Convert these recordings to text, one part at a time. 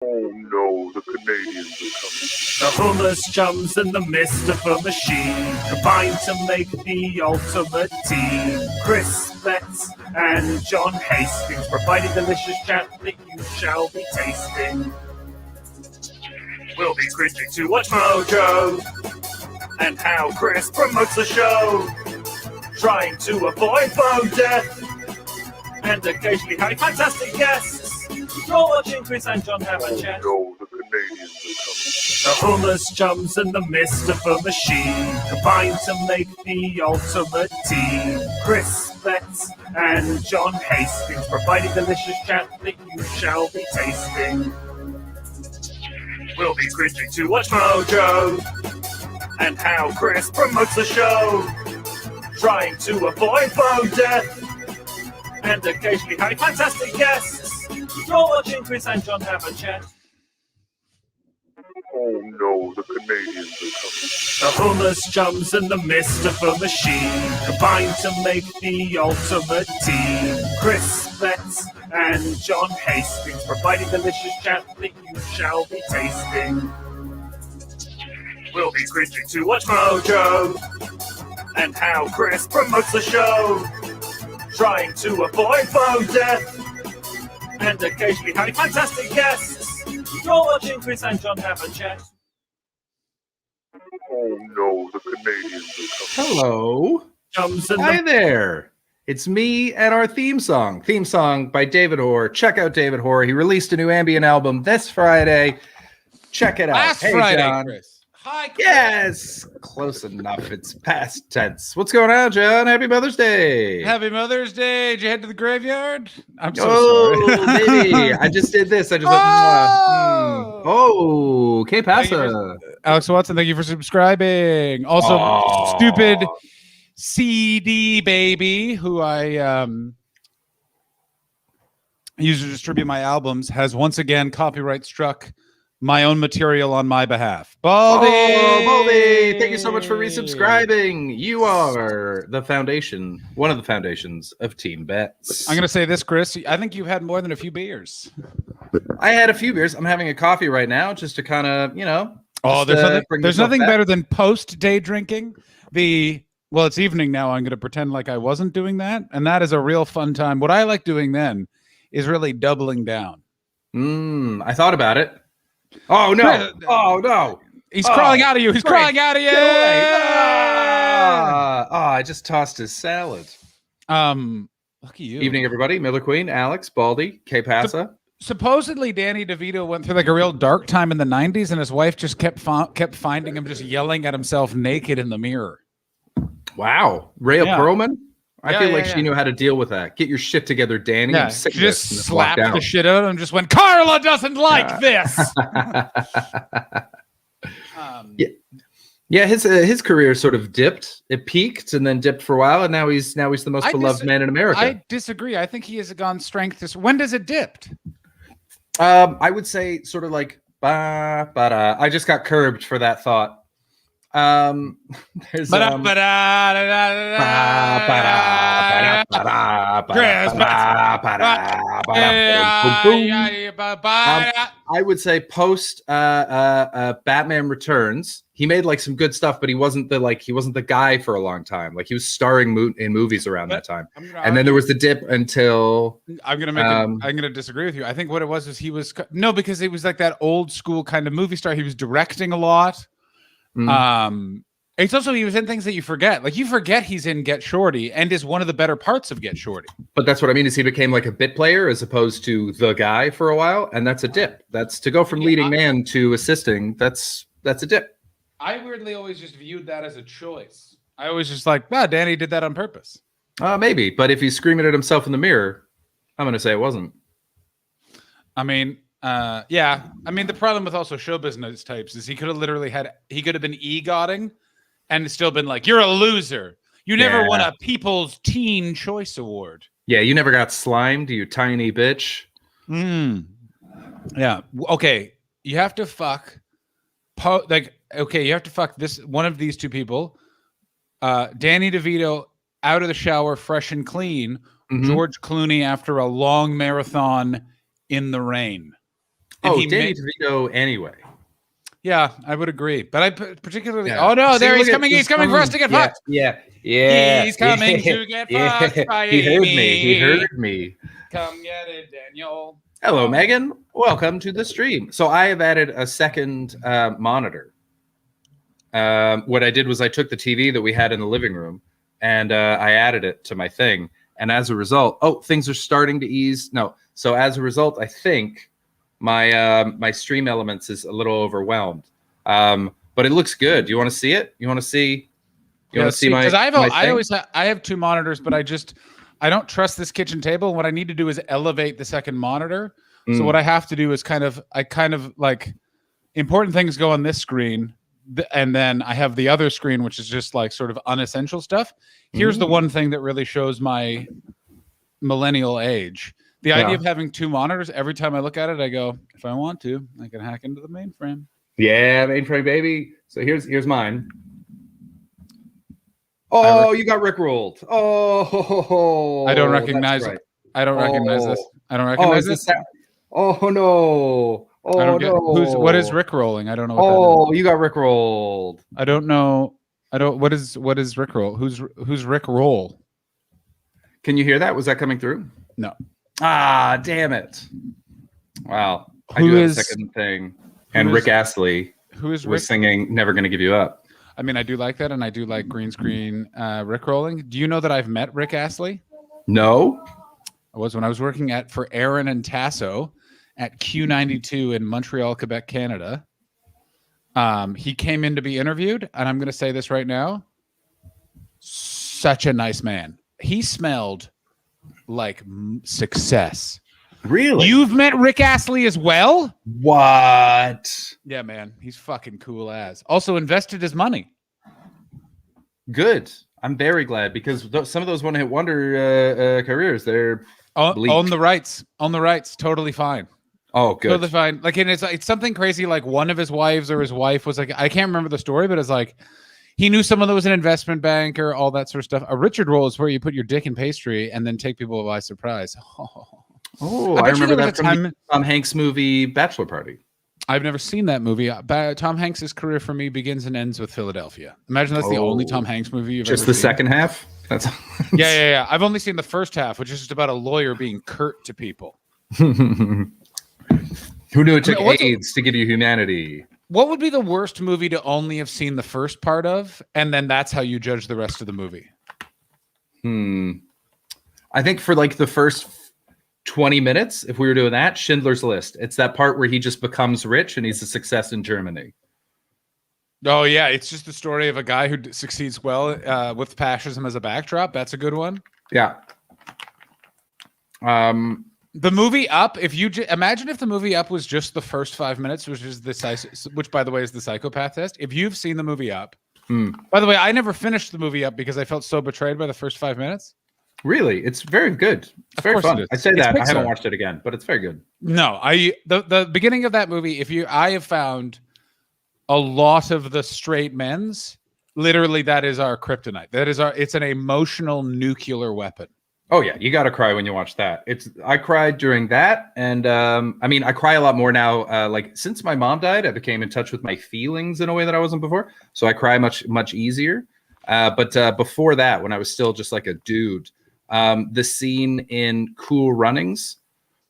Oh no, the Canadians are coming. The homeless chums in the midst of a machine combine to make the ultimate team. Chris Betts and John Hastings providing delicious chat that you shall be tasting. We'll be cringing to watch Mojo and how Chris promotes the show, trying to avoid phone death and occasionally having fantastic guests. You're watching Chris and John have a chat. No, the Canadians are coming. The homeless chums in the midst of a machine combine to make the ultimate team. Chris Betts and John Hastings providing delicious chat that you shall be tasting. We'll be cringing to watch Mojo and how Chris promotes the show, trying to avoid phone death and occasionally having fantastic guests. You're watching Chris and John have a chat. Oh no, the Canadians are coming. The homeless chums in the midst of a machine combine to make the ultimate team. Chris Betts and John Hastings providing delicious chat that you shall be tasting. We'll be cringing to watch Mojo and how Chris promotes the show, trying to avoid phone death and occasionally having fantastic guests. You're watching Chris and John have a chat. Oh no, the Canadians are coming. Hello. Chums in Hi the there. It's me and our theme song. Theme song by David Hoare. Check out David Hoare. He released a new ambient album this Friday. Check it out. Last Hey, Friday, John. Chris. Hi, Chris. Yes. Close enough. It's past tense. What's going on, John? Happy Mother's Day. Happy Mother's Day. Did you head to the graveyard? I'm so Oh, sorry. baby. I just did this. I just okay, Pasa. Alex Watson, thank you for subscribing. Also, stupid CD baby, who I use to distribute my albums, has once again copyright struck my own material on my behalf. Baldy! Oh, Baldy, thank you so much for resubscribing. You are the foundation, one of the foundations of Team Bets. I'm going to say this, Chris. I think you've had more than a few beers. I had a few beers. I'm having a coffee right now just to kind of, Oh, just, there's nothing better than post-day drinking. Well, it's evening now. I'm going to pretend like I wasn't doing that. And that is a real fun time. What I like doing then is really doubling down. I thought about it. Oh, no. Oh, no. He's crawling out of you. He's crawling out of you. I just tossed his salad. Lucky you. Evening, everybody. Miller Queen, Alex, Baldy, K. Pasa. Supposedly, Danny DeVito went through like a real dark time in the 90s, and his wife just kept finding him just yelling at himself naked in the mirror. Wow. Rhea Perlman? I feel like she yeah. knew how to deal with that. Get your shit together, Danny. Yeah, I'm sick she of this. just And slapped walked the out. shit out of him and just went, Carla doesn't like this. Yeah, his career sort of dipped. It peaked and then dipped for a while, and now he's the most beloved man in America. I disagree. I think he has gone strength to. When does it dipped? I would say sort of like I just got curbed for that thought. There's I would say post Batman Returns, he made like some good stuff, but he wasn't the guy for a long time. Like he was starring in movies around that time, and then there was the dip until I'm gonna disagree with you. I think what it was is because he was like that old school kind of movie star. He was directing a lot. It's also he was in things that you forget. Like you forget he's in Get Shorty and is one of the better parts of Get Shorty. But that's what I mean is he became like a bit player as opposed to the guy for a while, and that's a dip. That's to go from leading man to assisting. That's a dip. I weirdly always just viewed that as a choice. I was just like, wow, Danny did that on purpose. Maybe, but if he's screaming at himself in the mirror, I'm going to say it wasn't. I mean, the problem with also show business types is he could have been EGOTing and still been like, you're a loser. You never won a People's Teen Choice Award. Yeah, you never got slimed, you tiny bitch. Yeah. Okay. You have to fuck. You have to fuck this one of these two people. Danny DeVito out of the shower, fresh and clean. George Clooney after a long marathon in the rain. And Oh, Danny DeVito anyway. Yeah, I would agree. But I particularly. Yeah. Oh no, See, there he's look at coming. He's this coming for us to get yeah, fucked. Yeah. He's coming to get fucked by He heard me. Amy. He heard me. Come get it, Daniel. Hello, Megan. Welcome to the stream. So I have added a second monitor. What I did was I took the TV that we had in the living room and I added it to my thing. And as a result, things are starting to ease. No. So as a result, I think my stream elements is a little overwhelmed. But it looks good. Do you want to see it? You want to see? You want to see my? Because I have two monitors, but I don't trust this kitchen table. What I need to do is elevate the second monitor. So what I have to do is kind of like important things go on this screen, and then I have the other screen, which is just like sort of unessential stuff. Here's the one thing that really shows my millennial age. The idea of having two monitors, every time I look at it, I go, if I want to, I can hack into the mainframe. Yeah, mainframe, baby. So here's mine. Oh, you got rickrolled. Oh, I don't recognize it. I don't recognize this. I don't recognize this. Oh no. Oh, I don't get no. what is rickrolling? I don't know what that is. You got rickrolled. I don't know. What is rickroll? Who's rickroll? Can you hear that? Was that coming through? No. Ah, damn it. Wow. I do have a second thing. And Rick Astley was singing Never Gonna Give You Up. I mean, I do like that, and I do like green screen rickrolling. Do you know that I've met Rick Astley? No. When I was working for Aaron and Tasso at Q92 in Montreal, Quebec, Canada. He came in to be interviewed, and I'm going to say this right now. Such a nice man. He smelled like success. Really? You've met Rick Astley as well? What? Yeah, man. He's fucking cool ass. Also invested his money. Good. I'm very glad because some of those one-hit wonder careers, they're on the rights. On the rights. Totally fine. Oh, good. Totally fine. Like, and it's something crazy. Like one of his wives or his wife was like, I can't remember the story, but it's like he knew someone that was an investment banker, all that sort of stuff. A Richard roll is where you put your dick in pastry and then take people by surprise. I remember that from the Tom Hanks movie Bachelor Party. I've never seen that movie. Tom Hanks' career for me begins and ends with Philadelphia. Imagine that's the only Tom Hanks movie you've ever seen. Just the second half? That's yeah. I've only seen the first half, which is just about a lawyer being curt to people. Who knew it took AIDS to give you humanity? What would be the worst movie to only have seen the first part of, and then that's how you judge the rest of the movie? I think for like the first 20 minutes, if we were doing that, Schindler's List. It's that part where he just becomes rich and he's a success in Germany. Oh, yeah. It's just the story of a guy who succeeds well with fascism as a backdrop. That's a good one. Yeah. The movie Up, if you imagine if the movie Up was just the first 5 minutes, which by the way is the psychopath test. If you've seen the movie Up, by the way, I never finished the movie Up because I felt so betrayed by the first 5 minutes. Really, it's very good. It's very fun. I say that. I haven't watched it again, but it's very good. No, the beginning of that movie. I have found a lot of the straight men's. Literally, that is our kryptonite. It's an emotional nuclear weapon. Oh yeah, you got to cry when you watch that. I cried during that, and I mean, I cry a lot more now. Like since my mom died, I became in touch with my feelings in a way that I wasn't before. So I cry much easier. But before that, when I was still just like a dude, the scene in Cool Runnings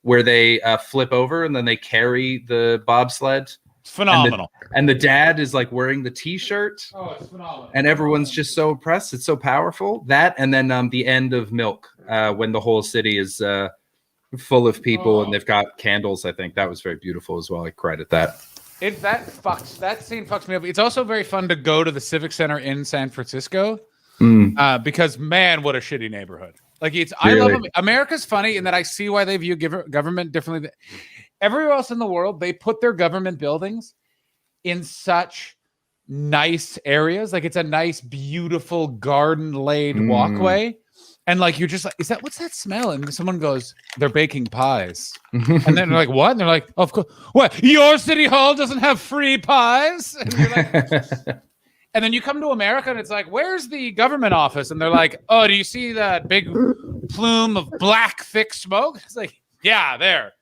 where they flip over and then they carry the bobsled. It's phenomenal. And the dad is like wearing the T-shirt. Oh, it's phenomenal. And everyone's just so impressed. It's so powerful. That and then the end of Milk when the whole city is full of people and they've got candles. I think that was very beautiful as well. I cried at that. That scene fucks me up. It's also very fun to go to the Civic Center in San Francisco because man, what a shitty neighborhood. Like I love America's funny in that I see why they view government differently. Everywhere else in the world, they put their government buildings in such nice areas. Like it's a nice, beautiful garden-laid walkway. And like, you're just like, what's that smell? And someone goes, they're baking pies. And then they're like, what? And they're like, oh, of course. What? Your city hall doesn't have free pies? And you're like, and then you come to America and it's like, where's the government office? And they're like, oh, do you see that big plume of black, thick smoke? It's like, yeah, there.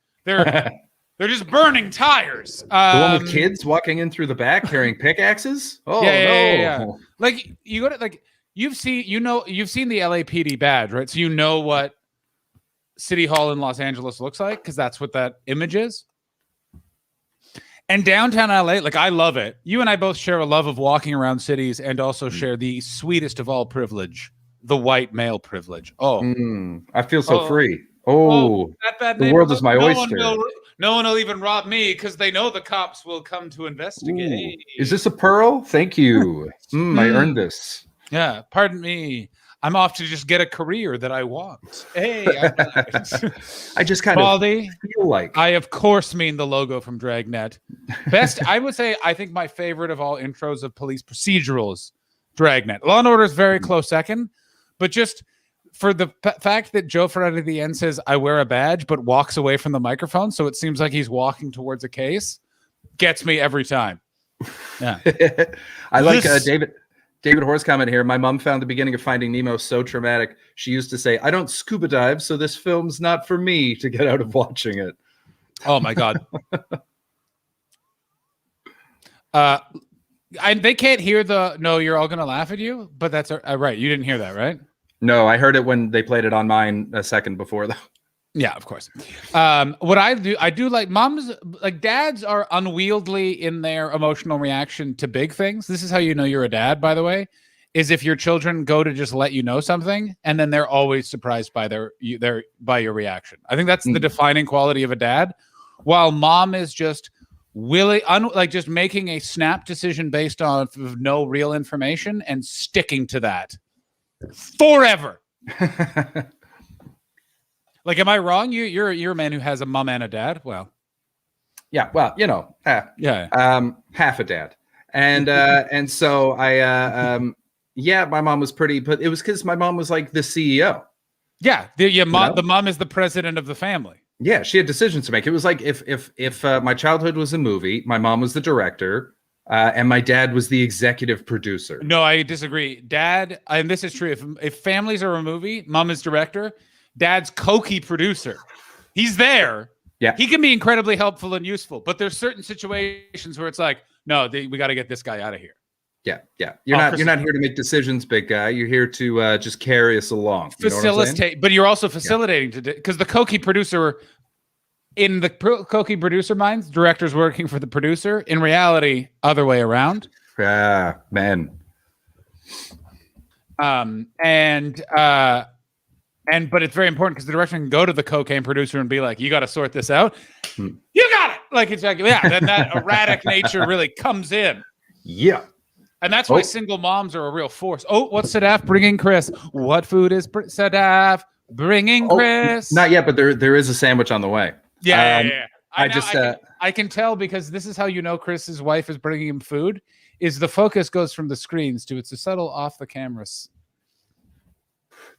They're just burning tires. The one with kids walking in through the back carrying pickaxes. Oh yeah. Like you go to like you've seen the LAPD badge, right? So you know what City Hall in Los Angeles looks like because that's what that image is. And downtown LA, like I love it. You and I both share a love of walking around cities and also share the sweetest of all privilege, the white male privilege. I feel so free. The world is my oyster. No one will even rob me because they know the cops will come to investigate. Is this a pearl? Thank you. I earned this. Yeah, pardon me. I'm off to just get a career that I want. Hey, I just kind of feel like. I, of course, mean the logo from Dragnet. Best, I would say, I think my favorite of all intros of police procedurals, Dragnet. Law and Order is very close second, but just for the fact that Joe Ferretti at the end says, I wear a badge, but walks away from the microphone, so it seems like he's walking towards a case, gets me every time. Yeah. I like David Horse comment here. My mom found the beginning of Finding Nemo so traumatic. She used to say, I don't scuba dive, so this film's not for me, to get out of watching it. Oh, my God. They can't hear no, you're all going to laugh at you, but that's right. You didn't hear that, right? No, I heard it when they played it on mine a second before, though. Yeah, of course. What I do like moms, like dads are unwieldy in their emotional reaction to big things. This is how you know you're a dad, by the way, is if your children go to just let you know something and then they're always surprised by by your reaction. I think that's the defining quality of a dad. While mom is just just making a snap decision based on no real information and sticking to that forever. Like, am I wrong? You're a man who has a mom and a dad. Well, yeah. Well, half a dad, and so my mom was pretty, but it was because my mom was like the CEO. Yeah, the mom is the president of the family. Yeah, she had decisions to make. It was like if my childhood was a movie, my mom was the director, and my dad was the executive producer. No, I disagree. Dad, and this is true. If families are a movie, mom is director. Dad's cokey producer. He's there. Yeah. He can be incredibly helpful and useful, but there's certain situations where it's like, no, we got to get this guy out of here. Yeah. Yeah. You're not here to make decisions, big guy. You're here to just carry us along. Facilitate, but you're also facilitating because the cokey producer in the cokey producer minds, director's working for the producer. In reality, other way around. Yeah, man. But it's very important because the director can go to the cocaine producer and be like, you got to sort this out. You got it. Like, it's like, yeah, then that erratic nature really comes in. Yeah. And that's why single moms are a real force. Oh, what's Sadaf bringing Chris? What food is Sadaf bringing Chris? Not yet, but there is a sandwich on the way. Yeah. I can tell because this is how you know Chris's wife is bringing him food, is the focus goes from the screens to it's a subtle off the cameras.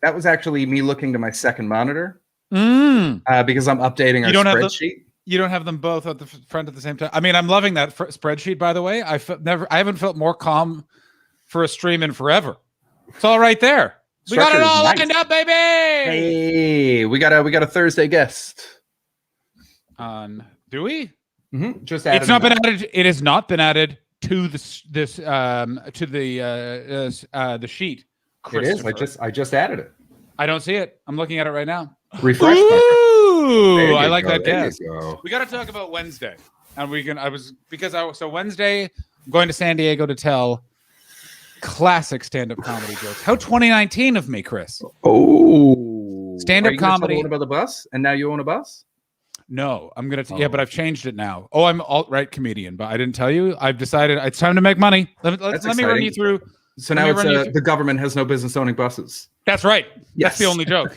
That was actually me looking to my second monitor because I'm updating our spreadsheet. You don't have them both at the front at the same time. I mean, I'm loving that spreadsheet, by the way. I haven't felt more calm for a stream in forever. It's all right there. We got it all lined up, baby. Hey, we got a Thursday guest. Do we? Mm-hmm. Just added. It's not been added. It has not been added to the sheet. It is. I just added it. I don't see it. I'm looking at it right now. Refresh. Ooh, I like that guess. We got to talk about Wednesday, and so Wednesday I'm going to San Diego to tell classic stand-up comedy jokes. How 2019 of me, Chris? Oh, stand-up comedy. About the bus, and now you own a bus. No, I'm gonna. Yeah, but I've changed it now. Oh, I'm alt-right comedian, but I didn't tell you. I've decided it's time to make money. Let me run you through. So now the government has no business owning buses. That's right. Yes. That's the only joke.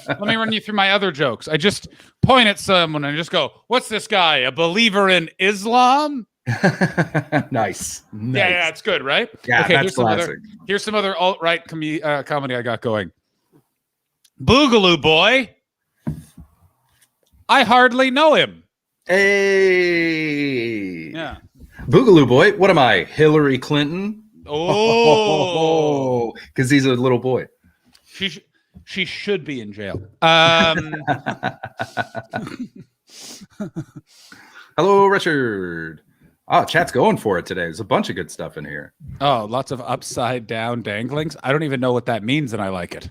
Let me run you through my other jokes. I just point at someone and just go, what's this guy, a believer in Islam? Nice. Yeah, it's good, right? Yeah, okay, that's classic. Here's some other alt-right comedy I got going. Boogaloo boy. I hardly know him. Hey. Yeah. Boogaloo boy. What am I, Hillary Clinton? Oh, because he's a little boy. She should be in jail. Hello, Richard. Oh, chat's going for it today. There's a bunch of good stuff in here. Oh, lots of upside down danglings. I don't even know what that means, and I like it.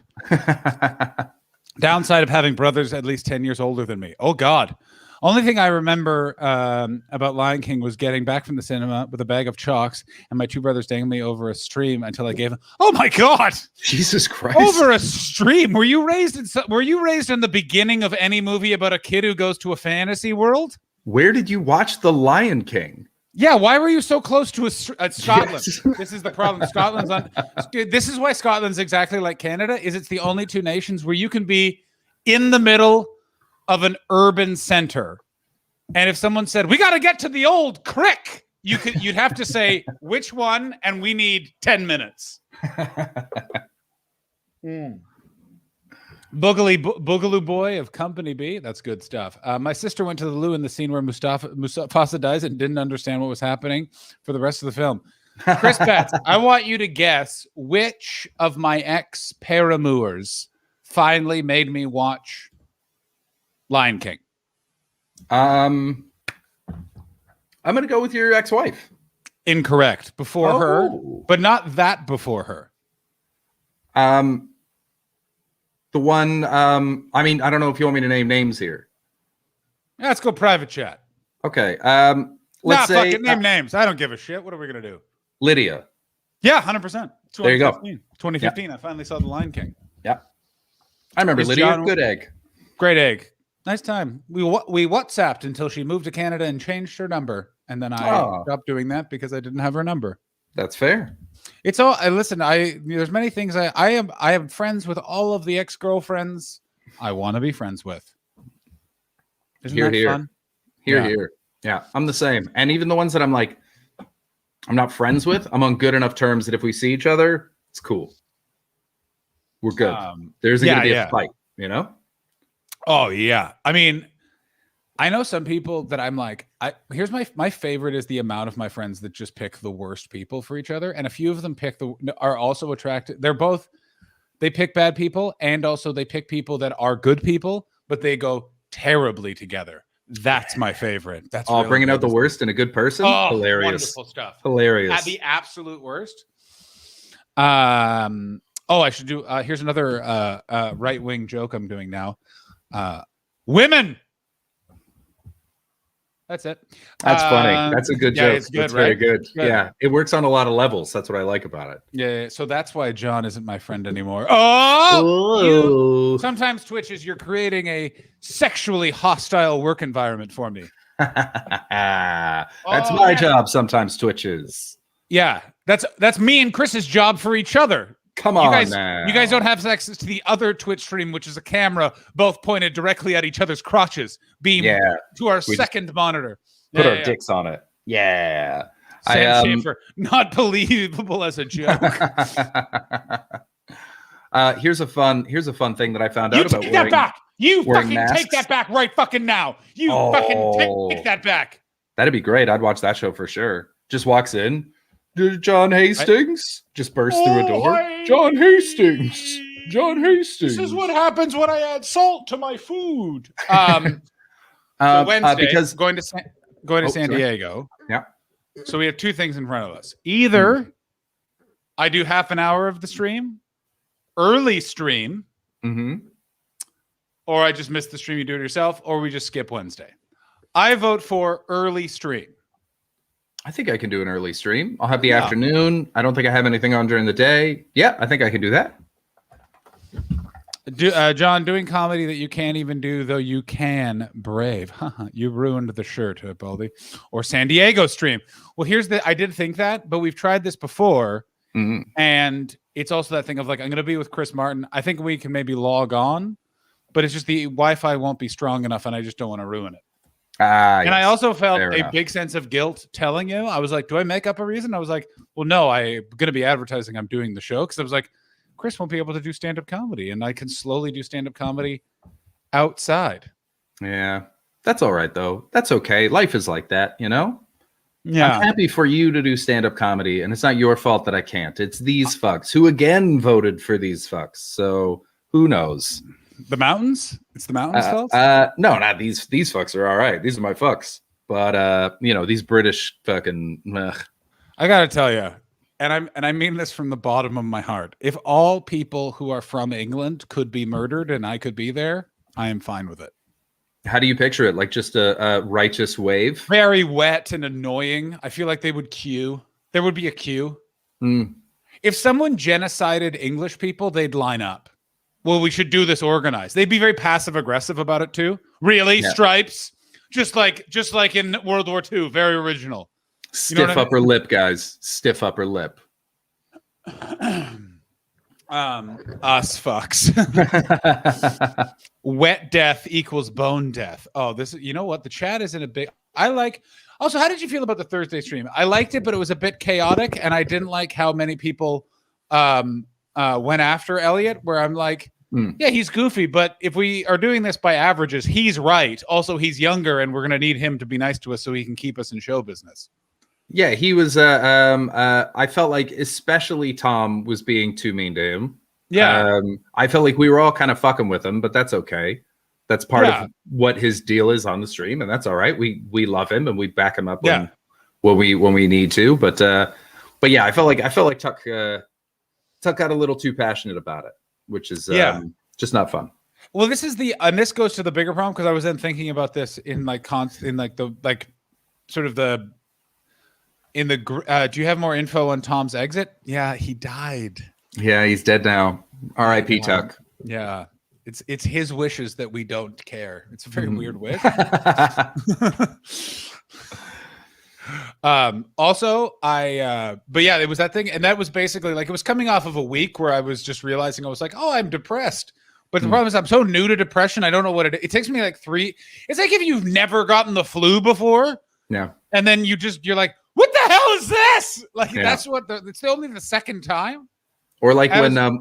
Downside of having brothers at least 10 years older than me. Oh, God. Only thing I remember about Lion King was getting back from the cinema with a bag of chalks and my two brothers dangling me over a stream until I gave them. Oh, my God. Jesus Christ. Over a stream. Were you raised in the beginning of any movie about a kid who goes to a fantasy world? Where did you watch The Lion King? Yeah, why were you so close to Scotland? Yes. This is the problem. This is why Scotland's exactly like Canada. It's the only two nations where you can be in the middle of an urban center, and if someone said we got to get to the old crick, you'd have to say which one, and we need 10 minutes. Boogaloo Boy of Company B. That's good stuff. My sister went to the loo in the scene where Mufasa dies and didn't understand what was happening for the rest of the film. Chris Betts, I want you to guess which of my ex-paramours finally made me watch Lion King. I'm going to go with your ex-wife. Incorrect. Before her, but not that before her. The one, I mean, I don't know if you want me to name names here. Yeah, let's go private chat. Okay. Let's say fucking name names. I don't give a shit. What are we going to do? Lydia. Yeah, 100%. There you go. 2015, I finally saw The Lion King. Yeah. I remember Lydia. Good egg. Great egg. Nice time. We WhatsApped until she moved to Canada and changed her number. And then I stopped doing that because I didn't have her number. That's fair. It's all. Listen, there's many things I am friends with all of the ex-girlfriends I want to be friends with. Isn't that fun? Here. Yeah, I'm the same. And even the ones that I'm like, I'm not friends with, I'm on good enough terms that if we see each other, it's cool. We're good. There's going to be a fight, you know? Oh, yeah. I mean, I know some people that I'm like, here's my favorite is the amount of my friends that just pick the worst people for each other. And a few of them are also attracted. They pick bad people, and also they pick people that are good people, but they go terribly together. That's my favorite. That's really bringing out the worst in a good person. Oh, hilarious. Wonderful stuff. Hilarious. At the absolute worst. I should do. Here's another right-wing joke I'm doing now. Women. That's it. That's funny. That's a good joke. It's good, that's right? very good. Yeah, it works on a lot of levels. That's what I like about it. Yeah. So that's why John isn't my friend anymore. Oh, sometimes Twitches, you're creating a sexually hostile work environment for me. That's my job. Sometimes Twitches. Yeah, that's me and Chris's job for each other. Come on, now. You guys don't have access to the other Twitch stream, which is a camera both pointed directly at each other's crotches, beamed to our second monitor. Put our dicks on it. Yeah. Sam Schaefer, not believable as a joke. Here's a fun thing that I found out about. Take that back. You fucking masks. take that back right fucking now. You fucking take that back. That'd be great. I'd watch that show for sure. Just walks in. John Hastings just bursts through a door. Hi. John Hastings. This is what happens when I add salt to my food. So Wednesday, because going to San Diego. Yeah. So we have two things in front of us. Either I do half an hour of the stream, early stream, or I just miss the stream, you do it yourself, or we just skip Wednesday. I vote for early stream. I think I can do an early stream. I'll have the afternoon. I don't think I have anything on during the day. Yeah, I think I can do that. John, doing comedy that you can't even do, though you can, brave. You ruined the shirt, Baldy. Or San Diego stream. Well, I did think that, but we've tried this before. And it's also that thing of like, I'm going to be with Chris Martin. I think we can maybe log on, but it's just the Wi-Fi won't be strong enough, and I just don't want to ruin it. And I also felt a big sense of guilt telling you. I was like, do I make up a reason? I was like, well, no, I'm going to be advertising I'm doing the show, because I was like, Chris won't be able to do stand-up comedy, and I can slowly do stand-up comedy outside. Yeah, that's all right, though. That's okay. Life is like that, you know? Yeah. I'm happy for you to do stand-up comedy, and it's not your fault that I can't. It's these fucks who, again, voted for these fucks. So Who knows? The mountains? It's the mountains, fellas? No, not these. These fucks are all right. These are my fucks. But these British fucking. I gotta tell you, and I mean this from the bottom of my heart. If all people who are from England could be murdered and I could be there, I am fine with it. How do you picture it? Like just a righteous wave? Very wet and annoying. I feel like they would queue. There would be a queue. Mm. If someone genocided English people, they'd line up. Well, we should do this organized. They'd be very passive aggressive about it too. Really, yeah. Stripes, just like in World War II, very original. Stiff upper lip, guys. Stiff upper lip. Us fucks. Wet death equals bone death. Oh, this. You know what? The chat isn't a big. I like. Also, how did you feel about the Thursday stream? I liked it, but it was a bit chaotic, and I didn't like how many people went after Elliot. Where I'm like, yeah, he's goofy, but if we are doing this by averages, he's right. Also, he's younger, and we're going to need him to be nice to us so he can keep us in show business. Yeah, he was. I felt like especially Tom was being too mean to him. Yeah, I felt like we were all kind of fucking with him, but that's okay. That's part of what his deal is on the stream, and that's all right. We love him and we back him up when we need to. But yeah, I felt like Tuck got a little too passionate about it, which is just not fun. Well, and this goes to the bigger problem because I was then thinking about this in do you have more info on Tom's exit? Yeah, he died. Yeah, he's dead now. R.I.P. Tuck. Yeah, it's his wishes that we don't care. It's a very weird wish. But yeah, it was that thing, and that was basically like it was coming off of a week where I was just realizing I was like, oh, I'm depressed. But the problem is I'm so new to depression. I don't know what it is. It takes me like 3. It's like if you've never gotten the flu before. Yeah. And then you're like, what the hell is this? Like that's what it's only the second time. Or like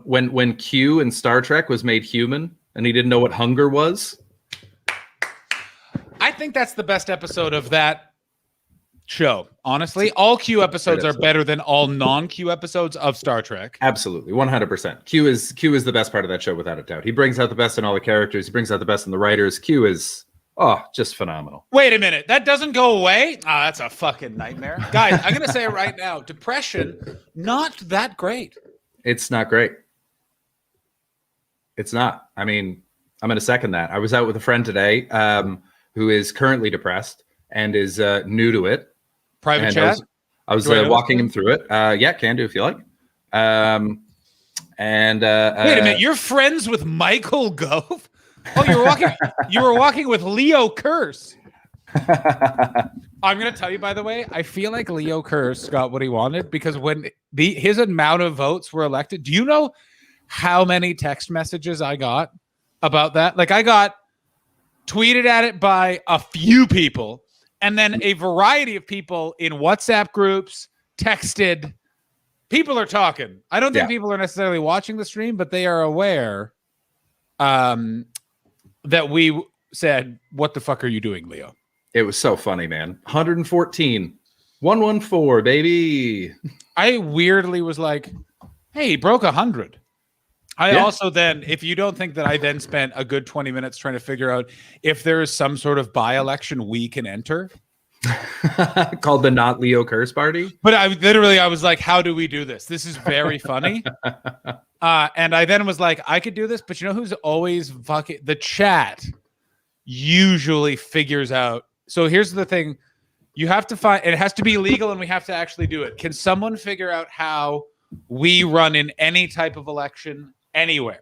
when Q in Star Trek was made human and he didn't know what hunger was. I think that's the best episode of that show. Honestly, all Q episodes are better than all non-Q episodes of Star Trek. Absolutely, 100%. Q is the best part of that show without a doubt. He brings out the best in all the characters. He brings out the best in the writers. Q is just phenomenal. Wait a minute, that doesn't go away? That's a fucking nightmare, guys. I'm gonna say it right now. Depression, not that great. It's not great. It's not. I mean, I'm going to second that. I was out with a friend today who is currently depressed and is new to it. Private and chat? I was walking him through it. Yeah, can do if you like. Wait a minute, you're friends with Michael Gove? Oh, you were walking with Leo Curse. I'm going to tell you, by the way, I feel like Leo Curse got what he wanted because when his amount of votes were elected, do you know how many text messages I got about that? Like I got tweeted at it by a few people and then a variety of people in WhatsApp groups texted. People are talking. I don't think people are necessarily watching the stream, but they are aware that we said, what the fuck are you doing, Leo? It was so funny, man. 114. 114, baby. I weirdly was like, hey, he broke 100. I also then, if you don't think that I then spent a good 20 minutes trying to figure out if there is some sort of by-election we can enter. Called the Not Leo Curse Party. But I was like, how do we do this? This is very funny. And I then was like, I could do this, but you know who's always fucking... The chat usually figures out. So here's the thing. You have to find... It has to be legal and we have to actually do it. Can someone figure out how we run in any type of election anywhere?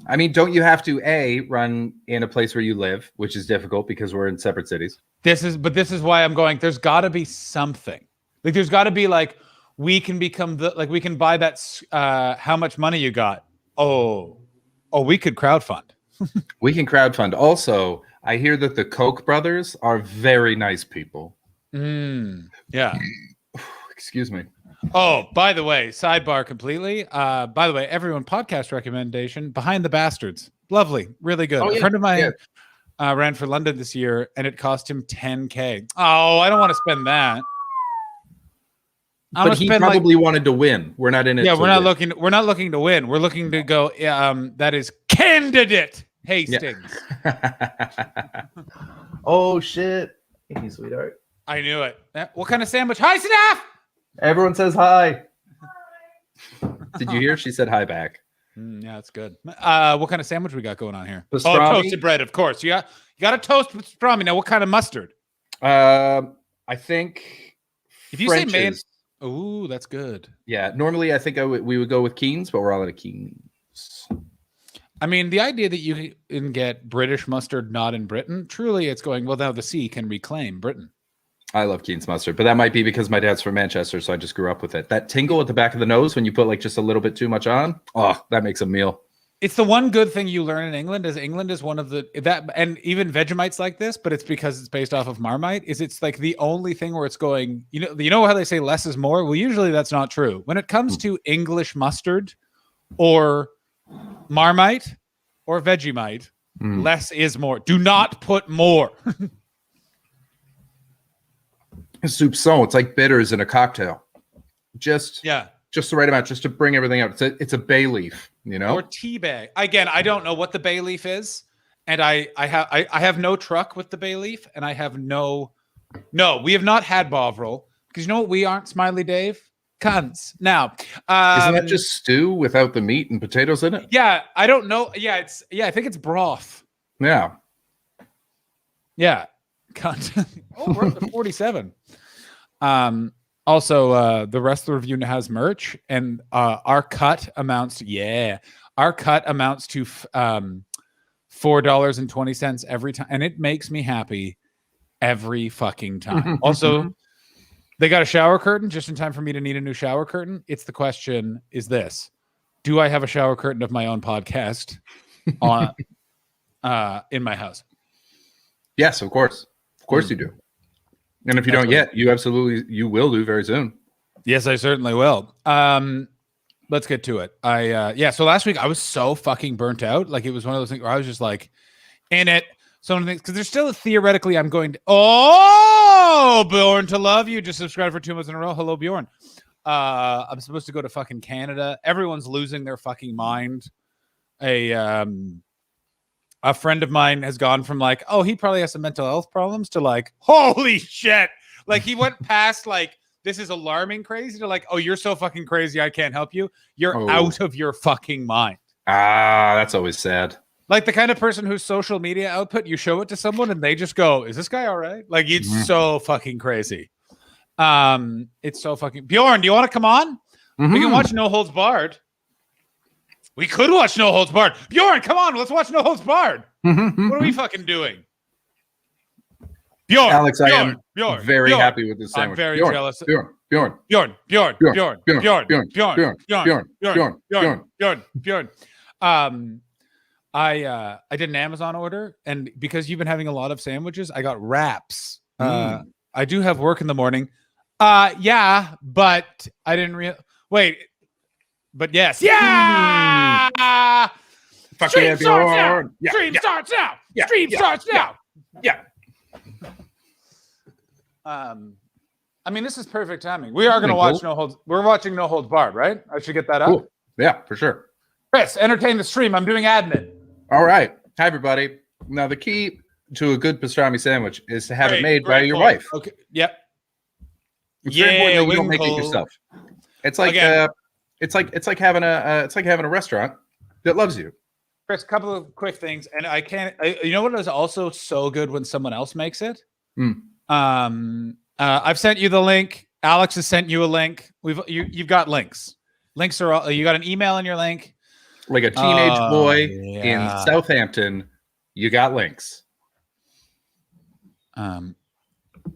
I mean, don't you have to run in a place where you live, which is difficult because we're in separate cities. This is why I'm going, there's got to be something. Like there's got to be like, we can become we can buy that how much money you got. Oh, we could crowdfund. We can crowdfund. Also, I hear that the Koch brothers are very nice people. Yeah. Excuse me. Oh, by the way, sidebar completely. By the way, everyone, podcast recommendation, Behind the Bastards. Lovely. Really good. A friend of mine ran for London this year, and it cost him $10K. Oh, I don't want to spend that. But he probably wanted to win. We're not in it. Yeah, to we're not win. looking. We're not looking to win. We're looking to go. That is candidate Hastings. Yeah. Oh shit! Hey, sweetheart. I knew it. What kind of sandwich? Hi, staff. Everyone says hi. Did you hear? She said hi back. Yeah, that's good. What kind of sandwich we got going on here? Pastrami? Oh, toasted bread, of course. You got a toast pastrami. Now, what kind of mustard? I think if you French's. say man, ooh, that's good. Yeah, normally I think we would go with Keen's, but we're all out of Keen's. I mean, the idea that you can get British mustard not in Britain, truly, it's going. Well, now the sea can reclaim Britain. I love Keen's mustard, but that might be because my dad's from Manchester, so I just grew up with it. That tingle at the back of the nose when you put like just a little bit too much on, oh, that makes a meal. It's the one good thing you learn in England is one of and even Vegemites like this, but it's because it's based off of Marmite, it's like the only thing where it's going, you know how they say less is more? Well, usually that's not true. When it comes to English mustard or Marmite or Vegemite, less is more. Do not put more. Soupçon, it's like bitters in a cocktail. Just the right amount, just to bring everything out. It's a bay leaf, or tea bag. Again, I don't know what the bay leaf is, and I have no truck with the bay leaf, and I have no. We have not had Bovril because you know what? We aren't, Smiley Dave, cunts. Now, isn't that just stew without the meat and potatoes in it? Yeah, I don't know. Yeah, I think it's broth. Yeah. Cunt. Oh, we're up to 47. Also, the rest of the review has merch, and our cut amounts to $4.20 every time, and it makes me happy every fucking time. Also, they got a shower curtain just in time for me to need a new shower curtain. It's the question is this: do I have a shower curtain of my own podcast on in my house? Yes, of course. Of course you do. And if you don't yet, you will do very soon. Yes, I certainly will. Let's get to it. So last week I was so fucking burnt out. Like it was one of those things where I was just like in it. So many things because there's still theoretically I'm going to Bjorn to love you. Just subscribed for 2 months in a row. Hello, Bjorn. I'm supposed to go to fucking Canada. Everyone's losing their fucking mind. A friend of mine has gone from like, oh, he probably has some mental health problems to like, holy shit. Like he went past like, this is alarming crazy to like, oh, you're so fucking crazy. I can't help you. You're out of your fucking mind. That's always sad. Like the kind of person whose social media output, you show it to someone and they just go, is this guy all right? Like it's so fucking crazy. It's so fucking Bjorn, do you want to come on? We can watch No Holds Barred. We could watch No Holds Barred. Bjorn, come on, let's watch No Holds Barred. What are we fucking doing? Bjorn, Alex, I am very Bjorn. happy with this sandwich. I'm very Bjorn, jealous. Bjorn. I did an Amazon order, and because you've been having a lot of sandwiches, I got wraps. I do have work in the morning. Yeah, but I didn't wait. But yes. Yeah! Stream starts now! Stream starts now! Stream starts now! Yeah. I mean, this is perfect timing. We are going to watch We're watching No Holds Barred, right? I should get that up. Cool. Yeah, for sure. Chris, entertain the stream. I'm doing admin. All right. Hi, everybody. Now, the key to a good pastrami sandwich is to have it made by your wife. Okay. Yep. It's very important that you don't make it yourself. It's like it's like having a restaurant that loves you. Chris, a couple of quick things, and you know what is also so good when someone else makes it? I've sent you the link. Alex has sent you a link. You've got links. Links are all, you got an email in your link. Like a teenage boy in Southampton, you got links.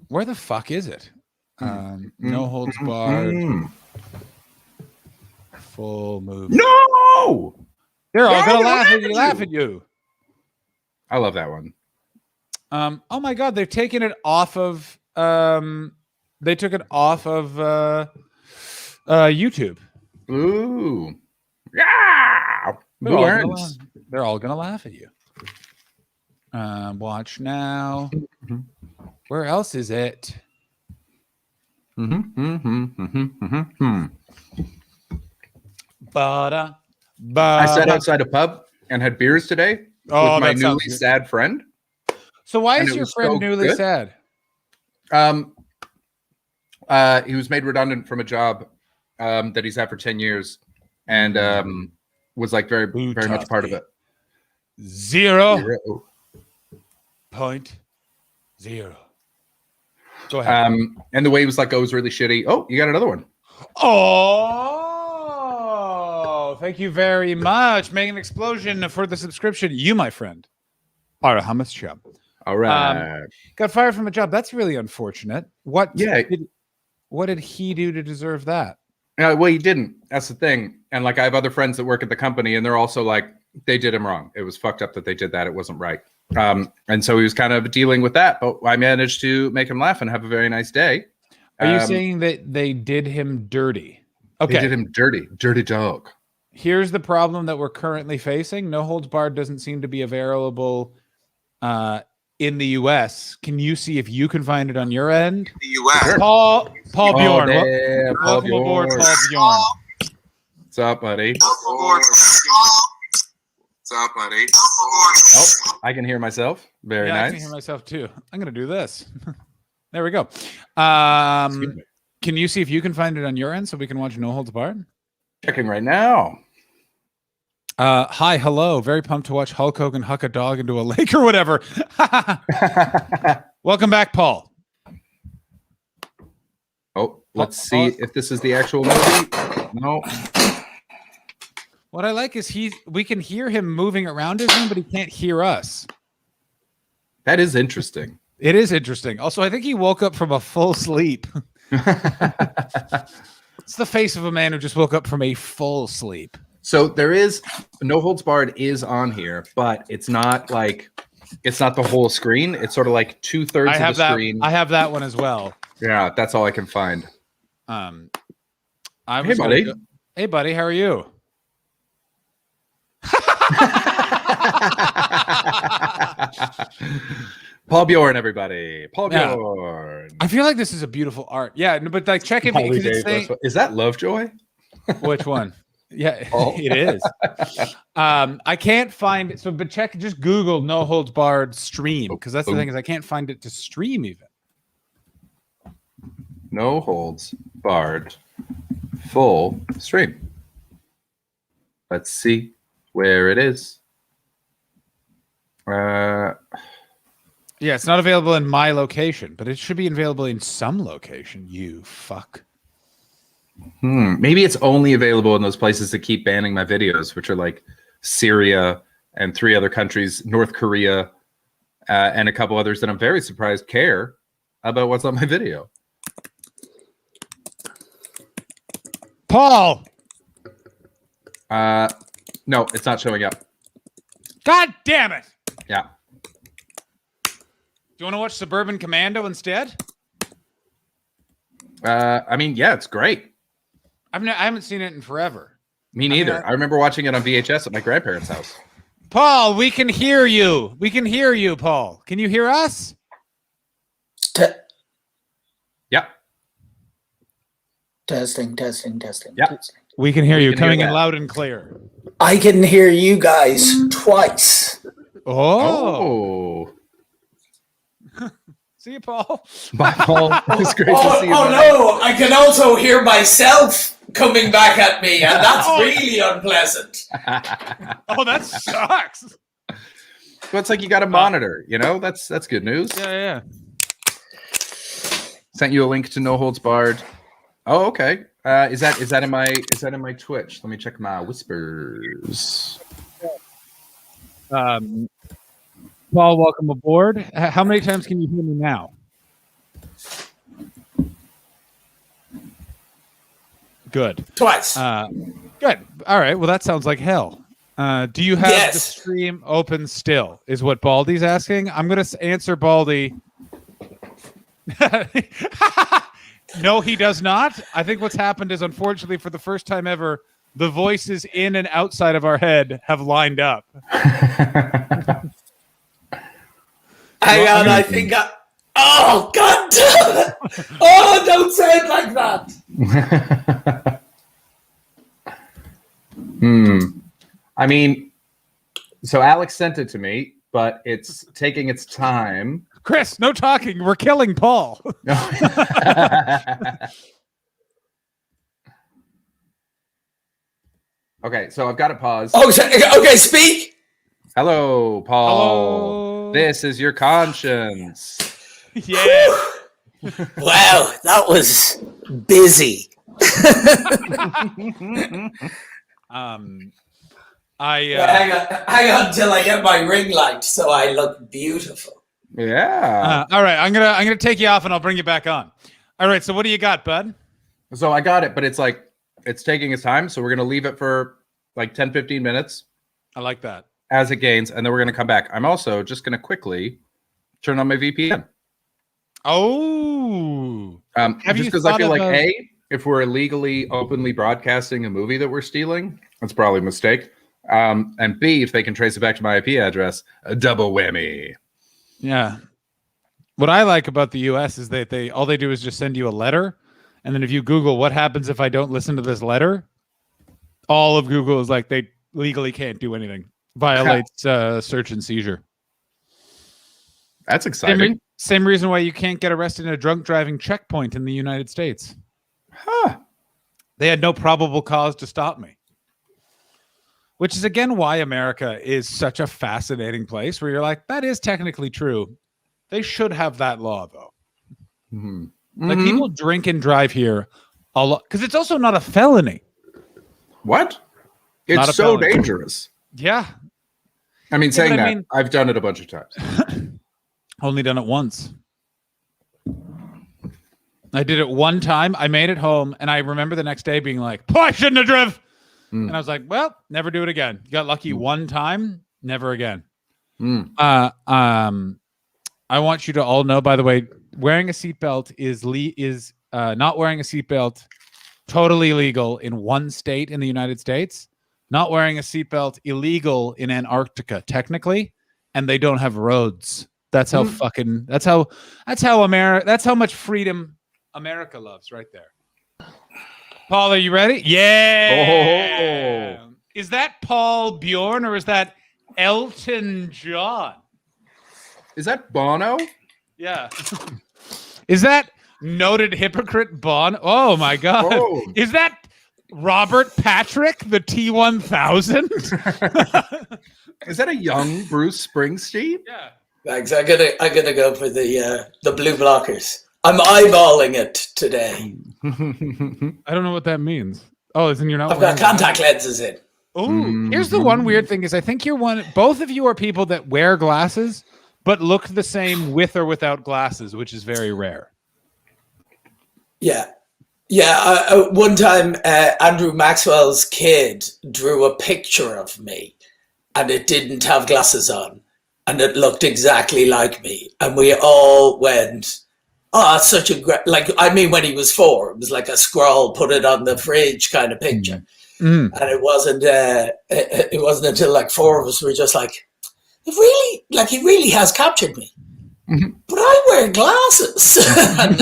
Where the fuck is it? No Holds Barred. Full movie. No! They're all gonna laugh at you. I love that one. Oh my god, they've taken it off of they took it off of YouTube. Ooh. Yeah. They're all gonna laugh at you. Watch now. Where else is it? Bada, I sat bada. outside a pub and had beers today Oh, with my that sounds newly good. sad friend. So why And is it your was friend so newly good. sad? He was made redundant from a job that he's had for 10 years and was like very much part of it. 0.0. Go ahead. And the way he was like, oh, it was really shitty. Oh, you got another one. Oh, thank you very much. Make an explosion for the subscription. You, my friend, are a hummus chum. All right. Got fired from a job. That's really unfortunate. What did he do to deserve that? Well, he didn't. That's the thing. And like, I have other friends that work at the company, and they're also like, they did him wrong. It was fucked up that they did that. It wasn't right. And so he was kind of dealing with that. But I managed to make him laugh and have a very nice day. Are you saying that they did him dirty? Okay. They did him dirty dog. Here's the problem that we're currently facing. No Holds Barred doesn't seem to be available in the US. Can you see if you can find it on your end? The US. Paul Bjorn. Welcome Bjorn. aboard, Paul Bjorn. What's up, buddy? What's up, buddy? Oh, I can hear myself. Very Yeah, nice. I can hear myself too. I'm gonna do this. There we go. Excuse me. Can you see if you can find it on your end so we can watch No Holds Barred? Checking right now. Hi, hello. Very pumped to watch Hulk Hogan huck a dog into a lake or whatever. Welcome back, Paul. Oh, let's see if this is the actual movie. No. What I like is we can hear him moving around his room, but he can't hear us. That is interesting. It is interesting. Also, I think he woke up from a full sleep. It's the face of a man who just woke up from a full sleep. So there is No Holds Barred is on here, but it's not like it's not the whole screen. It's sort of like 2/3 of the screen. I have that one as well. Yeah, that's all I can find. Hey, buddy. Hey, buddy. How are you? Paul Bjorn, everybody. Paul Yeah. Bjorn. I feel like this is a beautiful art. Yeah, no, but like check if it's saying, Is that Lovejoy? which one? Yeah, Oh. it is. I can't find it. So, but check, just Google No Holds Barred stream because that's the thing is I can't find it to stream even. No Holds Barred full stream. Let's see where it is. Yeah, it's not available in my location, but it should be available in some location. You fuck. Maybe it's only available in those places that keep banning my videos, which are like Syria and 3 other countries, North Korea, and a couple others that I'm very surprised care about what's on my video. Paul. No, it's not showing up. God damn it. Yeah. Do you want to watch Suburban Commando instead? I mean, yeah, it's great. I haven't seen it in forever. Me neither. I remember watching it on VHS at my grandparents' house. Paul, we can hear you. We can hear you, Paul. Can you hear us? Yep. Testing. Yeah. Testing. We can hear you can coming hear in that. loud and clear. I can hear you guys twice. Oh. See you, Paul. Bye, Paul. It's great to see you. Oh buddy. no, I can also hear myself coming back at me, and that's really unpleasant. Oh, that sucks. Well, it's like you got a monitor, you know? That's good news. Yeah. Sent you a link to No Holds Barred. Oh, okay. Is that in my Twitch? Let me check my whispers. Paul, welcome aboard. How many times can you hear me now? Good. Twice. Good. All right. Well, that sounds like hell. Do you have the Yes. stream open still? Is what Baldy's asking. I'm going to answer Baldy. No, he does not. I think what's happened is, unfortunately, for the first time ever, the voices in and outside of our head have lined up. Hang on, I think I... Oh, God damn it! Oh, don't sound like that. I mean, so Alex sent it to me, but it's taking its time. Chris, no talking. We're killing Paul. Okay, so I've got it paused. Oh, okay, speak. Hello, Paul. Hello. This is your conscience. Yeah. Wow, that was busy. Hang on till I get my ring light so I look beautiful. Yeah. All right, I'm gonna take you off and I'll bring you back on. All right, so what do you got, bud? So I got it, but it's like it's taking its time, so we're gonna leave it for like 10-15 minutes I like that. as it gains, and then we're gonna come back. I'm also just gonna quickly turn on my VPN. Oh, Just you because I thought feel like about- if we're illegally, openly broadcasting a movie that we're stealing, that's probably a mistake. And B, if they can trace it back to my IP address, a double whammy. yeah. What I like about the U.S. is that all they do is just send you a letter, and then if you Google what happens if I don't listen to this letter, all of Google is like they legally can't do anything. Violates search and seizure. That's exciting. Same reason why you can't get arrested in a drunk driving checkpoint in the United States. Huh. They had no probable cause to stop me. Which is, again, why America is such a fascinating place where you're like, that is technically true. They should have that law, though. Mm-hmm. Like, people drink and drive here a lot because it's also not a felony. What? Not It's a so felony. dangerous. Yeah. I mean, saying but I that, mean- I've done it a bunch of times. Only done it once. I did it one time. I made it home, and I remember the next day being like, "Oh, I shouldn't have driven." And I was like, "Well, never do it again." You got lucky one time, never again. I want you to all know, by the way, wearing a seatbelt is not wearing a seatbelt totally legal in one state in the United States. Not wearing a seatbelt illegal in Antarctica, technically, and they don't have roads. That's how that's how much freedom America loves right there. Paul, are you ready? Yeah. Oh. Is that Paul Bjorn or is that Elton John? Is that Bono? Yeah. Is that noted hypocrite Bon? Oh my God. Oh. Is that Robert Patrick, the T-1000? Is that a young Bruce Springsteen? Yeah. Thanks. I'm gonna go for the blue blockers. I'm eyeballing it today. I don't know what that means. Oh, isn't you're not? I've got contact lenses in. Oh, here's the one weird thing is I think both of you are people that wear glasses but look the same with or without glasses, which is very rare. Yeah. One time, Andrew Maxwell's kid drew a picture of me, and it didn't have glasses on, and it looked exactly like me, and we all went, "Oh, that's such a great!" Like, I mean, when he was 4, it was like a scroll, put it on the fridge kind of picture, and it wasn't. It wasn't until like 4 of us were just like, "It really, like, he really has captured me." But I wear glasses, and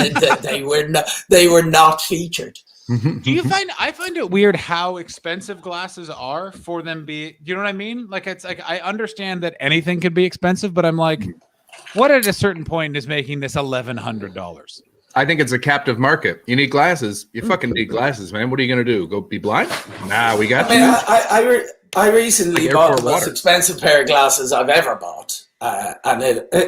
they were not featured. Do you find I find it weird how expensive glasses are for them you know what I mean? Like it's like I understand that anything could be expensive, but I'm like, what at a certain point is making this $1,100? I think it's a captive market. You need glasses. You fucking need glasses, man. What are you gonna do? Go be blind? Nah, we got you. I recently Like bought airport the most water. expensive pair of glasses I've ever bought. And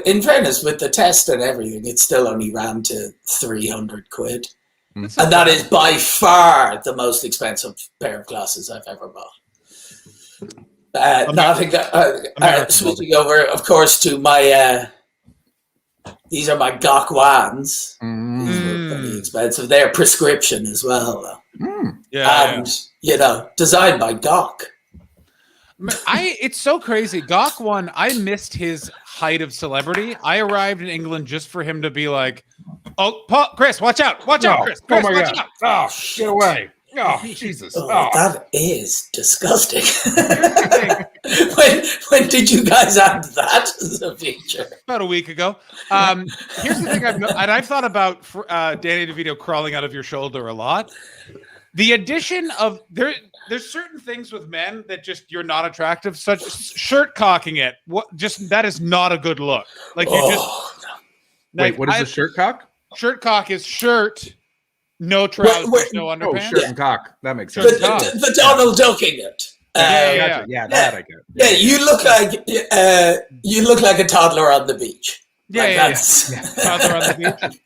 in fairness, with the test and everything, it still only ran to 300 quid. And that is by far the most expensive pair of glasses I've ever bought. I think switching over, of course, to my... these are my Gok Wands. These were pretty expensive. They're prescription as well, though. And, designed by Gok. It's so crazy. Gok one, I missed his height of celebrity. I arrived in England just for him to be like, "Oh, Paul, Chris, watch out, Chris, Oh my watch God. out." Oh, get away. Oh, Jesus. Oh, Oh. that is disgusting. thing. when did you guys add that as a feature? About a week ago. Here's the thing I've thought about Danny DeVito crawling out of your shoulder a lot. The addition of there's certain things with men that just you're not attractive, such shirt cocking it. That is not a good look. Like you just Wait, what is a shirt cock? Shirt cock is shirt, no trousers, no underpants. Oh, shirt and cock. That makes sense. The Donald ducking it. Yeah, that I get. Yeah, you look like a toddler on the beach. Yeah. Toddler on the beach.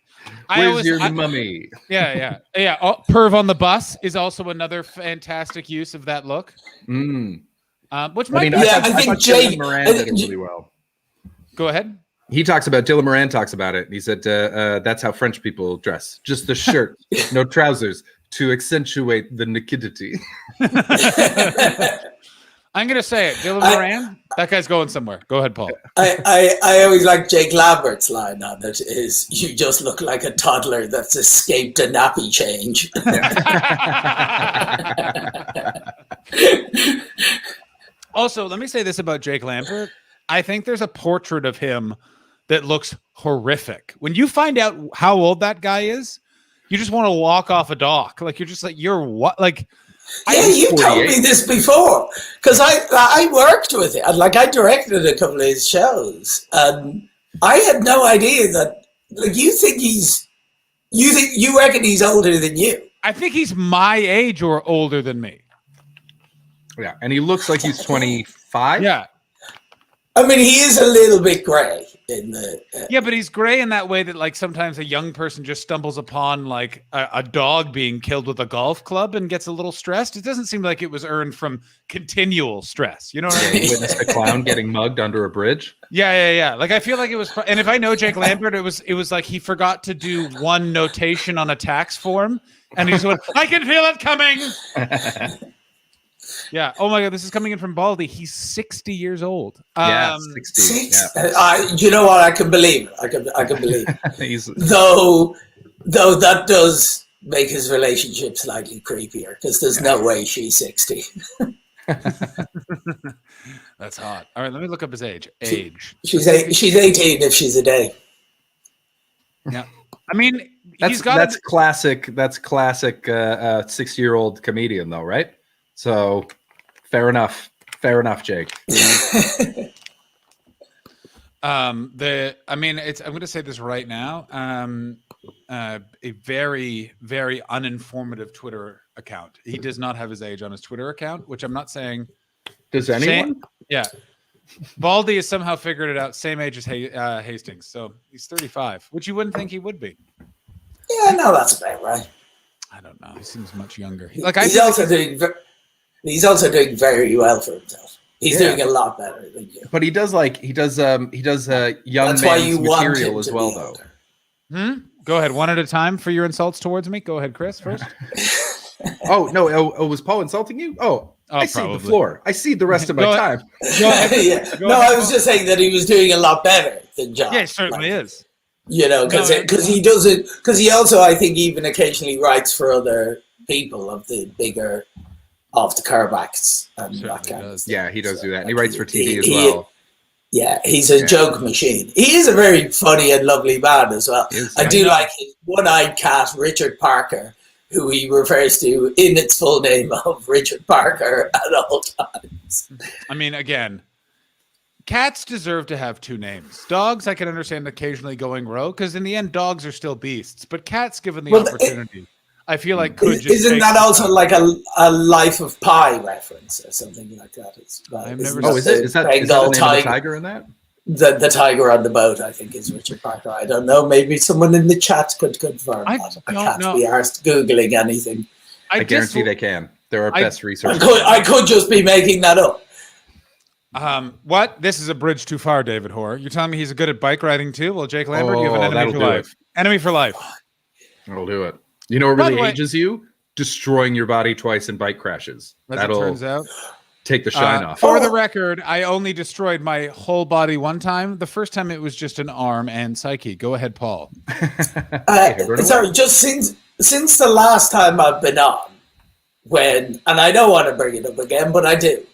Where's your mummy? Yeah. Oh, perv on the bus is also another fantastic use of that look. Which might I think Jay Moran did it really well. Go ahead. Dylan Moran talks about it. He said that's how French people dress. Just the shirt, no trousers, to accentuate the nakedity. I'm going to say it. Dylan Moran, that guy's going somewhere. Go ahead, Paul. I always like Jake Lambert's line on it is, you just look like a toddler that's escaped a nappy change. Also, let me say this about Jake Lambert. I think there's a portrait of him that looks horrific. When you find out how old that guy is, you just want to walk off a dock. Like, you're just like, you're what? Like, yeah, you told me this before, because I worked with it. Like, I directed a couple of his shows, and I had no idea that. Like, you reckon he's older than you? I think he's my age or older than me. Yeah, and he looks like he's 25. Yeah, I mean, he is a little bit gray in the. Yeah, but he's gray in that way that, like, sometimes a young person just stumbles upon like a dog being killed with a golf club and gets a little stressed. It doesn't seem like it was earned from continual stress. You know what I mean? Witnessed a clown getting mugged under a bridge. Yeah. Like, I feel like it was, and if I know Jake Lambert, it was like he forgot to do one notation on a tax form, and he just went, "I can feel it coming." Yeah. Oh my God, this is coming in from Baldy. He's 60 years old. 60. You know what? I can believe it. I can believe it. though that does make his relationship slightly creepier, because there's no way she's 60. That's hot. All right, let me look up his age. She's 18 if she's a day. Yeah. I mean, that's classic. That's classic 60-year-old comedian, though, right? So, fair enough, Jake. I'm going to say this right now. A very, very uninformative Twitter account. He does not have his age on his Twitter account, which I'm not saying. Does anyone? Yeah. Baldy has somehow figured it out. Same age as Hastings, so he's 35, which you wouldn't think he would be. Yeah, no, that's about right. I don't know. He seems much younger. He's also doing very well for himself. He's doing a lot better than you. But he does young man's material as well, though. Go ahead, one at a time for your insults towards me. Go ahead, Chris, first. Oh no! Oh, was Paul insulting you? I see the floor. I see the rest of my time. I was just saying that he was doing a lot better than John. Yeah, he certainly is. You know, because he does it. Because he also, I think, even occasionally writes for other people of the bigger, of the Kerbacks and that kind of stuff. Yeah, he does do that, and he writes for TV as well. Yeah, he's a joke machine. He is a very funny and lovely man as well. I do like his one-eyed cat, Richard Parker, who he refers to in its full name of Richard Parker at all times. I mean, again, cats deserve to have two names. Dogs, I can understand occasionally going rogue, because in the end, dogs are still beasts. But cats, given the opportunity, I feel like could just. Isn't that also like a Life of Pi reference or something like that? I've never. Is that the name of the tiger in that? The tiger on the boat, I think, is Richard Parker. I don't know. Maybe someone in the chat could confirm that. I can't be arsed Googling anything. I guarantee they can. They're our best researchers. I could just be making that up. What? This is a bridge too far, David Hoare. You're telling me he's good at bike riding too? Well, Jake Lambert, you have an enemy for life. Enemy for life. That'll do it. You know what really ages you? Destroying your body twice in bike crashes. That'll, it turns out, take the shine off. For the record, I only destroyed my whole body one time. The first time it was just an arm and psyche. Go ahead, Paul. Sorry, just since the last time I've been on, when, and I don't want to bring it up again, but I do,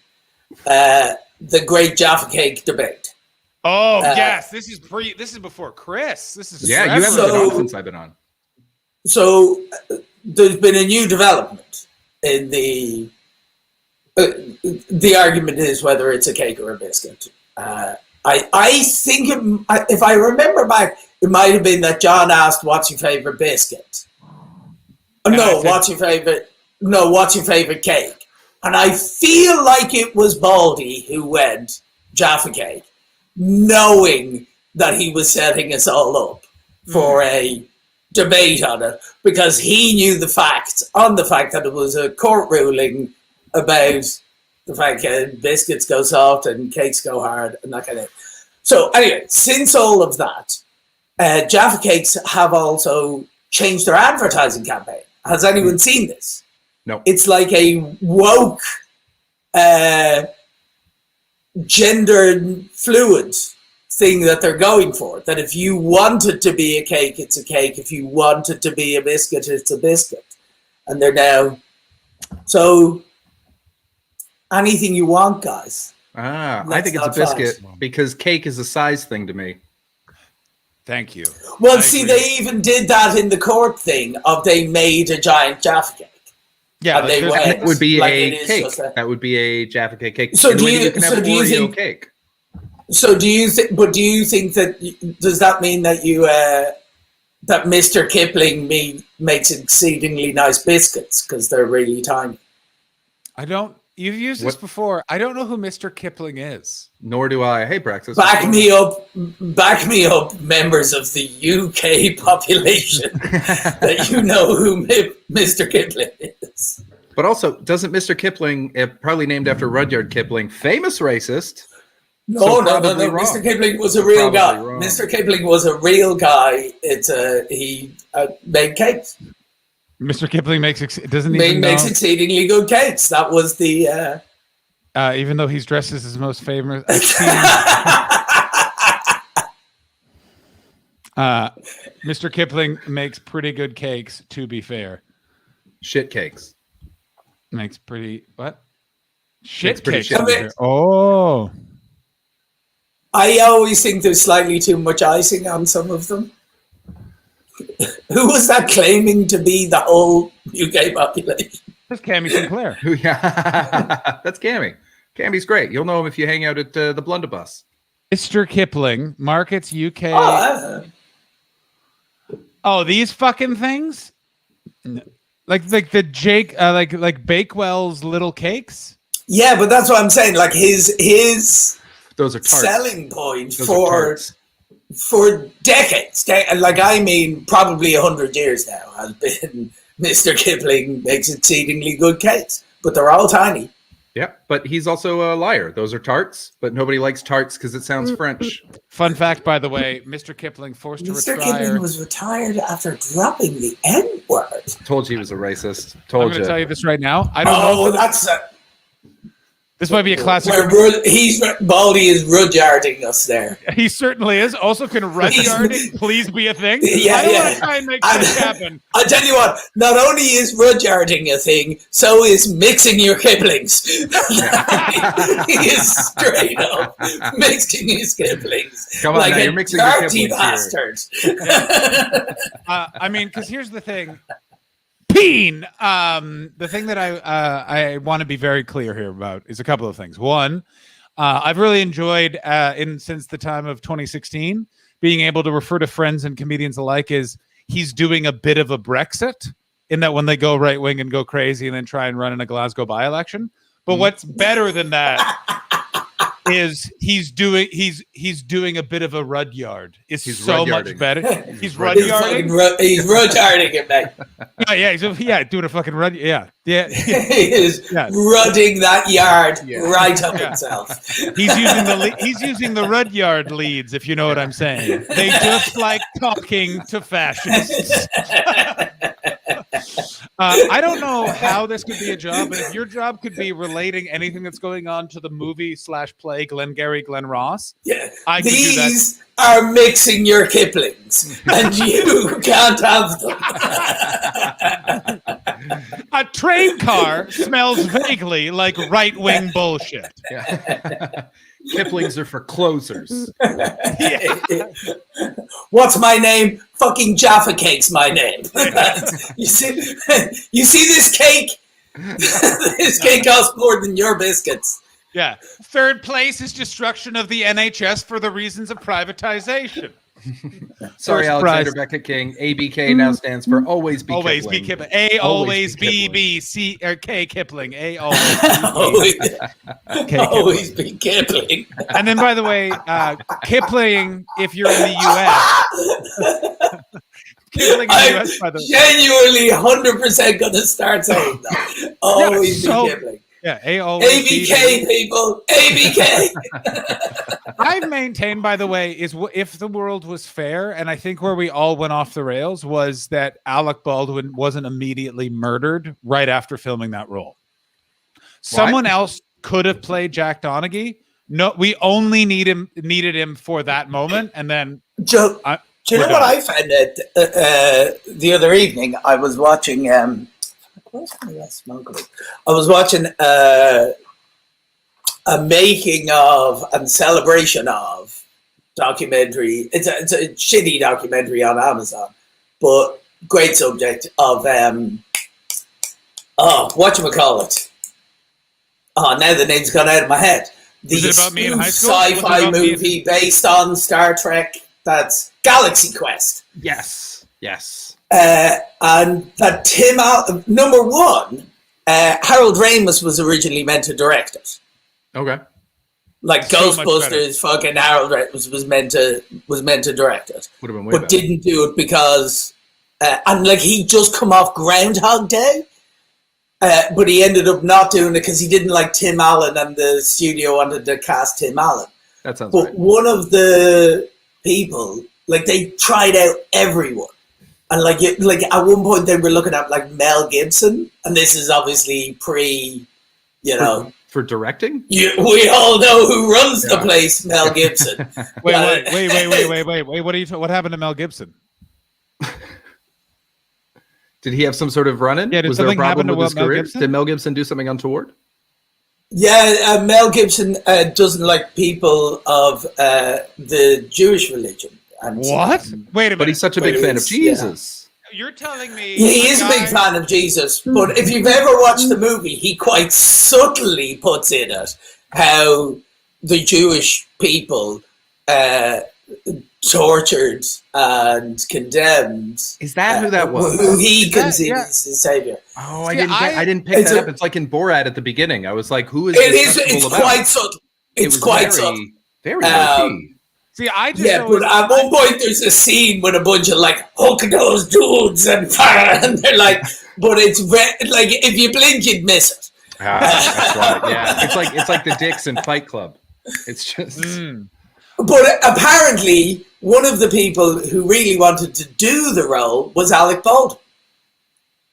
the great Jaffa Cake debate. Oh yes, this is before Chris. This is You haven't been on since I've been on. So there's been a new development in the argument is whether it's a cake or a biscuit. I think if I remember back, it might have been that John asked, "What's your favorite biscuit?" What's your favorite cake? And I feel like it was Baldy who went Jaffa Cake, knowing that he was setting us all up for a debate on it, because he knew the fact that it was a court ruling about the fact that biscuits go soft and cakes go hard and that kind of thing. So anyway, since all of that, Jaffa Cakes have also changed their advertising campaign. Has anyone seen this? No. It's like a woke, gender fluid thing that they're going for. That if you want it to be a cake, it's a cake. If you want it to be a biscuit, it's a biscuit. And they're now... So, anything you want, guys. I think it's a biscuit because cake is a size thing to me. Thank you. Well, see, they even did that in the court thing of they made a giant Jaffa Cake. Yeah, and that would be a cake. That would be a Jaffa Cake cake. So do you can have Oreo cake. So do you think? But do you think that does that mean that you that Mr. Kipling makes exceedingly nice biscuits because they're really tiny? I don't. You've used this before. I don't know who Mr. Kipling is. Nor do I. Hey, Brexit. Back me up, members of the UK population, that you know who Mr. Kipling is. But also, doesn't Mr. Kipling, probably named after Rudyard Kipling, famous racist? No. Mr. Kipling was a real guy. Mr. Kipling was a real guy. He made cakes. Mr. Kipling makes exceedingly good cakes. That was the. Even though he's dressed as his most famous. Mr. Kipling makes pretty good cakes. To be fair, shit cakes. Makes pretty what? Shit cakes. Oh. I always think there's slightly too much icing on some of them. Who was that claiming to be the whole UK population? That's Cammy Sinclair. Yeah, that's Cammy. Cammy's great. You'll know him if you hang out at the Blunderbuss. Mr. Kipling markets UK. Oh, these fucking things, like the Jake, like Bakewell's little cakes. Yeah, but that's what I'm saying. Like his those are tarts. Selling point for decades, like I mean, probably 100 years now, has been Mr. Kipling makes exceedingly good cakes, but they're all tiny. Yeah, but he's also a liar. Those are tarts, but nobody likes tarts because it sounds French. Fun fact, by the way, Mr. Kipling forced to retire. Mr. Kipling was retired after dropping the N-word. Told you he was a racist. I'm going to tell you this right now. I don't know. That's... This might be a classic. Baldy is Rudyarding us there. He certainly is. Also, can Rudyarding please be a thing? Yeah, I don't want to try and make that happen. I'll tell you what, not only is Rudyarding a thing, so is mixing your Kiplings. He is straight up mixing his Kiplings. Come on, like now, you're mixing your Kiplings bastard. I mean, because here's the thing. Peen. The thing that I want to be very clear here about is a couple of things. One, I've really enjoyed since the time of 2016 being able to refer to friends and comedians alike as he's doing a bit of a Brexit, in that when they go right wing and go crazy and then try and run in a Glasgow by-election. But what's better than that is he's doing a bit of a Rudyard. It's so much better. He's Rudyarding. He's Rudyarding it, mate. Yeah, doing a fucking Rud. Yeah. He is rudding that yard right up himself. He's using the Rudyard leads, if you know what I'm saying. They just like talking to fascists. I don't know how this could be a job, but if your job could be relating anything that's going on to the movie/play Glengarry Glen Ross, I could do that. These are mixing your Kiplings, and you can't have them. A train car smells vaguely like right-wing bullshit. Yeah. Kipling's are for closers. What's my name? Fucking Jaffa Cake's my name. you see this cake? This cake costs more than your biscuits. Yeah. Third place is destruction of the NHS for the reasons of privatization. Sorry, First Alexander prize. Beckett King. ABK now stands for Always Be Always Kipling. be Kipling. A always be Kipling. B C or K Kipling. A always always, be K always Kipling. be Kipling. And then, by the way, Kipling, if you're in the U.S. Kipling in the US, by the way. Genuinely 100% going to start saying that. Always so- be Kipling. Yeah, A always ABK, people. ABK. I've maintained, by the way, is if the world was fair, and I think where we all went off the rails was that Alec Baldwin wasn't immediately murdered right after filming that role. Someone else could have played Jack Donaghy. No, we only needed him for that moment, and then Joe, do you know what I found out the other evening? I was watching. I was watching a making of and celebration of documentary. It's a shitty documentary on Amazon, but great subject of whatchamacallit. Oh, now the name's gone out of my head. The Was it about me in high school? sci-fi movie based on Star Trek. That's Galaxy Quest. Yes. And that Tim Allen, number one, Harold Ramis was originally meant to direct it. Okay. Like So much Ghostbusters, fucking Harold Ramis was meant to direct it, Would have been way but better. didn't do it because, and like he just come off Groundhog Day, but he ended up not doing it because he didn't like Tim Allen, and the studio wanted to cast Tim Allen. That sounds But right. one of the people, like they tried out everyone. And like at one point they were looking at like Mel Gibson, and this is obviously pre, For directing? we all know who runs the place, Mel Gibson. wait. What happened to Mel Gibson? Did he have some sort of run-in? Yeah, did Was there a something happen problem to with his Mel career? Gibson? Did Mel Gibson do something untoward? Yeah, Mel Gibson doesn't like people of the Jewish religion. And What? Wait a minute. But he's such a big But fan of he's- Jesus. You're telling me He is a big fan of Jesus, but if you've ever watched the movie, he quite subtly puts in it how the Jewish people tortured and condemned. Is that who that was? Who he That- considers yeah. his savior. Oh, See, I didn't pick it's that a- up. It's like in Borat at the beginning. I was like, who is It this is. festival It's about? quite subtle. It It's was quite very, subtle. very low-key. See, I just Yeah, always- but at one point there's a scene with a bunch of like hook-nosed dudes and they're like, but it's like if you blink you'd miss it. That's right. Yeah, it's like the dicks in Fight Club. It's just But apparently, one of the people who really wanted to do the role was Alec Baldwin.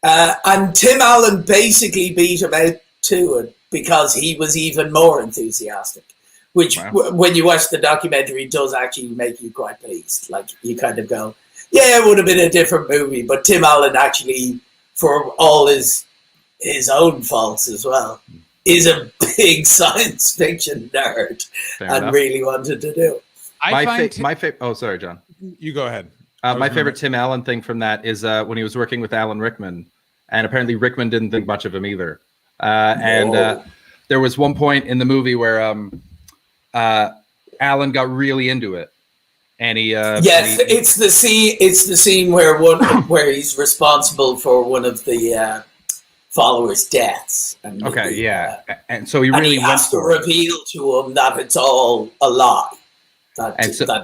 And Tim Allen basically beat him out to it because he was even more enthusiastic. Which, when you watch the documentary, does actually make you quite pleased. Like, you kind of go, yeah, it would have been a different movie. But Tim Allen actually, for all his own faults as well, is a big science fiction nerd and really wanted to do it. my favorite. Oh, sorry, John. You go ahead. My favorite Tim Allen thing from that is when he was working with Alan Rickman, and apparently Rickman didn't think much of him either. And there was one point in the movie where Alan got really into it, and he it's the scene. It's the scene where where he's responsible for one of the followers' deaths. And and so he and really he has to went for it. reveal to him that it's all a lie. That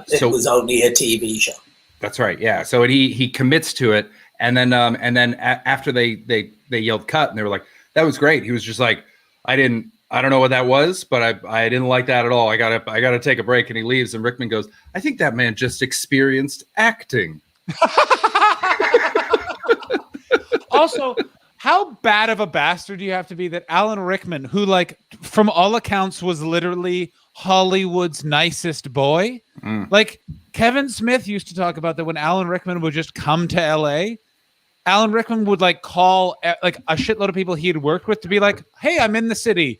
it was only a TV show. That's right. Yeah. So he commits to it, and then after they yelled cut, and they were like, "That was great." He was just like, I don't know what that was, but I didn't like that at all. I gotta take a break." And he leaves, and Rickman goes, "I think that man just experienced acting." Also, how bad of a bastard do you have to be that Alan Rickman, who, like, from all accounts was literally Hollywood's nicest boy, like Kevin Smith used to talk about that when Alan Rickman would just come to LA, Alan Rickman would like call like a shitload of people he had worked with to be like, "Hey, I'm in the city.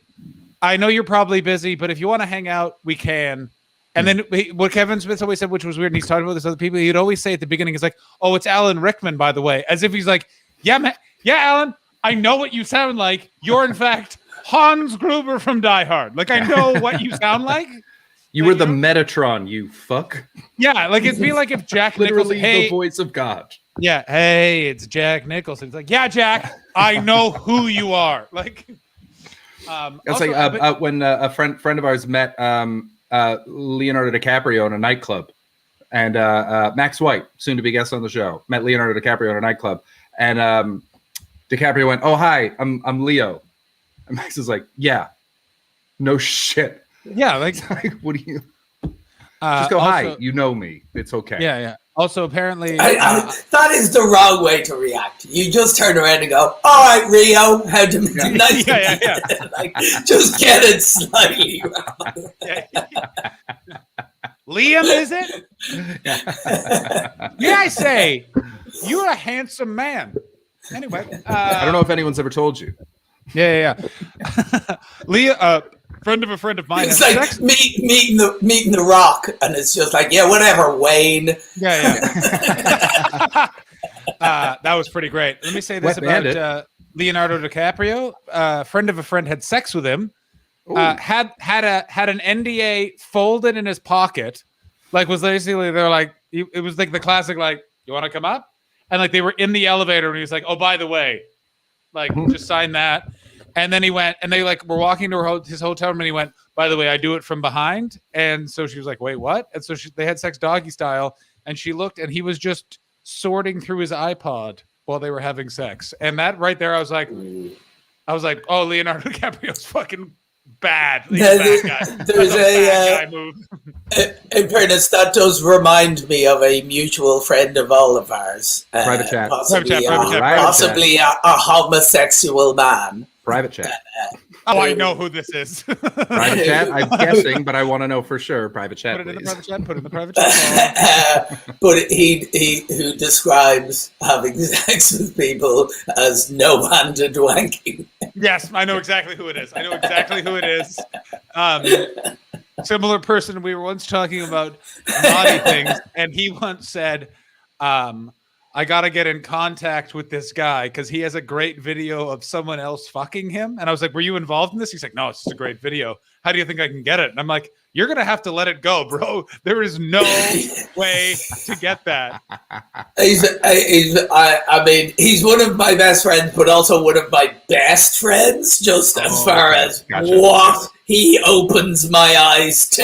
I know you're probably busy, but if you want to hang out, we can." And then what Kevin Smith always said, which was weird, and he's talking about this other people, he'd always say at the beginning, "Is like, oh, it's Alan Rickman, by the way," as if he's like, "Yeah, man, yeah, Alan, I know what you sound like. You're in fact Hans Gruber from Die Hard. Like, I know what you sound like." You were the Metatron, you fuck. Yeah, like it'd be like if Jack Nicholson, Literally the voice of God. Yeah, hey, it's Jack Nicholson. It's like, yeah, Jack, I know who you are. Like, it's like when a friend of ours met Leonardo DiCaprio in a nightclub, and Max White, soon to be guest on the show, met Leonardo DiCaprio in a nightclub, and DiCaprio went, "Oh, hi, I'm Leo," and Max is like, "Yeah, no shit." Yeah, like what do you? Just go, "Hi, you know me. It's okay." Yeah, yeah. Also, apparently, that is the wrong way to react. You just turn around and go, "All right, Rio, how do nice?" Yeah. Like, just get it slightly wrong. Liam, is it? Yeah, I say you're a handsome man. Anyway, I don't know if anyone's ever told you. Yeah. Leah, friend of a friend of mine. It's like meeting the Rock, and it's just like, yeah, whatever, Wayne. Yeah. That was pretty great. Let me say this about Leonardo DiCaprio. Friend of a friend had sex with him. Had an NDA folded in his pocket. Like, was basically they're like, it was like the classic, like, "You want to come up?" And like they were in the elevator, and he was like, "Oh, by the way, like, just sign that." And then he went, and they like were walking to his hotel room, and he went, "By the way, I do it from behind." And so she was like, "Wait, what?" And so they had sex doggy style, and she looked, and he was just sorting through his iPod while they were having sex. And that right there, I was like, "Oh, Leonardo DiCaprio's fucking bad." He's a bad guy. There's bad guy move. In fairness, that does remind me of a mutual friend of all of ours. Private chat. Possibly a homosexual man. Private chat. I know who this is. Private chat. I'm guessing, but I want to know for sure. Private chat. Put it in the private chat. Put it in the private chat. But he who describes having sex with people as no-handed wanking. Yes, I know exactly who it is. Similar person. We were once talking about naughty things, and he once said, "I got to get in contact with this guy because he has a great video of someone else fucking him." And I was like, "Were you involved in this?" He's like, "No, it's just a great video. How do you think I can get it?" And I'm like, "You're going to have to let it go, bro. There is no way to get that." I mean, he's one of my best friends, but also one of my best friends, just as far as what he opens my eyes to.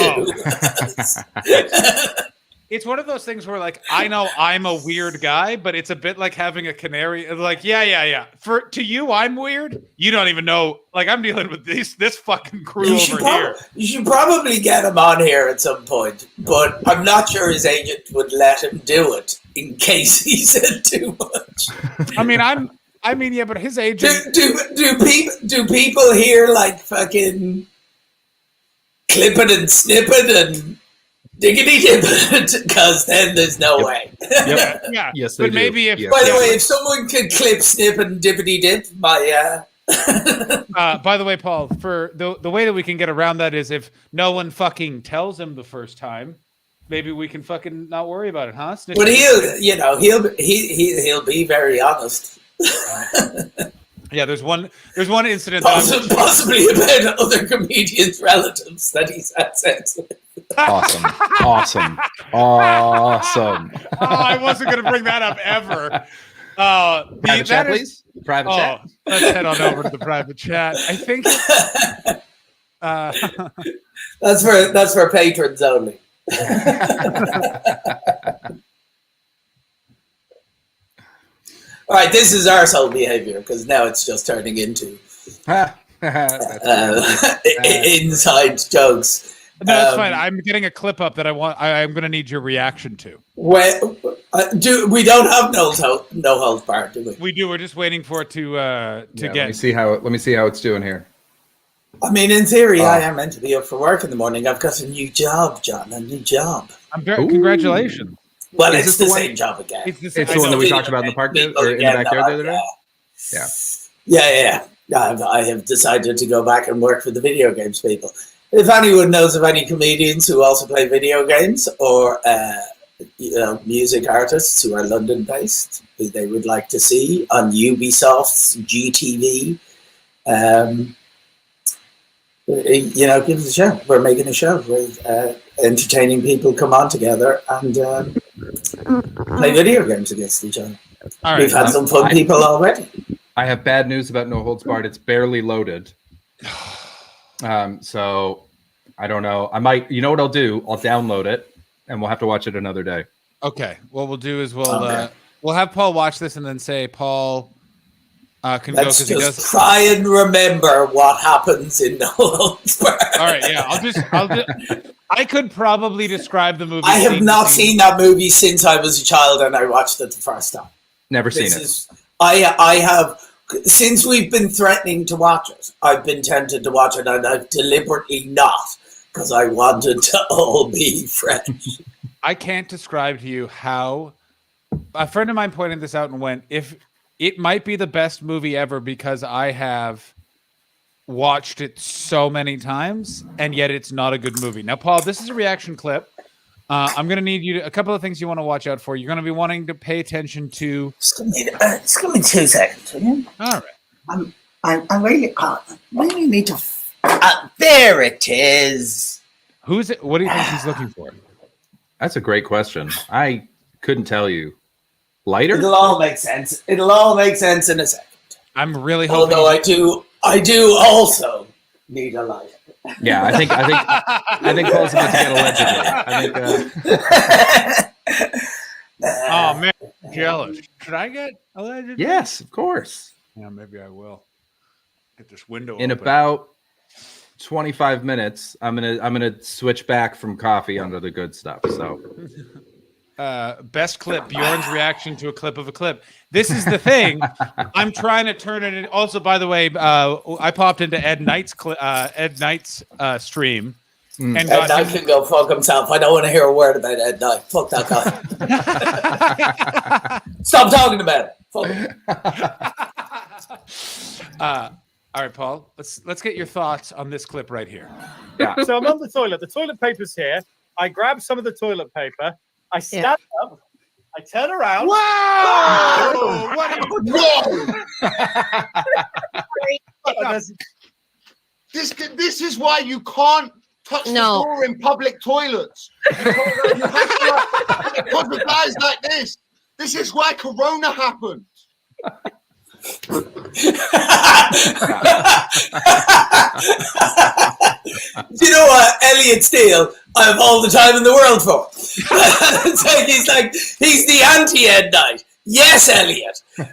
It's one of those things where, like, I know I'm a weird guy, but it's a bit like having a canary. Like, yeah. To you, I'm weird. You don't even know. Like, I'm dealing with this fucking crew over here. You should probably get him on here at some point, but I'm not sure his agent would let him do it in case he said too much. I mean, yeah, but his agent. Do people here like fucking clipping and snipping and diggity dip? Because then there's no way. Yep. Yeah. Yes, but maybe if. By the way, if someone could clip, snip, and dippity dip, my by the way, Paul, for the way that we can get around that is if no one fucking tells him the first time, maybe we can fucking not worry about it, huh? But he'll be very honest. Yeah, there's one incident. Possibly about other comedians' relatives that he's had sex with. Awesome. I wasn't going to bring that up ever. Private chat, please. Private chat. Let's head on over to the private chat. I think that's for patrons only. All right, this is arsehole behavior because now it's just turning into inside jokes. No, that's fine. I'm getting a clip up that I'm going to need your reaction to. We don't have no hold bar, do we? We do. We're just waiting for it to get. Let me see how it's doing here. I mean, in theory, I am meant to be up for work in the morning. I've got a new job, John. A new job. Congratulations. Well, Is it's this the the same job again. It's the It's same. the one that we Video talked about in the game park people or in the again backyard that the other day. Yeah. I have decided to go back and work for the video games people. If anyone knows of any comedians who also play video games or music artists who are London based, who they would like to see on Ubisoft's GTV, give us a show. We're making a show with entertaining people come on together and play video games against each other. All We've right. had some fun people already. I have bad news about No Holds Barred. It's barely loaded. So I don't know. I might. You know what I'll do? I'll download it, and we'll have to watch it another day. Okay. What we'll do is we'll have Paul watch this and then say Paul can go Let's because he just does. try and remember what happens in No Holds Barred. All right. Yeah. I could probably describe the movie. I have not seen that movie since I was a child, and I watched it the first time. Never seen it. I have, since we've been threatening to watch it, I've been tempted to watch it, and I've deliberately not, because I wanted to all be friends. I can't describe to you how a friend of mine pointed this out and went, if it might be the best movie ever because I have watched it so many times and yet it's not a good movie. Now, Paul, this is a reaction clip. I'm going to need you to, a couple of things you want to watch out for. You're going to be wanting to pay attention to. Just give me 2 seconds, will you? All right. I really need to. There it is. Who's it? What do you think he's looking for? That's a great question. I couldn't tell you. Lighter? It'll all make sense. It'll all make sense in a second. I'm really hoping. Although I do also need a lighter. Yeah, I think Paul's about to get allegedly. Oh man, jealous. Should I get allegedly? Yes, of course. Yeah, maybe I will. Get this window In open. about 25 minutes, I'm gonna switch back from coffee onto the good stuff. So best clip, Bjorn's reaction to a clip of a clip. This is the thing. I'm trying to turn it in. Also, by the way, I popped into Ed Knight's stream. And Ed Knight can go fuck himself. I don't want to hear a word about Ed Knight. Fuck that guy. Stop talking about it. Fuck him. All right, Paul. Let's get your thoughts on this clip right here. yeah, So I'm on the toilet. The toilet paper's here. I grab some of the toilet paper. I stand up. I turn around. Whoa! Whoa! This is why you can't touch the door in public toilets. Because of guys like this. This is why Corona happened. Do you know what, Elliot Steele? I have all the time in the world for. He's the anti-Ed Knight. Yes, Elliot. Do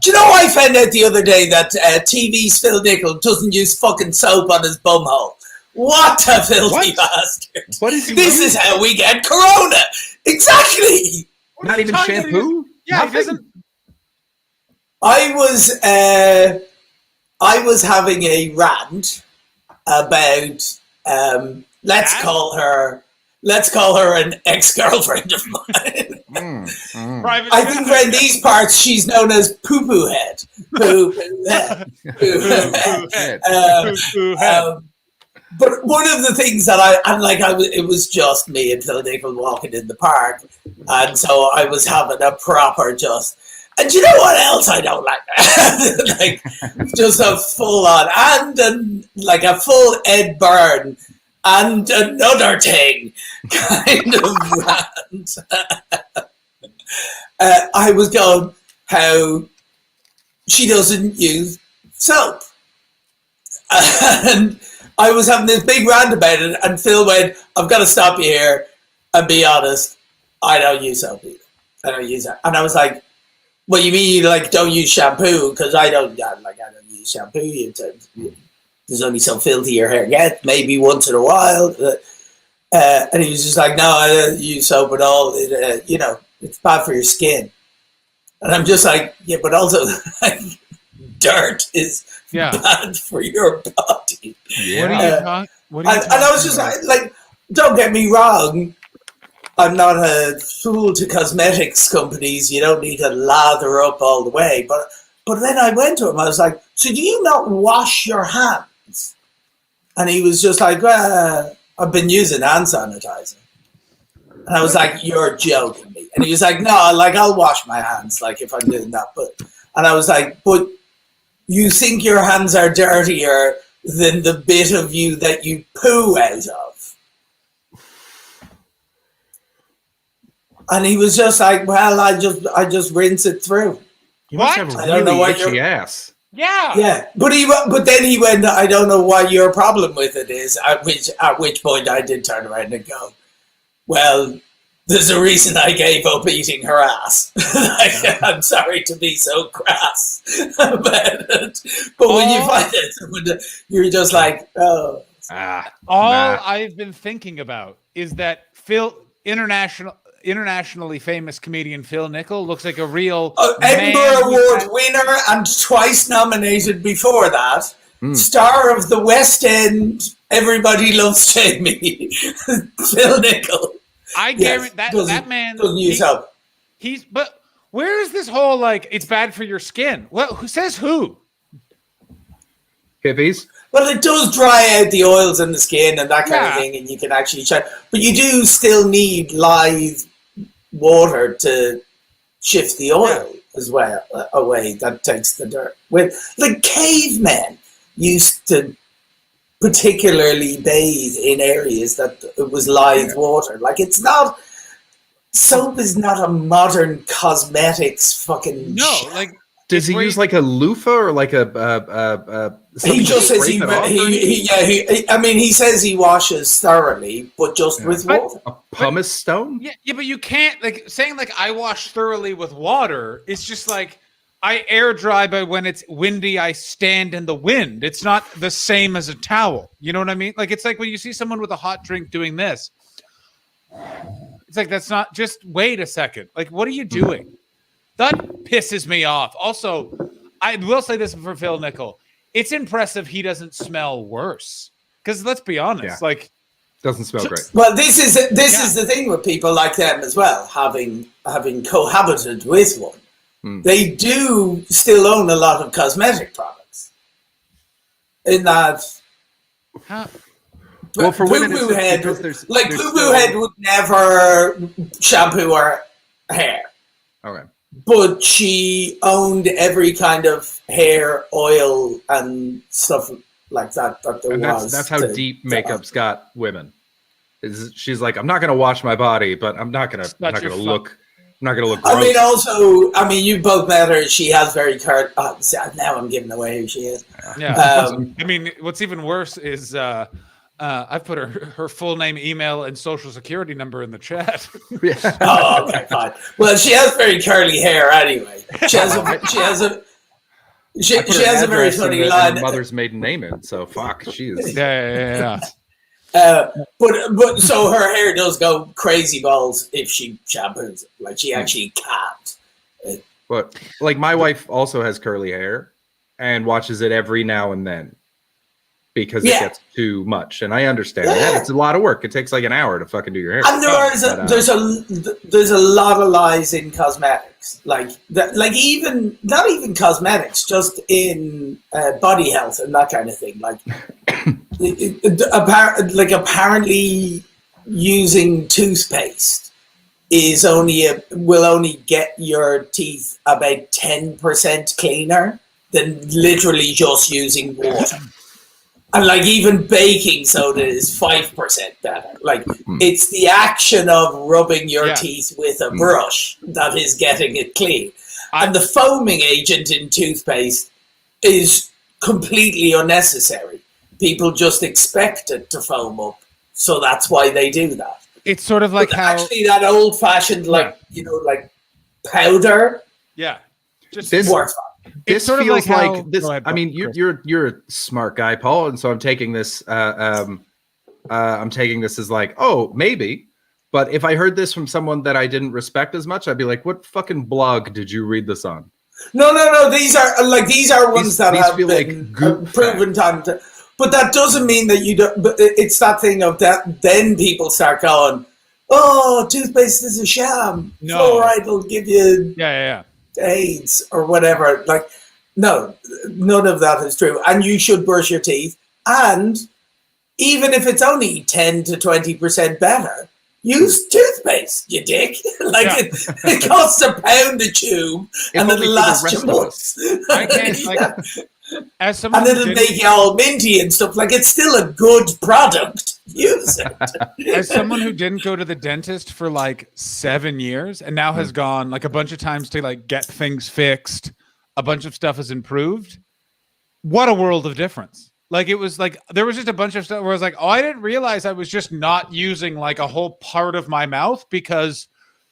you know I found out the other day that TV's Phil Nickel doesn't use fucking soap on his bumhole? What a filthy bastard! What is he This is how we get Corona. Exactly. not even shampoo. Yeah, he doesn't. I was having a rant about let's call her an ex-girlfriend of mine. I think around these parts she's known as Poo Poo Head. Poo Poo Head. But one of the things that it was just me and Phil Nickel walking in the park, and so I was having a proper just. And you know what else I don't like? Like just a full on and a full Ed Byrne and another thing kind of rant. I was going how she doesn't use soap, and I was having this big rant about it. And Phil went, "I've got to stop you here and be honest. I don't use soap either. I don't use it." And I was like. Well, you mean you don't use shampoo? Because I don't use shampoo. There's only so filthy your hair gets. Maybe once in a while, and he was just like, "No, I don't use soap at all. It's bad for your skin." And I'm just like, "Yeah, but also dirt is bad for your body." Yeah. What are you talking? And I was just like, don't get me wrong. I'm not a fool to cosmetics companies. You don't need to lather up all the way. But then I went to him. I was like, so do you not wash your hands? And he was just like, well, I've been using hand sanitizer. And I was like, you're joking me. And he was like, no, like I'll wash my hands, like if I'm doing that. And I was like, but you think your hands are dirtier than the bit of you that you poo out of? And he was just like, well, I just rinse it through. You must have I don't know really why itchy ass. Yeah, but then he went, I don't know what your problem with it is. At which point I did turn around and go, well, there's a reason I gave up eating her ass. Like, I'm sorry to be so crass about it, but when you find it, you're just like, oh. I've been thinking about is that internationally famous comedian Phil Nickel looks like a real Edinburgh Award winner and twice nominated before that. Star of the West End, Everybody Loves Jamie. Phil Nickel. I guarantee that man doesn't use help. But where is this whole like it's bad for your skin? Well, who says who? Hippies. Well, it does dry out the oils in the skin and that kind of thing, and you can actually check. But you do still need live water to shift the oil as well away. That takes the dirt. With the cavemen used to particularly bathe in areas that it was live water. Like it's not. Soap is not a modern cosmetics fucking. No, shit. like. Does he use like a loofah or like a he just says I mean, he says he washes thoroughly, but just with water. A pumice stone? Yeah, but you can't like saying like I wash thoroughly with water. It's just like I air dry, but when it's windy, I stand in the wind. It's not the same as a towel. You know what I mean? Like it's like when you see someone with a hot drink doing this. It's like that's not just wait a second. Like what are you doing? That pisses me off. Also, I will say this for Phil Nickel. It's impressive he doesn't smell worse. Because let's be honest, like doesn't smell great. Well, this is the thing with people like them as well, having cohabited with one. They do still own a lot of cosmetic products. In that well, for women, Poo Poo Head would never shampoo her hair. Okay. But she owned every kind of hair oil and stuff like that there was. That's how deep makeup's got women. She's like, I'm not going to wash my body, but I'm not going to look. I'm not going to look gross. I mean, you both met her. She has very curly. Now I'm giving away who she is. Yeah. I mean, what's even worse is I've put her full name, email, and social security number in the chat. Oh, okay, fine. Well, she has very curly hair anyway. She has a very funny line. Mother's maiden name in, so fuck, she is. Yeah. But so her hair does go crazy balls if she shampoos it. Like she actually can't. But like my wife also has curly hair and watches it every now and then. Because it gets too much, and I understand that it's a lot of work. It takes like an hour to fucking do your hair. And there's a lot of lies in cosmetics, like even not even cosmetics, just in body health and that kind of thing. Like, apparently, using toothpaste will only get your teeth about 10% cleaner than literally just using water. And like even baking soda is 5% better. Like it's the action of rubbing your teeth with a brush that is getting it clean. And the foaming agent in toothpaste is completely unnecessary. People just expect it to foam up. So that's why they do that. It's sort of like actually that old fashioned like powder. Yeah. Just works. This sort feels like this. I mean, you're a smart guy, Paul, and so I'm taking this. I'm taking this as like, oh, maybe. But if I heard this from someone that I didn't respect as much, I'd be like, what fucking blog did you read this on? No. These are ones that have been like proven time. But that doesn't mean that you don't. But it's that thing of that. Then people start going, oh, toothpaste is a sham. No. Fluoride will give you Yeah. AIDS or whatever. Like, no, none of that is true. And you should brush your teeth. And even if it's only 10 to 20% better, use toothpaste, you dick. Like it costs £1 a tube, and it'll last you months. I can't like as someone and it'll make you all minty and stuff. Like, it's still a good product. Use it. As someone who didn't go to the dentist for like 7 years and now has gone like a bunch of times to like get things fixed, a bunch of stuff has improved. What a world of difference. Like, it was like there was just a bunch of stuff where I was like, oh, I didn't realize I was just not using like a whole part of my mouth, because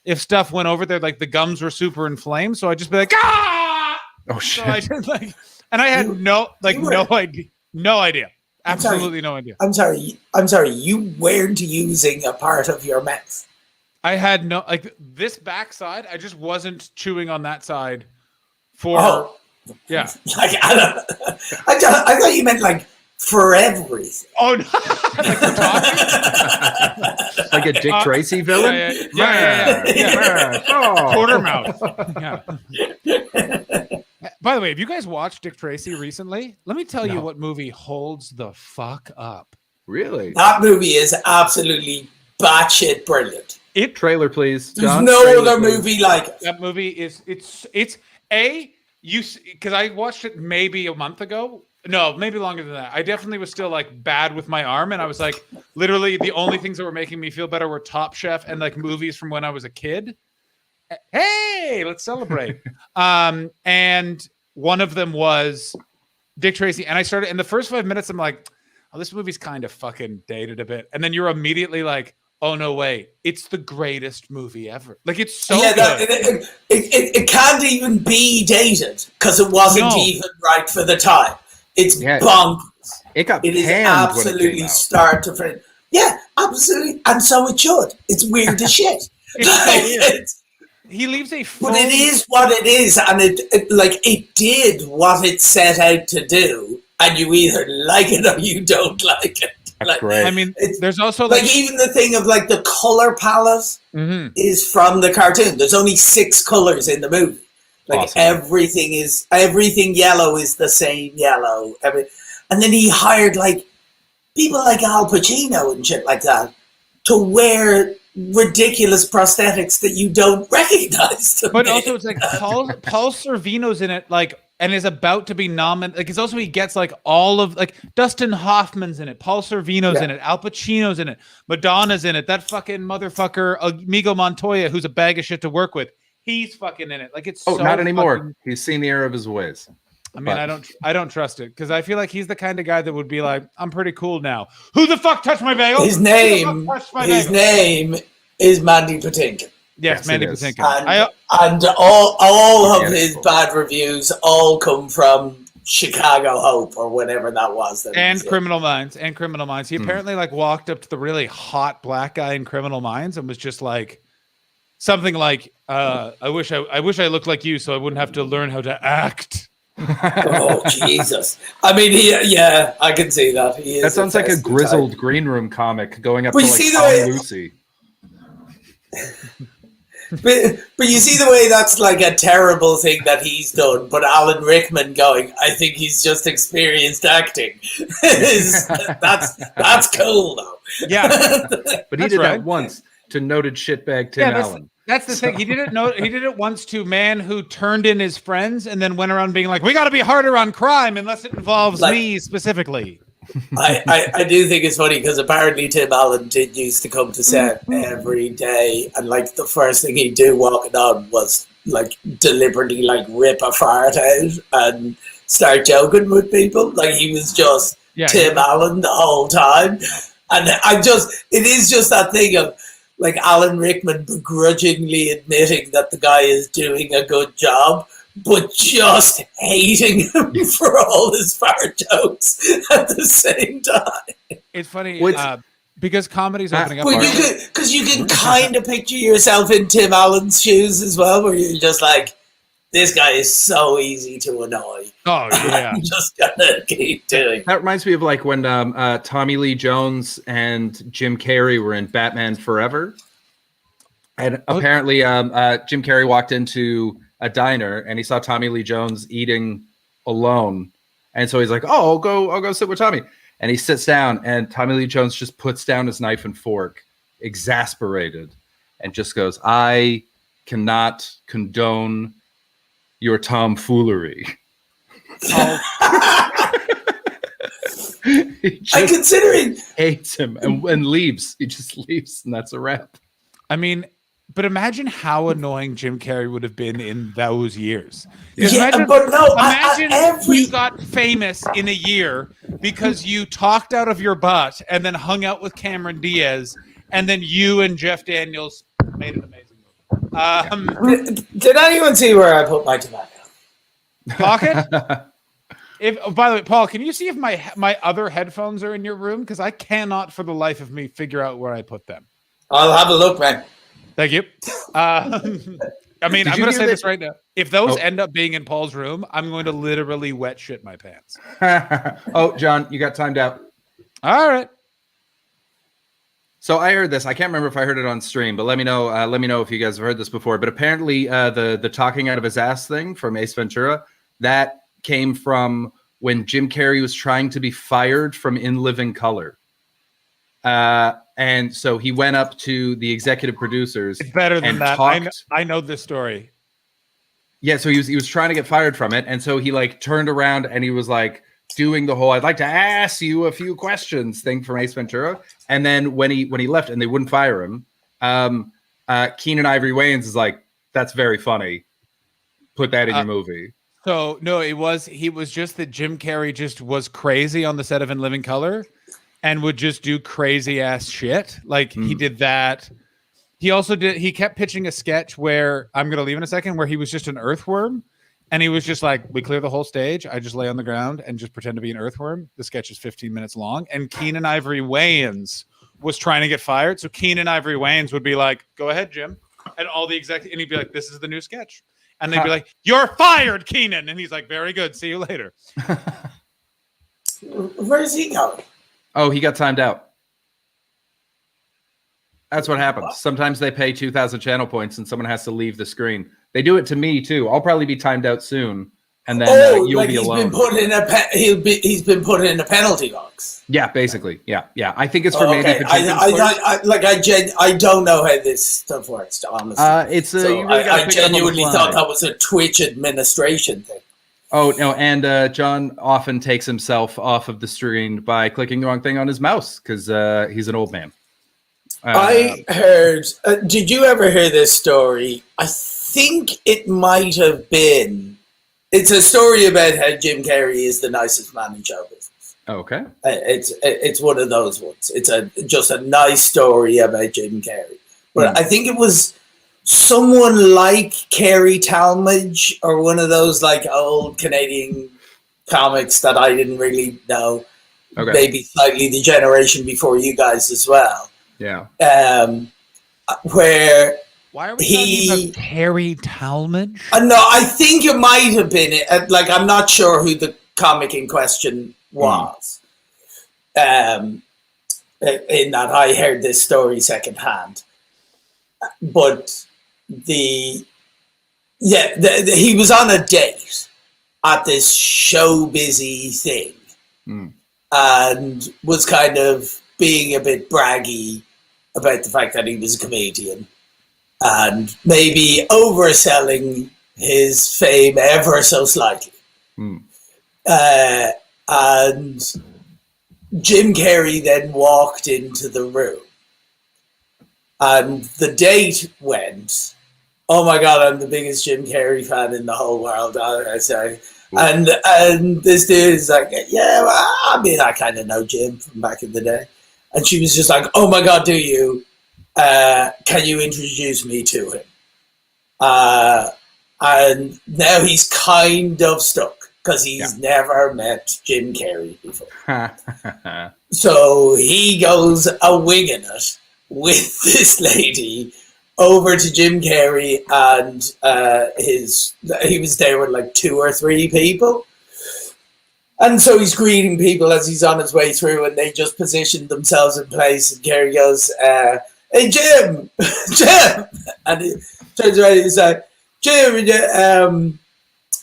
if stuff went over there, like the gums were super inflamed. So I'd just be like, ah! Oh shit. So I did like, and I had no idea. Absolutely no idea. I'm sorry. You weren't using a part of your mouth. I had no, like this backside, I just wasn't chewing on that side for, yeah. Like, I thought you meant like for everything. Oh, no. Like we're talking? Like a Dick Tracy villain? Yeah. Oh. Quarter mouth. Yeah. By the way, have you guys watched Dick Tracy recently? Let me tell you what movie holds the fuck up. Really? That movie is absolutely batshit brilliant. Trailer, please. There's John, no trailer, other please. movie like it. That movie is because I watched it maybe a month ago. No, maybe longer than that. I definitely was still like bad with my arm, and I was like, literally the only things that were making me feel better were Top Chef and like movies from when I was a kid. Hey, let's celebrate. And one of them was Dick Tracy, and I started in the first 5 minutes. I'm like, oh, this movie's kind of fucking dated a bit, and then you're immediately like, oh no way, it's the greatest movie ever. Like, it's so good. It can't even be dated because it wasn't even right for the time. It's bonkers. It is absolutely start to finish. Yeah, absolutely, and so it should. It's weird as shit. He leaves a full... But it is what it is, and it did what it set out to do, and you either like it or you don't like it. That's great. I mean, there's also like even the thing of like the color palette is from the cartoon. There's only 6 colors in the movie. Like everything yellow is the same yellow. And then he hired like people like Al Pacino and shit like that to wear ridiculous prosthetics that you don't recognize. But also it's like Paul Sorvino's in it, like, and is about to be nominated. Like, it's also, he gets like all of, like, Dustin Hoffman's in it, Paul Sorvino's in it, Al Pacino's in it, Madonna's in it, that fucking motherfucker Amigo Montoya, who's a bag of shit to work with, he's fucking in it. Like, it's so not anymore. He's seen the error of his ways. I mean, I don't trust it, because I feel like he's the kind of guy that would be like, I'm pretty cool now. Who the fuck touched my bagel? His name is Mandy Patinkin. Yes, Mandy Patinkin. And all of his bad reviews all come from Chicago Hope or whatever that was. And Criminal Minds. He apparently like walked up to the really hot black guy in Criminal Minds and was just like something like, I wish I looked like you so I wouldn't have to learn how to act. Oh Jesus! I mean, I can see that. That sounds like a grizzled green room comic going up but to like Tom Lucy. But you see the way that's like a terrible thing that he's done, but Alan Rickman going, I think he's just experienced acting. that's cool though. Yeah. But he did that once to noted shitbag Tim Allen. That's the thing. He did it once to man who turned in his friends and then went around being like, we got to be harder on crime unless it involves me specifically. I do think it's funny because apparently Tim Allen did used to come to set every day, and like the first thing he'd do walking on was like deliberately like rip a fart out and start joking with people. Like he was just Tim Allen the whole time. And it is just that thing of like Alan Rickman begrudgingly admitting that the guy is doing a good job, but just hating him for all his fart jokes at the same time. It's funny because comedy's opening up. Because you can kind of picture yourself in Tim Allen's shoes as well, where you're just like, this guy is so easy to annoy. Oh, yeah. I'm just gonna keep doing. That reminds me of like when Tommy Lee Jones and Jim Carrey were in Batman Forever. And apparently, Jim Carrey walked into a diner and he saw Tommy Lee Jones eating alone, and so he's like, "Oh, I'll go sit with Tommy." And he sits down, and Tommy Lee Jones just puts down his knife and fork, exasperated, and just goes, "I cannot condone your tomfoolery." I'm considering hates him and leaves. He just leaves, and that's a wrap. I mean, but imagine how annoying Jim Carrey would have been in those years. Yeah, imagine, but no, imagine you got famous in a year because you talked out of your butt and then hung out with Cameron Diaz, and then you and Jeff Daniels made an amazing movie. Did anyone see where I put my tobacco? Pocket? By the way, Paul, can you see if my other headphones are in your room? Because I cannot for the life of me figure out where I put them. I'll have a look, man. Thank you. I mean, I'm going to say this right now. If those end up being in Paul's room, I'm going to literally wet shit my pants. Oh, John, you got timed out. All right. So I heard this. I can't remember if I heard it on stream, but let me know. Let me know if you guys have heard this before. But apparently, the talking out of his ass thing from Ace Ventura, that came from when Jim Carrey was trying to be fired from In Living Color. And so he went up to the executive producers. It's better than that. I know this story. Yeah, so he was trying to get fired from it, and so he like turned around and he was like doing the whole "I'd like to ask you a few questions" thing from Ace Ventura. And then when he left and they wouldn't fire him, Keenan Ivory Wayans is like, "That's very funny. Put that in your movie." So no, he was just that Jim Carrey just was crazy on the set of In Living Color. And would just do crazy ass shit. Like he did that. He also he kept pitching a sketch where I'm going to leave in a second, where he was just an earthworm. And he was just like, we clear the whole stage. I just lay on the ground and just pretend to be an earthworm. The sketch is 15 minutes long. And Keenan Ivory Wayans was trying to get fired. So Keenan Ivory Wayans would be like, go ahead, Jim. And all the and he'd be like, this is the new sketch. And they'd be like, you're fired, Keenan. And he's like, very good. See you later. Where's he going? Oh, he got timed out. That's what happens. Sometimes they pay 2,000 channel points and someone has to leave the screen. They do it to me too. I'll probably be timed out soon, and then you'll be alone. He's been put in a penalty box. Yeah, basically. Yeah. I think it's for maybe. For I don't know how this stuff works. Honestly, I genuinely thought that was a Twitch administration thing. Oh, no, and John often takes himself off of the screen by clicking the wrong thing on his mouse because he's an old man. I heard... did you ever hear this story? I think it might have been... It's a story about how Jim Carrey is the nicest man in show business. Okay. It's one of those ones. It's just a nice story about Jim Carrey. But I think it was... someone like Carey Talmadge or one of those like old Canadian comics that I didn't really know. Okay. Maybe slightly the generation before you guys as well. Yeah. Where why are we talking about Carey Talmadge? No, I think it might have been like I'm not sure who the comic in question was. In that I heard this story secondhand, but. He was on a date at this show busy thing and was kind of being a bit braggy about the fact that he was a comedian and maybe overselling his fame ever so slightly. And Jim Carrey then walked into the room. And the date went, oh my God, I'm the biggest Jim Carrey fan in the whole world, I say. And this dude is like, yeah, well, I mean, I kind of know Jim from back in the day. And she was just like, oh my God, do you? Can you introduce me to him? And now he's kind of stuck because he's never met Jim Carrey before. So he goes a-winging it with this lady over to Jim Carrey and he was there with like 2 or 3 people. And so he's greeting people as he's on his way through and they just positioned themselves in place and Carrey goes, hey, Jim, Jim. And he turns around and he's like, Jim,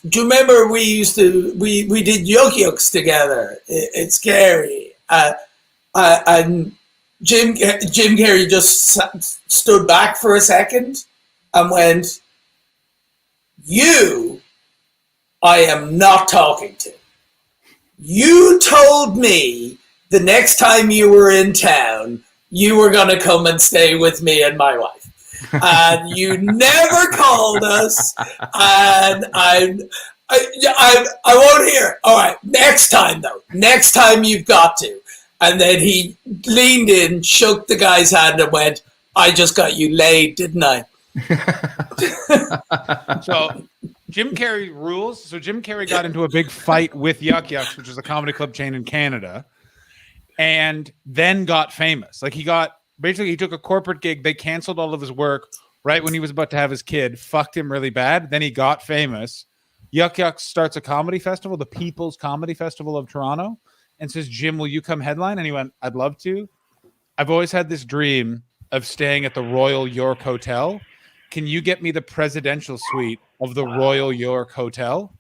do you remember we did Yuck Yucks together? It's scary. And Jim Carrey just stood back for a second and went, "You, I am not talking to. You told me the next time you were in town, you were going to come and stay with me and my wife. And you never called us. And I won't hear. All right, next time, though. Next time you've got to." And then he leaned in, shook the guy's hand and went, "I just got you laid, didn't I?" So Jim Carrey rules. So Jim Carrey got into a big fight with Yuck Yucks, which is a comedy club chain in Canada, and then got famous. Like he took a corporate gig. They canceled all of his work right when he was about to have his kid, fucked him really bad. Then he got famous. Yuck Yucks starts a comedy festival, the People's Comedy Festival of Toronto, and says, "Jim, will you come headline?" And he went, "I'd love to. I've always had this dream of staying at the Royal York Hotel. Can you get me the presidential suite of the Royal York Hotel?"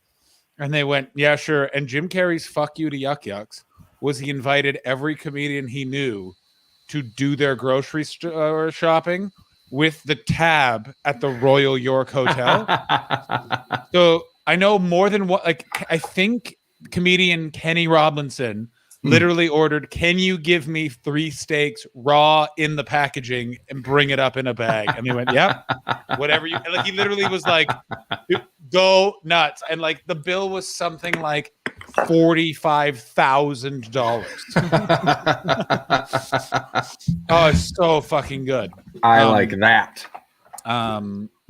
And they went, "Yeah, sure." And Jim Carrey's fuck you to Yuck Yucks was he invited every comedian he knew to do their grocery store shopping with the tab at the Royal York Hotel. So I know more than what, like, I think comedian Kenny Robinson literally ordered, "Can you give me 3 steaks raw in the packaging and bring it up in a bag?" And they went, "Yep, whatever you." And like he literally was like, "Go nuts!" And like the bill was something like $45,000. Oh, it's so fucking good. I like that.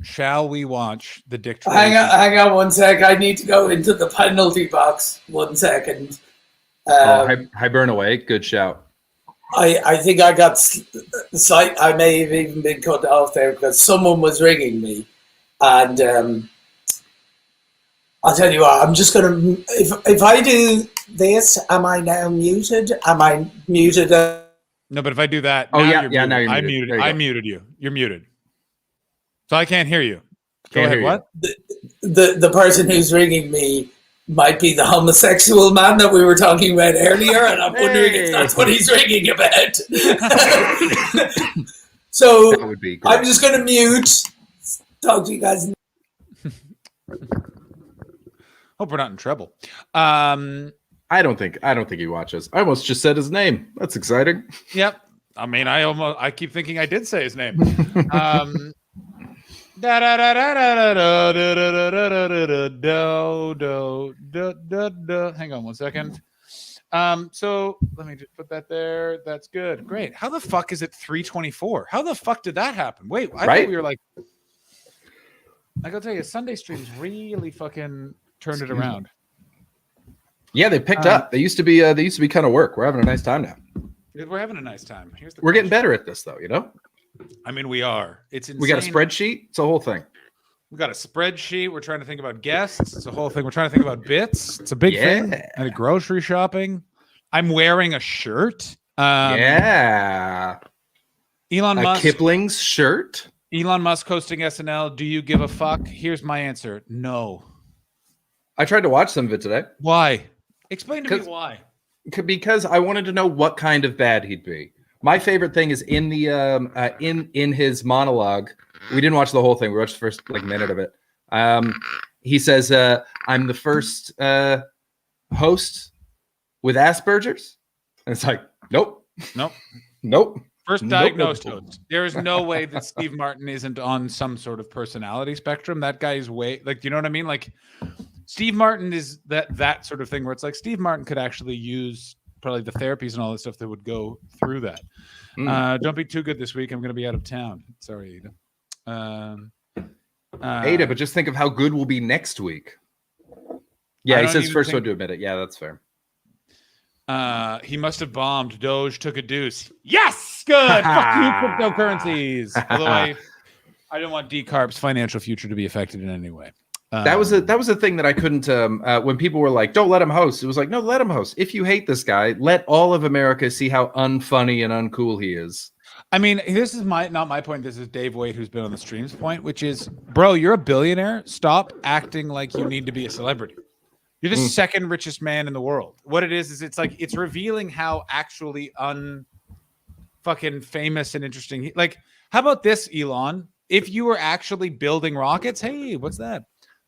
Shall we watch the Dick Tracy? Hang on 1 sec. I need to go into the penalty box. 1 second. Hiberna away. Good shout. I think I got slight. I may have even been cut off there because someone was ringing me, and I'll tell you what. I'm just gonna. If I do this, am I now muted? Am I muted? No, but if I do that, now you're now you're I muted. muted. I muted you. You're muted. So I can't hear you. Go ahead. What? The person who's ringing me might be the homosexual man that we were talking about earlier, and I'm wondering if that's what he's ringing about. So That would be great. I'm just going to mute. Talk to you guys. Hope we're not in trouble. I don't think he watches. I almost just said his name. That's exciting. Yep. I mean, I keep thinking I did say his name. Hang on 1 second. So let me just put that there. That's good. Great. How the fuck is it 3:24? How the fuck did that happen? Wait, I thought we were like, I gotta tell you, Sunday streams really fucking turned it around. Yeah, they picked up. They used to be kind of work. We're having a nice time now. We're having a nice time. We're getting better at this though, you know? I mean, we are. It's insane. We got a spreadsheet. It's a whole thing. We got a spreadsheet. We're trying to think about guests. It's a whole thing. We're trying to think about bits. It's a big thing. And grocery shopping. I'm wearing a shirt. Elon Musk. Kipling's shirt. Elon Musk hosting SNL. Do you give a fuck? Here's my answer. No. I tried to watch some of it today. Why? Explain to me why. Because I wanted to know what kind of bad he'd be. My favorite thing is in the in his monologue. We didn't watch the whole thing. We watched the first minute of it. He says, "I'm the first host with Asperger's," and it's like, nope. First diagnosed host. There is no way that Steve Martin isn't on some sort of personality spectrum. That guy's way, like, you know what I mean? Like, Steve Martin is that sort of thing where it's like Steve Martin could actually use probably the therapies and all that stuff that would go through that. Don't be too good this week. I'm going to be out of town. Sorry, Ada. Ada, but just think of how good we'll be next week. Yeah, he says first one to admit it. Yeah, that's fair. He must have bombed. Doge took a deuce. Yes, good. Fuck you, cryptocurrencies. Although I don't want Decarp's financial future to be affected in any way. That was a thing that I couldn't. When people were like, "Don't let him host," it was like, "No, let him host. If you hate this guy, let all of America see how unfunny and uncool he is." I mean, this is not my point. This is Dave Waite, who's been on the stream's point, which is, bro, you're a billionaire. Stop acting like you need to be a celebrity. You're the second richest man in the world. What it is it's like it's revealing how actually fucking famous and interesting. Like, how about this, Elon? If you were actually building rockets, hey, what's that?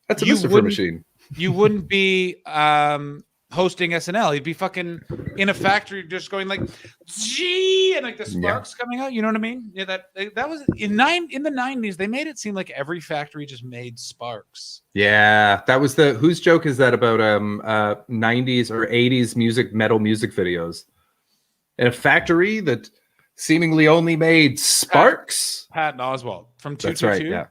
That's a Mr. machine. You wouldn't be hosting SNL. You'd be fucking in a factory just going like, gee, and like the sparks coming out. You know what I mean? Yeah, that was in the 90s. They made it seem like every factory just made sparks. Yeah, that was whose joke is that about 90s or 80s metal music videos? In a factory that seemingly only made sparks. Patton Oswalt from 222. That's right. Yeah.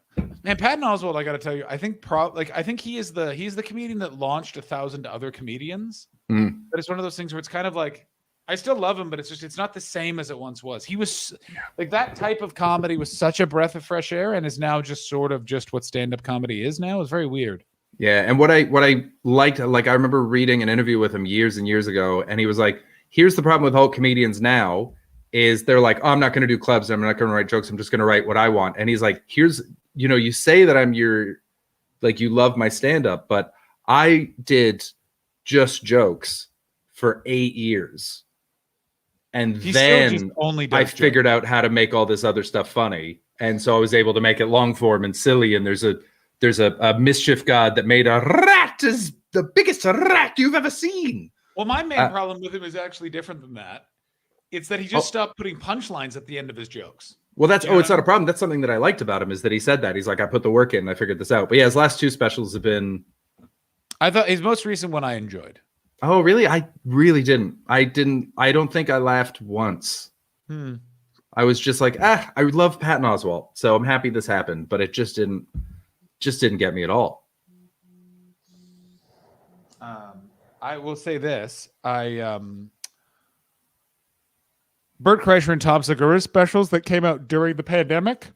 Man, Patton Oswalt, I got to tell you, I think he's the comedian that launched 1,000 other comedians. But it's one of those things where it's kind of like, I still love him, but it's not the same as it once was. He was like, that type of comedy was such a breath of fresh air, and is now just sort of just what stand-up comedy is now. It's very weird. Yeah, and what I liked, like I remember reading an interview with him years and years ago, and he was like, "Here's the problem with alt comedians now." Is they're like, oh, I'm not going to do clubs. I'm not going to write jokes. I'm just going to write what I want. And he's like, here's, you say that I'm you love my stand-up, but I did just jokes for 8 years. And then I figured out how to make all this other stuff funny. And so I was able to make it long form and silly. And there's a mischief god that made a rat is the biggest rat you've ever seen. Well, my main problem with him is actually different than that. It's that he just stopped putting punchlines at the end of his jokes. Well, it's not a problem. That's something that I liked about him, is that he said that. He's like, I put the work in and I figured this out. But yeah, his last two specials have been... I thought his most recent one I enjoyed. Oh, really? I really didn't. I don't think I laughed once. I was just like, I love Patton Oswalt, so I'm happy this happened. But it just didn't get me at all. I will say this. Bert Kreischer and Tom Segura specials that came out during the pandemic.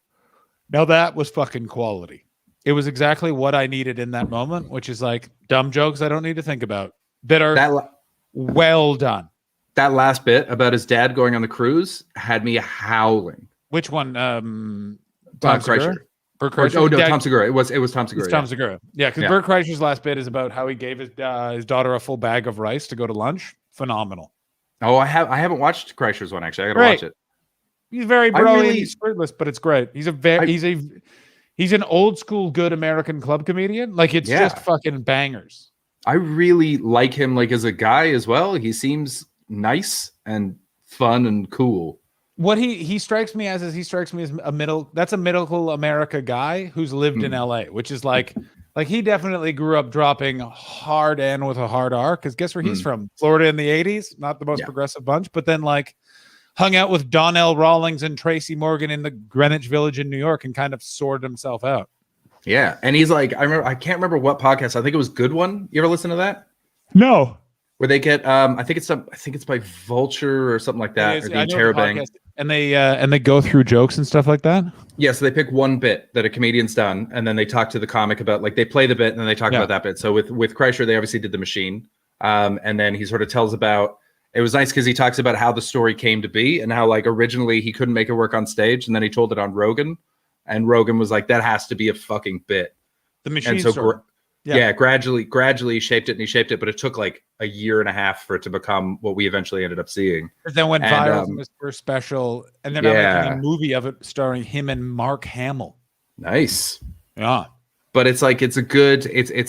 Now that was fucking quality. It was exactly what I needed in that moment, which is like dumb jokes I don't need to think about that are well done. That last bit about his dad going on the cruise had me howling. Which one? Tom Kreischer. Bert Kreischer. Tom Segura. It was Tom Segura. It's Tom Segura. Yeah, because Bert Kreischer's last bit is about how he gave his daughter a full bag of rice to go to lunch. Phenomenal. Oh, I haven't watched Kreischer's one actually. I gotta watch it. He's very brilliant. He's spiritless, but it's great. He's an old school good American club comedian. Like it's just fucking bangers. I really like him like as a guy as well. He seems nice and fun and cool. What he strikes me as a middle America guy who's lived in LA, which is like he definitely grew up dropping hard N with a hard R, because guess where he's from? Florida in the 80s, not the most progressive bunch, but then like hung out with Donnell Rawlings and Tracy Morgan in the Greenwich Village in New York and kind of sorted himself out. Yeah, and he's like, I can't remember what podcast. I think it was Good One. You ever listen to that? No. Where they get, I think it's by Vulture or something like that, or the Interrobang. And they go through jokes and stuff like that. Yeah, so they pick one bit that a comedian's done, and then they talk to the comic about, like, they play the bit and then they talk about that bit. So with Kreischer, they obviously did The Machine, and then he sort of tells about. It was nice because he talks about how the story came to be and how, like, originally he couldn't make it work on stage, and then he told it on Rogan, and Rogan was like, "That has to be a fucking bit." The Machine story. Gradually shaped it, and he shaped it, but it took like a year and a half for it to become what we eventually ended up seeing. But then went viral in his first special, and they're now making a movie of it starring him and Mark Hamill. Nice. Yeah. But it's like it's a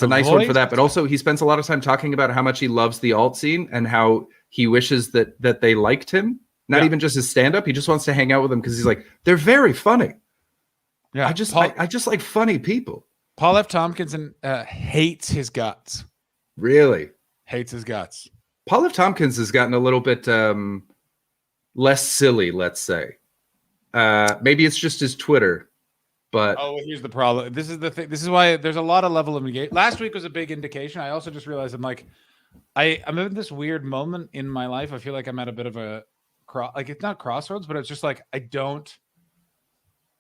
nice one for that. But also he spends a lot of time talking about how much he loves the alt scene and how he wishes that they liked him. Not even just his stand-up. He just wants to hang out with them because he's like, they're very funny. Yeah. I just like funny people. Paul F. Tompkinson hates his guts. Really? Hates his guts. Paul F. Tompkins has gotten a little bit less silly, let's say. Maybe it's just his Twitter, but... Oh, here's the problem. This is the thing. This is why there's a lot of level of engagement. Last week was a big indication. I also just realized I'm in this weird moment in my life. I feel like I'm at a bit of a... it's not crossroads, but it's just like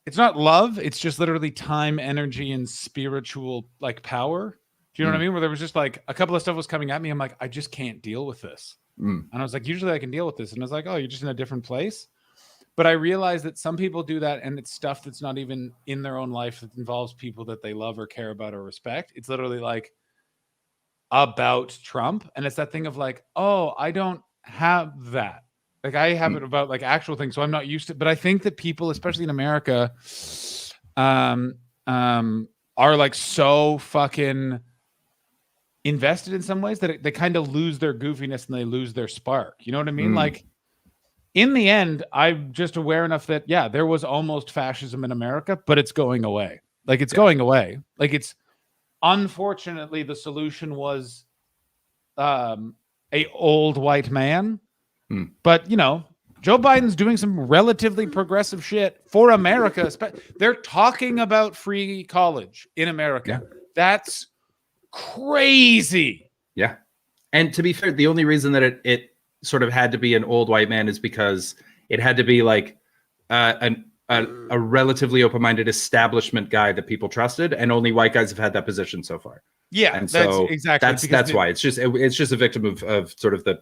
it's not love. It's just literally time, energy, and spiritual like power. Do you know what I mean? Where there was just like a couple of stuff was coming at me. I'm like, I just can't deal with this. And I was like, usually I can deal with this. And I was like, oh, you're just in a different place. But I realize that some people do that, and it's stuff that's not even in their own life that involves people that they love or care about or respect. It's literally like about Trump, and it's that thing of like, oh, I don't have that. Like I have it about like actual things, so I'm not used to. But I think that people, especially in America, are like so fucking invested in some ways that they kind of lose their goofiness and they lose their spark. You know what I mean? Like in the end, I'm just aware enough that yeah, there was almost fascism in America, but it's going away. Like it's going away. Like it's unfortunately the solution was a old white man. But you know, Joe Biden's doing some relatively progressive shit for America. They're talking about free college in America. Yeah. That's crazy. Yeah. And to be fair, the only reason that it sort of had to be an old white man is because it had to be like a relatively open-minded establishment guy that people trusted, and only white guys have had that position so far. Yeah, and so that's why it's just a victim of sort of the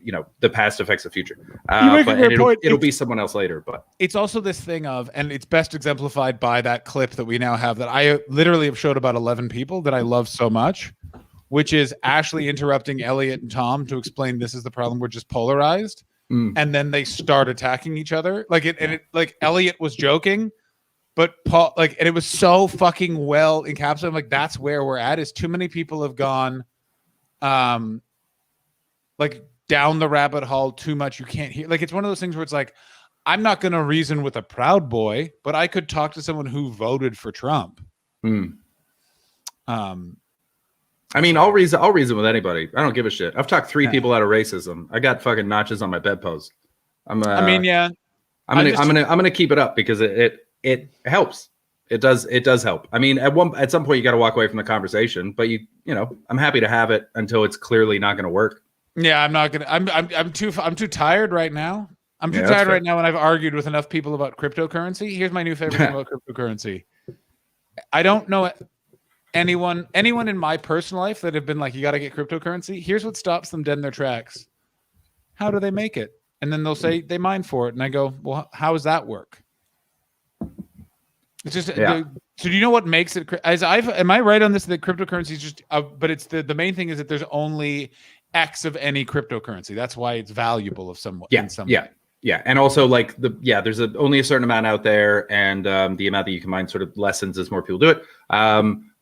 you know the past affects the future. But it'll be someone else later. But it's also this thing of, and it's best exemplified by that clip that we now have that I literally have showed about 11 people that I love so much, which is Ashley interrupting Elliot and Tom to explain this is the problem. We're just polarized. And then they start attacking each other. Like Elliot was joking, but Paul, like, and it was so fucking well encapsulated. Like, that's where we're at, is too many people have gone, like down the rabbit hole too much. You can't hear, like, it's one of those things where it's like, I'm not going to reason with a Proud Boy, but I could talk to someone who voted for Trump. I mean, I'll reason with anybody. I don't give a shit. I've talked 3 people out of racism. I got fucking notches on my bedpost. I'm gonna keep it up because it helps. It does help. I mean, at some point you got to walk away from the conversation, but you know, I'm happy to have it until it's clearly not going to work. Yeah, I'm not gonna. I'm too tired right now. I'm too tired right now, and I've argued with enough people about cryptocurrency. Here's my new favorite thing about cryptocurrency. I don't know anyone in my personal life that have been like, you got to get cryptocurrency. Here's what stops them dead in their tracks. How do they make it? And then they'll say they mine for it. And I go, well, how does that work? It's just, so do you know what makes it? Am I right on this? That cryptocurrency is just, but it's the main thing is that there's only X of any cryptocurrency. That's why it's valuable of some. Yeah. Yeah. And also like there's only a certain amount out there, and the amount that you can mine sort of lessens as more people do it.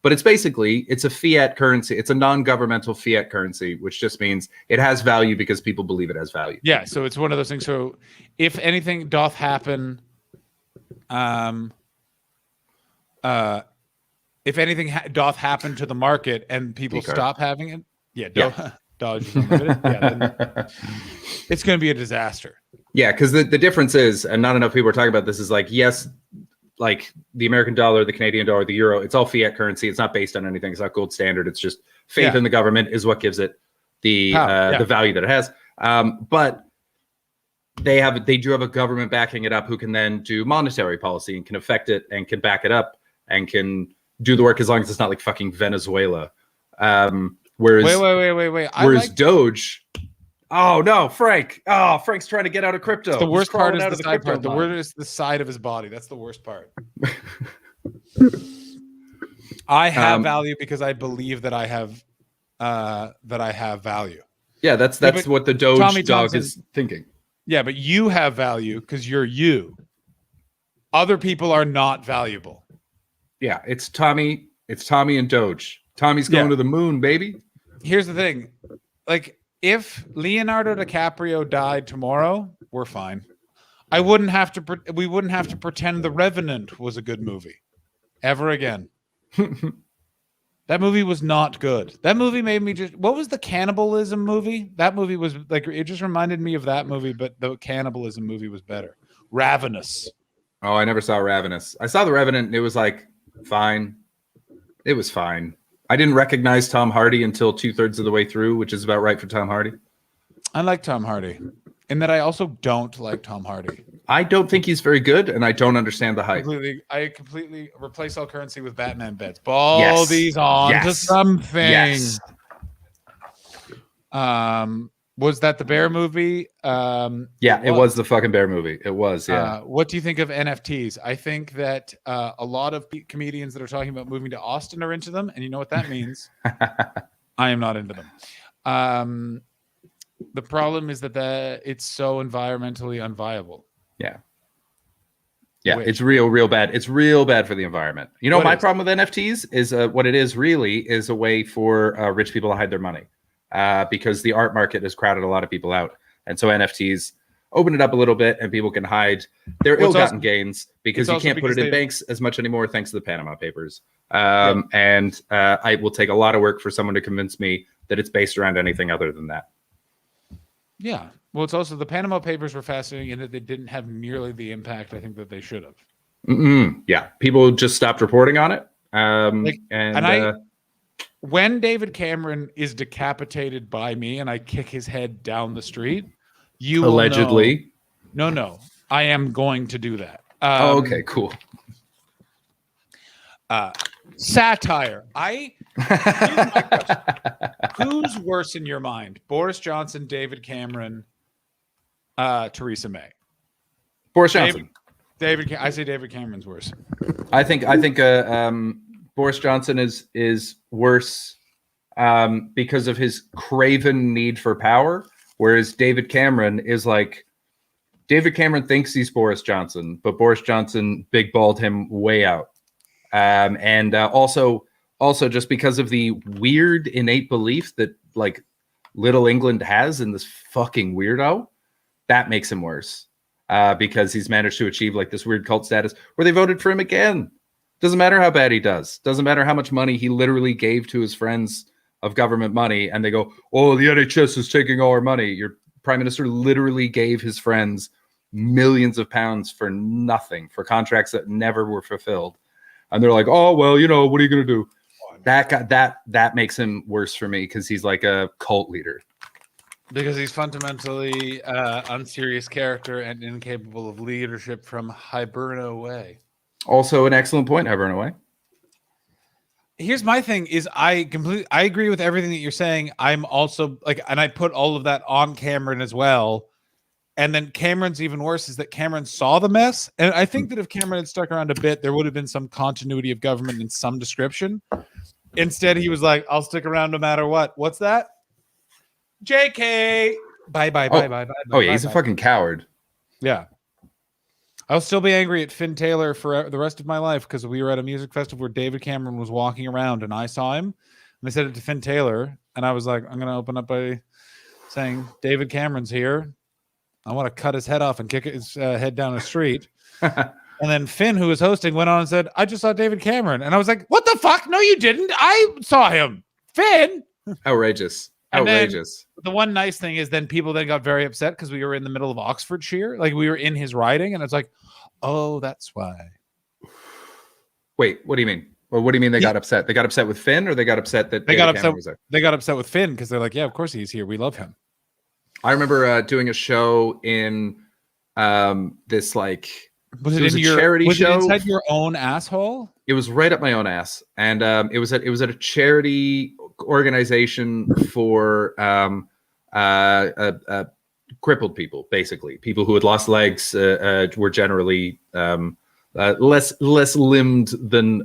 But it's basically, it's a fiat currency. It's a non-governmental fiat currency, which just means it has value because people believe it has value. Yeah. So it's one of those things. So if anything doth happen, if anything doth happen to the market and people stop having it, Dodge is unlimited. Then it's going to be a disaster. Yeah, because the difference is, and not enough people are talking about this, is like, yes, like the American dollar, the Canadian dollar, the euro, it's all fiat currency. It's not based on anything. It's not gold standard. It's just faith in the government is what gives it the value that it has. But they do have a government backing it up who can then do monetary policy and can affect it and can back it up and can do the work as long as it's not like fucking Venezuela. Whereas whereas Doge. Oh no, Frank! Oh, Frank's trying to get out of crypto. It's the worst part is the side part. The word is the side of his body. That's the worst part. I have value because I believe that I have value. Yeah, that's what the Doge dog is thinking. Yeah, but you have value because you're you. Other people are not valuable. Yeah, it's Tommy and Doge. Tommy's going to the moon, baby. Here's the thing. Like, if Leonardo DiCaprio died tomorrow, we're fine. We wouldn't have to pretend The Revenant was a good movie ever again. That movie was not good. That movie made me what was the cannibalism movie? That movie was like, it just reminded me of that movie, but the cannibalism movie was better. Ravenous. Oh, I never saw Ravenous. I saw The Revenant and it was like fine. It was fine. I didn't recognize Tom Hardy until 2/3 of the way through, which is about right for Tom Hardy. I like Tom Hardy. In that I also don't like Tom Hardy. I don't think he's very good, and I don't don't hype. I completely replace all currency with Batman bets. Ball these on to something. Yes. Was that the Bear movie? Yeah, it was the fucking Bear movie. It was, yeah. What do you think of NFTs? I think that a lot of comedians that are talking about moving to Austin are into them, and you know what that means. I am not into them. The problem is that it's so environmentally unviable. Yeah. Yeah, it's real bad. It's real bad for the environment. You know, my problem with NFTs is what it is really is a way for rich people to hide their money. Because the art market has crowded a lot of people out. And so NFTs open it up a little bit and people can hide their ill-gotten gains because you can't put it in banks as much anymore thanks to the Panama Papers. And I will take a lot of work for someone to convince me that it's based around anything other than that. Yeah. Well, it's also the Panama Papers were fascinating in that they didn't have nearly the impact I think that they should have. Yeah. People just stopped reporting on it. When David Cameron is decapitated by me and I kick his head down the street, you allegedly will know. No, I am going to do that. Okay, cool. Satire. Here's my question. Who's worse in your mind? Boris Johnson, David Cameron, Theresa May? Boris Johnson. I say David Cameron's worse. I think Boris Johnson is worse because of his craven need for power, whereas David Cameron is like, David Cameron thinks he's Boris Johnson, but Boris Johnson big balled him way out. Also just because of the weird innate belief that like Little England has in this fucking weirdo, that makes him worse because he's managed to achieve like this weird cult status where they voted for him again. Doesn't matter how bad he does. Doesn't matter how much money he literally gave to his friends of government money. And they go, oh, the NHS is taking all our money. Your prime minister literally gave his friends millions of pounds for nothing, for contracts that never were fulfilled. And they're like, oh, well, you know, what are you going to do? That makes him worse for me because he's like a cult leader. Because he's fundamentally unserious character and incapable of leadership from Hiberno Way. Also an excellent point, Hiberno Way. Here's my thing is I agree with everything that you're saying. I'm also like, and I put all of that on Cameron as well. And then Cameron's even worse is that Cameron saw the mess. And I think that if Cameron had stuck around a bit, there would have been some continuity of government in some description. Instead, he was like, I'll stick around no matter what. What's that? JK. Bye. Oh, yeah, he's a fucking coward. Yeah. I'll still be angry at Finn Taylor for the rest of my life because we were at a music festival where David Cameron was walking around and I saw him. And I said it to Finn Taylor. And I was like, I'm going to open up by saying, David Cameron's here. I want to cut his head off and kick his head down the street. And then Finn, who was hosting, went on and said, I just saw David Cameron. And I was like, what the fuck? No, you didn't. I saw him. Finn. Outrageous. The one nice thing is then people then got very upset because we were in the middle of Oxfordshire. Like we were in his riding. And it's like, oh, that's why. Wait, what do you mean? Well, what do you mean they got upset? They got upset with Finn or they got upset that they got upset with Finn because they're like, yeah, of course he's here. We love him. I remember doing a show in this like was it in your charity show? It inside your own asshole? It was right up my own ass, and it was at a charity organization for crippled people, basically people who had lost legs, were generally less limbed than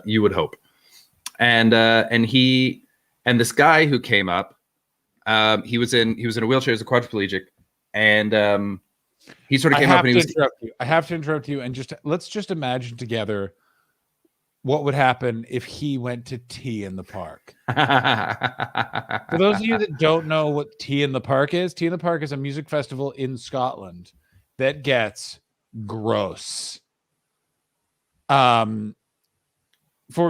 you would hope, and this guy who came up. He was in a wheelchair as a quadriplegic, and he sort of came up and he was. I have to interrupt you, and let's just imagine together what would happen if he went to Tea in the Park. For those of you that don't know what Tea in the Park is, Tea in the Park is a music festival in Scotland that gets gross. For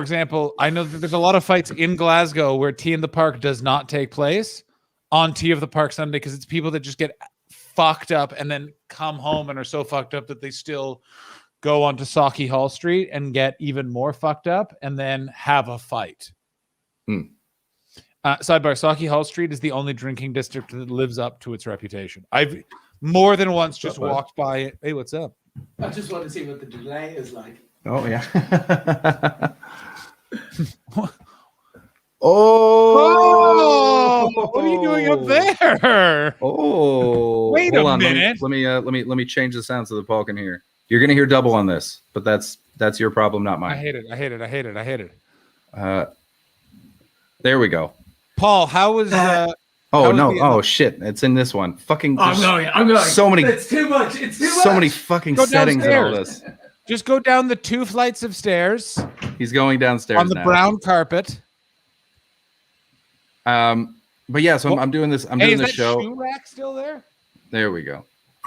example, I know that there's a lot of fights in Glasgow where Tea in the Park does not take place on Tea of the Park Sunday because it's people that just get fucked up and then come home and are so fucked up that they still go onto Sauchiehall Street and get even more fucked up and then have a fight. Sidebar, Sauchiehall Street is the only drinking district that lives up to its reputation. I've more than once just walked by it. Hey, what's up? I just want to see what the delay is like. Oh, yeah. Oh! What are you doing going up there? Oh, Wait hold a on. minute. Let me change the sound so that Paul can hear. You're gonna hear double on this, but that's your problem, not mine. I hate it. There we go. Paul, how was Shit, it's in this one. Fucking I'm going. so many. It's too much. It's too much. So many fucking Go settings in all downstairs. this. Just go down the 2 flights of stairs He's going downstairs on the now. brown carpet. But yeah, so I'm doing this. I'm doing is this that show. shoe rack still there? There we go.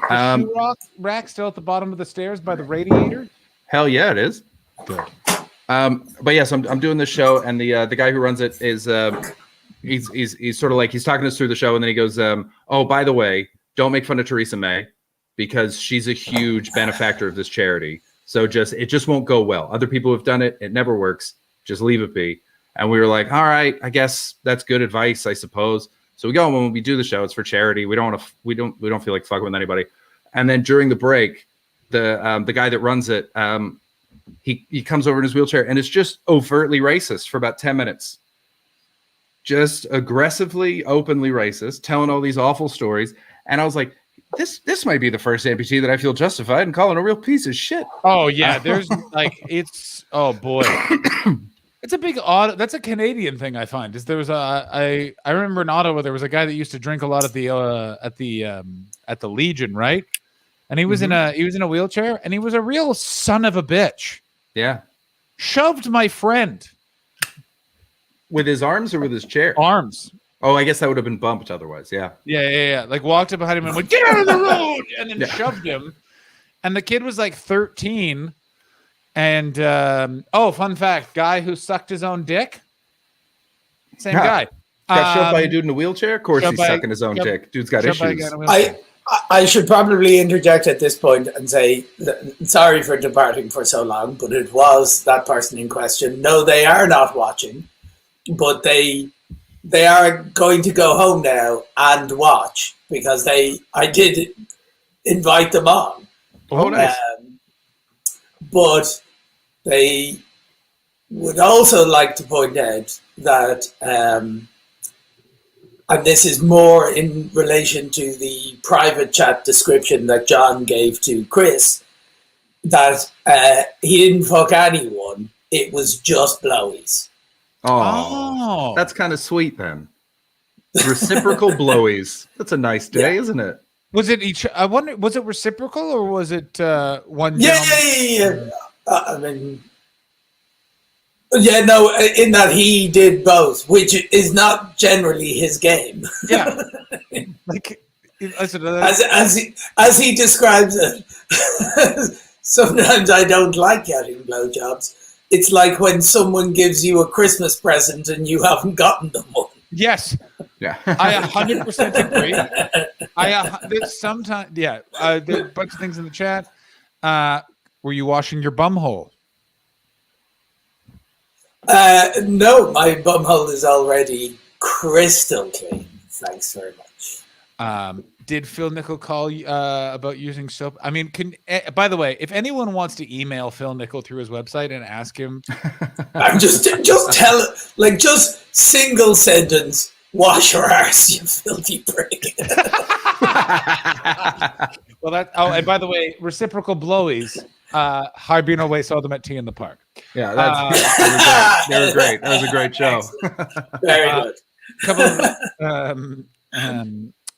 The shoe rack still at the bottom of the stairs by the radiator? Hell yeah, it is. Good. But yes, I'm doing this show, and the guy who runs it is he's sort of like he's talking us through the show, and then he goes, "Oh, by the way, don't make fun of Theresa May because she's a huge benefactor of this charity. So it just won't go well. Other people have done it; it never works. Just leave it be." And we were like, "All right, I guess that's good advice, I suppose." So we go, and when we do the show, it's for charity. We don't feel like fucking with anybody. And then during the break, the guy that runs it, he comes over in his wheelchair, and it's just overtly racist for about 10 minutes. Just aggressively, openly racist, telling all these awful stories. And I was like, this might be the first amputee that I feel justified in calling a real piece of shit. Oh yeah, there's oh boy. It's a big that's a Canadian thing I find. Is there was I remember in Ottawa there was a guy that used to drink a lot at the Legion, right? And he was in a wheelchair, and he was a real son of a bitch. Yeah. Shoved my friend. With his arms or with his chair? Arms. Oh, I guess that would have been bumped otherwise. Yeah. Yeah. Like walked up behind him and went, "Get out of the road!" and then shoved him. And the kid was like 13. And fun fact: guy who sucked his own dick. Same guy. Got shoved by a dude in a wheelchair. Of course, he's sucking his own dick. Dude's got issues. I should probably interject at this point and say, sorry for departing for so long, but it was that person in question. No, they are not watching, but they are going to go home now and watch because I did invite them on. Oh, nice. But they would also like to point out that, and this is more in relation to the private chat description that John gave to Chris, that he didn't fuck anyone. It was just blowies. Oh, that's kind of sweet then. Reciprocal blowies. That's a nice day, isn't it? Was it each? I wonder. Was it reciprocal or was it one? Yeah. I mean, yeah, no. In that he did both, which is not generally his game. Yeah. Like as he describes it. Sometimes I don't like getting blowjobs. It's like when someone gives you a Christmas present and you haven't gotten them one. Yes. Yeah. I 100% agree. There's sometimes, there's a bunch of things in the chat. Were you washing your bum hole? No, my bum hole is already crystal clean. Thanks very much. Did Phil Nickel call you about using soap? I mean, by the way, if anyone wants to email Phil Nickel through his website and ask him, I'm just tell it, like, just single sentence, wash your arse, you filthy prick. Well, and by the way, reciprocal blowies. Harbino Way saw them at Tea in the Park. Yeah, they were great. That was a great show. Very good. Couple of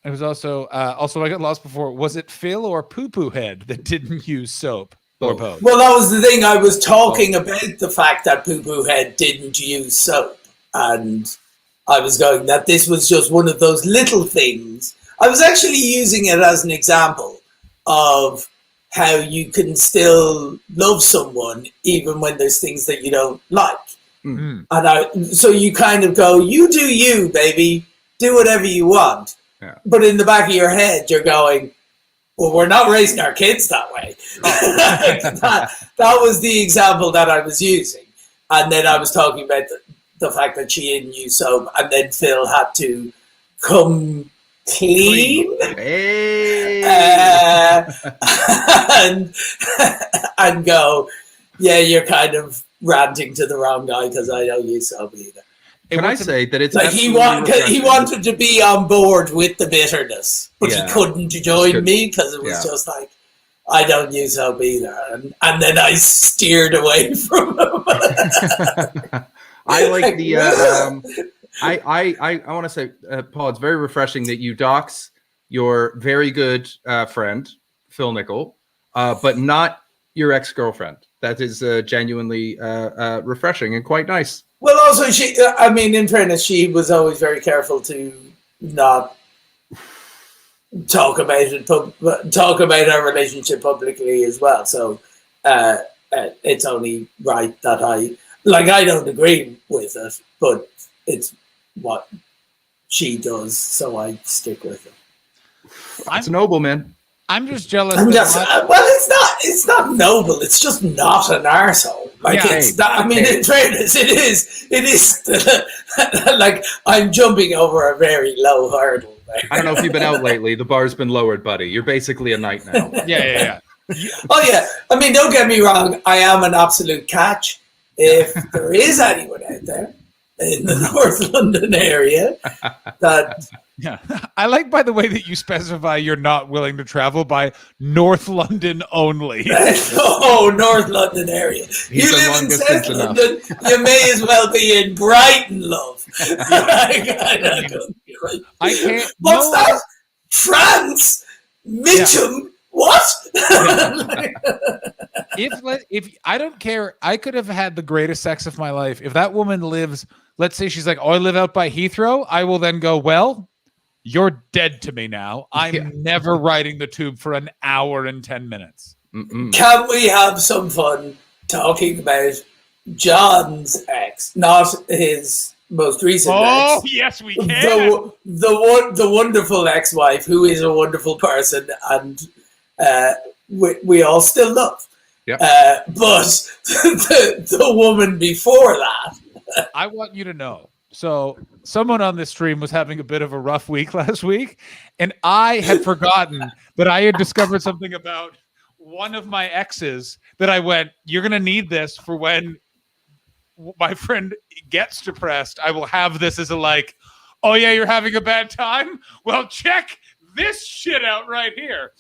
it was also I got lost before. Was it Phil or Poo Poo Head that didn't use soap or both? Well, that was the thing. I was talking about the fact that Poo Poo Head didn't use soap, and I was going that this was just one of those little things. I was actually using it as an example of how you can still love someone even when there's things that you don't like. Mm-hmm. And so you kind of go, you do you, baby. Do whatever you want. Yeah. But in the back of your head, you're going, well, we're not raising our kids that way. that was the example that I was using. And then I was talking about the fact that she didn't use soap, and then Phil had to come clean. Hey. And go, yeah, you're kind of ranting to the wrong guy because I don't use soap either. Can I say that it's like he wanted to be on board with the bitterness, but he couldn't join me because it was just like, I don't use soap either, and then I steered away from him. I like the. I want to say, Paul, it's very refreshing that you dox your very good friend Phil Nickel, but not your ex-girlfriend. That is genuinely refreshing and quite nice. Well, also I mean, in fairness, she was always very careful to not talk about our relationship publicly as well. So it's only right that I don't agree with it, but it's what she does, so I stick with it. It's noble, man. I'm just jealous. It's not noble. It's just not an arsehole. In fairness, it is. Like, I'm jumping over a very low hurdle there. I don't know if you've been out lately. The bar's been lowered, buddy. You're basically a knight now. Yeah. Oh yeah. I mean, don't get me wrong. I am an absolute catch. If there is anyone out there in the North London area that. Yeah, I like, by the way, that you specify you're not willing to travel by North London only. North London area. You live in South London, you may as well be in Brighton, love. I can't. What's that? France? Mitcham? Yeah. What? If I don't care, I could have had the greatest sex of my life. If that woman lives, let's say she's like, I live out by Heathrow, I will then go, well, you're dead to me now. I'm never riding the tube for an hour and 10 minutes. Can we have some fun talking about John's ex, not his most recent ex? Oh, yes, we can. The wonderful ex-wife, who is a wonderful person, and we all still love. Yeah. But the woman before that. I want you to know. So someone on this stream was having a bit of a rough week last week, and I had forgotten that I had discovered something about one of my exes that I went, you're going to need this for when my friend gets depressed. I will have this as a like, oh yeah, you're having a bad time? Well, check this shit out right here.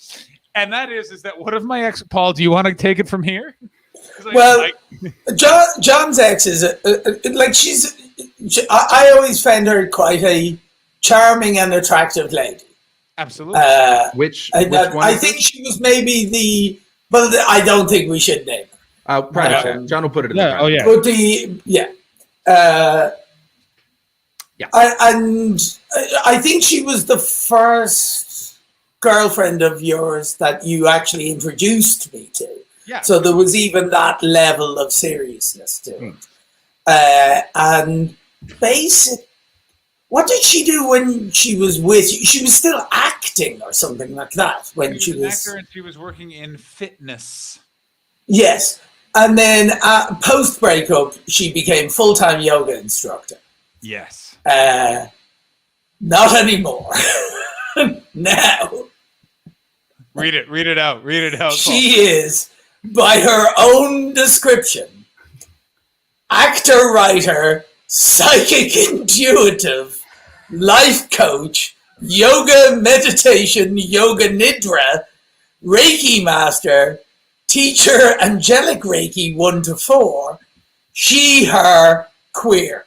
And that is that one of my ex, Paul, do you want to take it from here? Well, John's ex is I always found her quite a charming and attractive lady. Absolutely. Which one? I think she was maybe I don't think we should name her. Private chat. John will put it in the private. Oh yeah. But and I think she was the first girlfriend of yours that you actually introduced me to. Yeah. So there was even that level of seriousness to it. And basic. What did she do when she was with you? She was still acting or something like that when she was an actor, and she was working in fitness. Yes, and then post breakup, she became full-time yoga instructor. Yes. Not anymore. Now. Read it out. She is, by her own description, actor, writer, psychic intuitive, life coach, yoga meditation, yoga nidra, Reiki master, teacher, angelic Reiki 1 to 4, she, her, queer.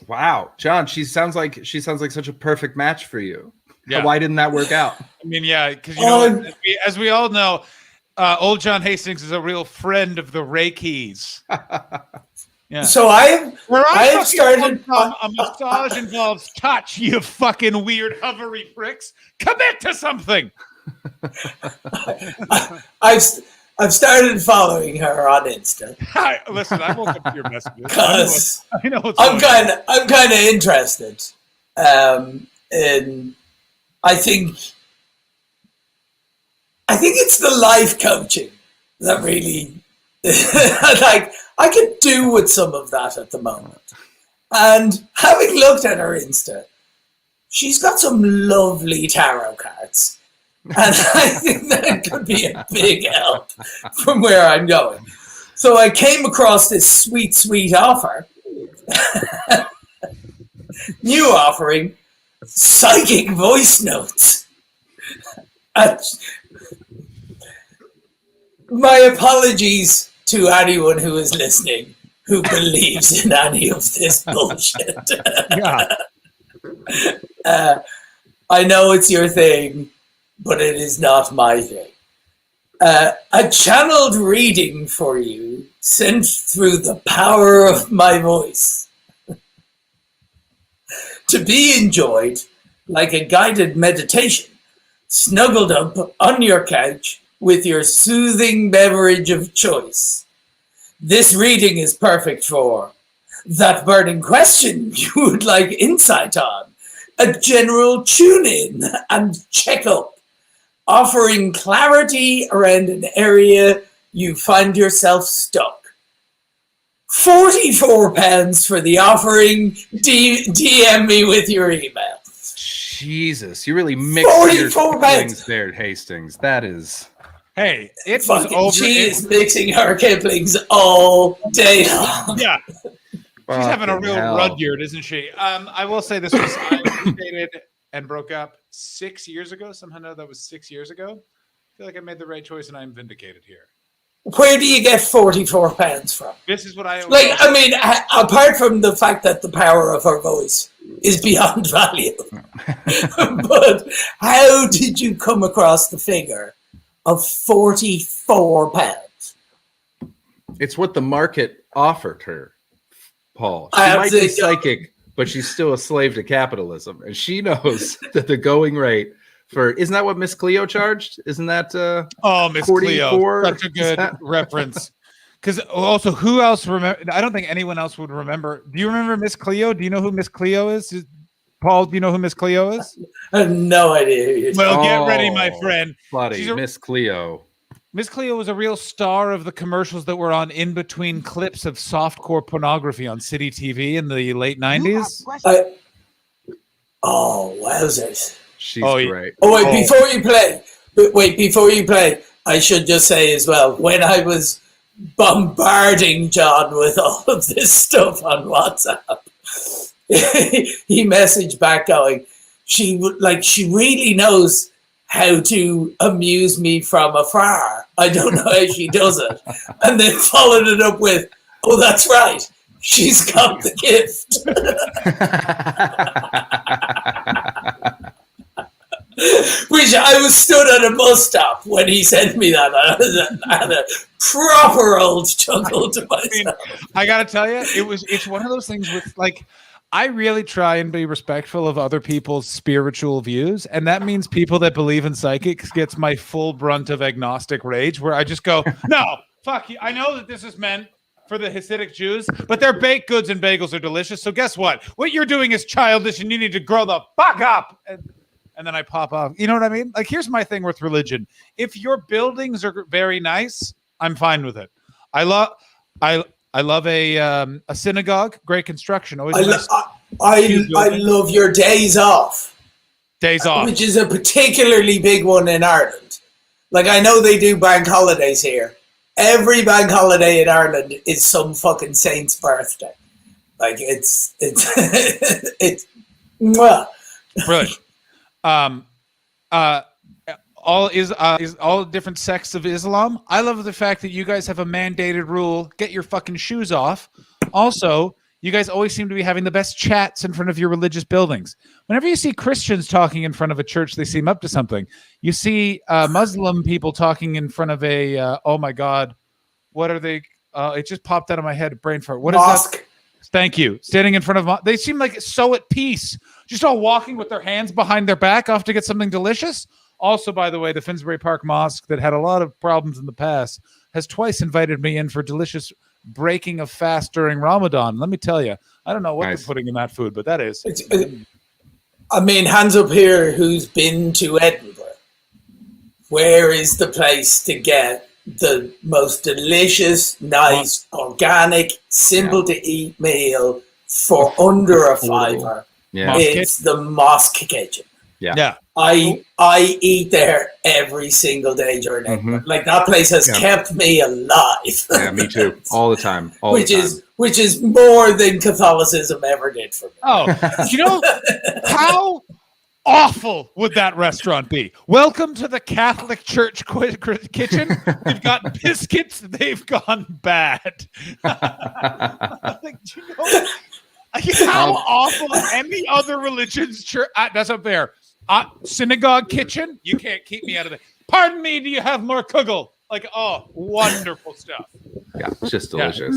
Wow, John, she sounds like such a perfect match for you. Yeah. Why didn't that work out? I mean, yeah, because you know, as we all know, old John Hastings is a real friend of the Reikis. Yeah. So I've started. A massage involves touch. You fucking weird hovery pricks. Commit to something. I've started following her on Insta. Listen, I won't get your messages because I know I'm kind of interested. And I think it's the life coaching that really like I could do with some of that at the moment. And having looked at her Insta, she's got some lovely tarot cards. And I think that could be a big help from where I'm going. So I came across this sweet, sweet offer New offering, psychic voice notes. And my apologies to anyone who is listening who believes in any of this bullshit. Yeah. I know it's your thing, but it is not my thing. A channeled reading for you, sent through the power of my voice, to be enjoyed like a guided meditation, snuggled up on your couch with your soothing beverage of choice. This reading is perfect for that burning question you would like insight on, a general tune-in and check-up, offering clarity around an area you find yourself stuck. £44 for the offering. DM me with your email. Jesus, you really mixed your things there, Hastings. That is... Hey, it was over. She is mixing her Kiplings all day long. Yeah. She's having a real Rudyard, isn't she? I will say this was I dated and broke up 6 years ago. Somehow know that was 6 years ago. I feel like I made the right choice and I'm vindicated here. Where do you get £44 from? This is what I like. I mean, apart from the fact that the power of her voice is beyond value, but how did you come across the figure of £44? It's what the market offered her, Paul. She might be psychic, but she's still a slave to capitalism, and she knows that the going rate for isn't that what Miss Cleo charged? Isn't that Miss Cleo, such a good reference. Because also, who else remember? I don't think anyone else would remember. Do you remember Miss Cleo? Do you know who Miss Cleo is? Paul, do you know who Miss Cleo is? I have no idea. Well, get ready, my friend. Bloody Miss Cleo. Miss Cleo was a real star of the commercials that were on in between clips of softcore pornography on City TV in the late 90s. Wowzers. She's great. Before you play, I should just say as well, when I was bombarding John with all of this stuff on WhatsApp, he messaged back going, she really knows how to amuse me from afar. I don't know how she does it. And then followed it up with, oh, that's right. She's got the gift. Which I was stood at a bus stop when he sent me that. I had a proper old chuckle to myself. I gotta tell you, it's one of those things with like, I really try and be respectful of other people's spiritual views, and that means people that believe in psychics gets my full brunt of agnostic rage, where I just go, no, fuck you. I know that this is meant for the Hasidic Jews, but their baked goods and bagels are delicious. So guess what? What you're doing is childish, and you need to grow the fuck up. And then I pop off. You know what I mean? Like, here's my thing with religion. If your buildings are very nice, I'm fine with it. I love a synagogue. Great construction. Always. I love your days off. Days off, which is a particularly big one in Ireland. Like, I know they do bank holidays here. Every bank holiday in Ireland is some fucking saint's birthday. Like, it's mwah. Brilliant. All different sects of Islam. I love the fact that you guys have a mandated rule: get your fucking shoes off. Also, you guys always seem to be having the best chats in front of your religious buildings. Whenever you see Christians talking in front of a church, they seem up to something. You see Muslim people talking in front of a oh my god, what are they? It just popped out of my head, brain fart. What mosque. Is that? Thank you. Standing in front of they seem like so at peace, just all walking with their hands behind their back off to get something delicious. Also, by the way, the Finsbury Park Mosque, that had a lot of problems in the past, has twice invited me in for delicious breaking of fast during Ramadan. Let me tell you, I don't know what they're putting in that food, but that is. I mean, hands up here, who's been to Edinburgh? Where is the place to get the most delicious, nice, organic, simple to eat meal for under a fiver? Yeah. It's the Mosque Kitchen. Yeah. I eat there every single day during Edinburgh. Like that place has kept me alive. Yeah, me too. All the time. Which is more than Catholicism ever did for me. Oh, you know how awful would that restaurant be? Welcome to the Catholic Church kitchen. We've got biscuits. They've gone bad. Like, do you know how awful any other religion's church? That's up there. Synagogue kitchen. You can't keep me out of it. Pardon me. Do you have more kugel? Like, oh, wonderful stuff. Yeah, it's just delicious.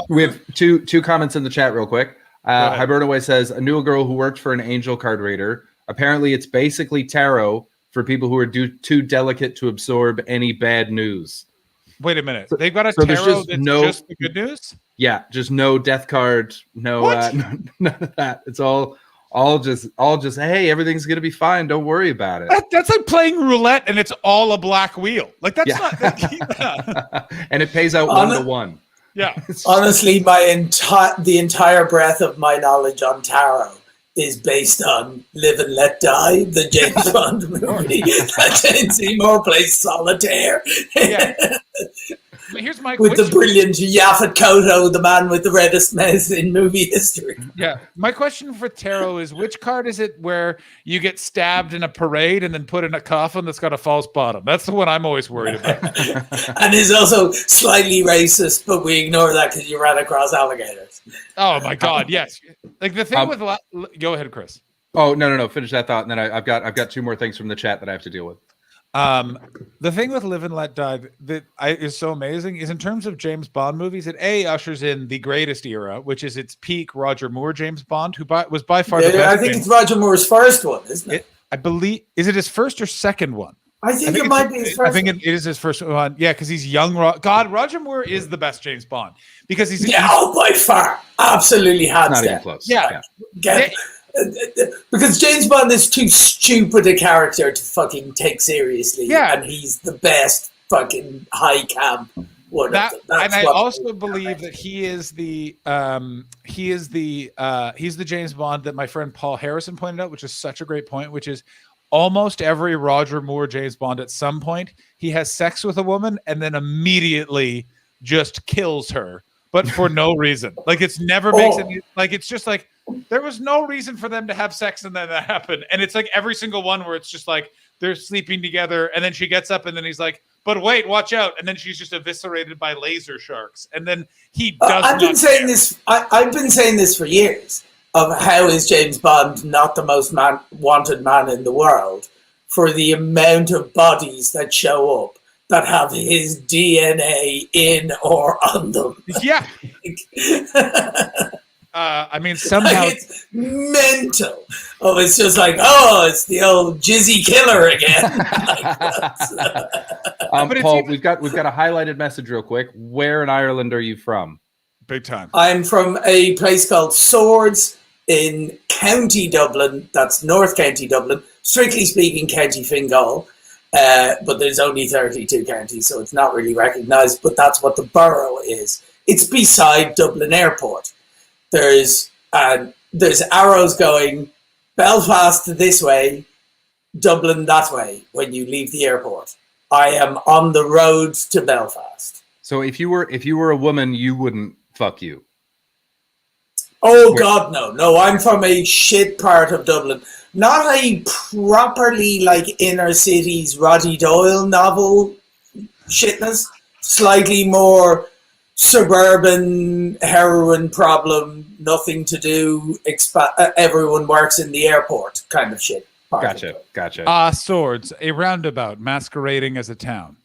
We have two comments in the chat real quick. Hibernaway says, I knew a girl who worked for an angel card reader. Apparently, it's basically tarot for people who are too delicate to absorb any bad news. Wait a minute. They've got a tarot that's just the good news? Yeah, just no death card, no none of that. It's all just hey, everything's gonna be fine. Don't worry about it. That's like playing roulette, and it's all a black wheel. Like that's not. And it pays out 1-to-1. Yeah. Honestly, the entire breadth of my knowledge on tarot is based on Live and Let Die, the James Bond movie. That Jane Seymour plays solitaire. Yeah. Here's my with the brilliant Yaphet Kotto, the man with the reddest mouth in movie history. Yeah. My question for tarot is, which card is it where you get stabbed in a parade and then put in a coffin that's got a false bottom? That's the one I'm always worried about. And is also slightly racist, but we ignore that because you ran across alligators. Oh my God, yes. Like the thing with go ahead, Chris. Oh no. Finish that thought, and then I've got two more things from the chat that I have to deal with. The thing with Live and Let Die that is so amazing is in terms of James Bond movies, it ushers in the greatest era, which is its peak Roger Moore James Bond, who was by far the best. I think it's Roger Moore's first one, isn't it? I believe, is it his first or second one? I think it might be his first. I think it is his first one. Yeah, because he's young. God, Roger Moore is the best James Bond because he's by far, absolutely hands not down. even close. Yeah. Because James Bond is too stupid a character to fucking take seriously. Yeah. And he's the best fucking high camp one of them. And I also believe that he's the James Bond that my friend Paul Harrison pointed out, which is such a great point, which is almost every Roger Moore James Bond at some point, he has sex with a woman and then immediately just kills her, but for no reason. Like it's never makes any, like it's just like there was no reason for them to have sex and then that happened. And it's like every single one where it's just like they're sleeping together and then she gets up and then he's like, but wait, watch out. And then she's just eviscerated by laser sharks. And then he does I've been saying this for years of how is James Bond not the most wanted man in the world for the amount of bodies that show up that have his DNA in or on them. Yeah. I mean, somehow like it's mental. Oh, it's just like, oh, it's the old jizzy killer again. Paul, we've got a highlighted message real quick. Where in Ireland are you from? Big time. I'm from a place called Swords in County Dublin. That's North County Dublin. Strictly speaking, County Fingal. But there's only 32 counties, so it's not really recognised. But that's what the borough is. It's beside Dublin Airport. There's arrows going Belfast this way, Dublin that way when you leave the airport. I am on the road to Belfast. So if you were a woman, you wouldn't fuck you. Oh God, no. No, I'm from a shit part of Dublin. Not a properly like inner cities Roddy Doyle novel shitness. Slightly more suburban heroin problem, nothing to do, everyone works in the airport kind of shit. Gotcha. Swords, a roundabout masquerading as a town.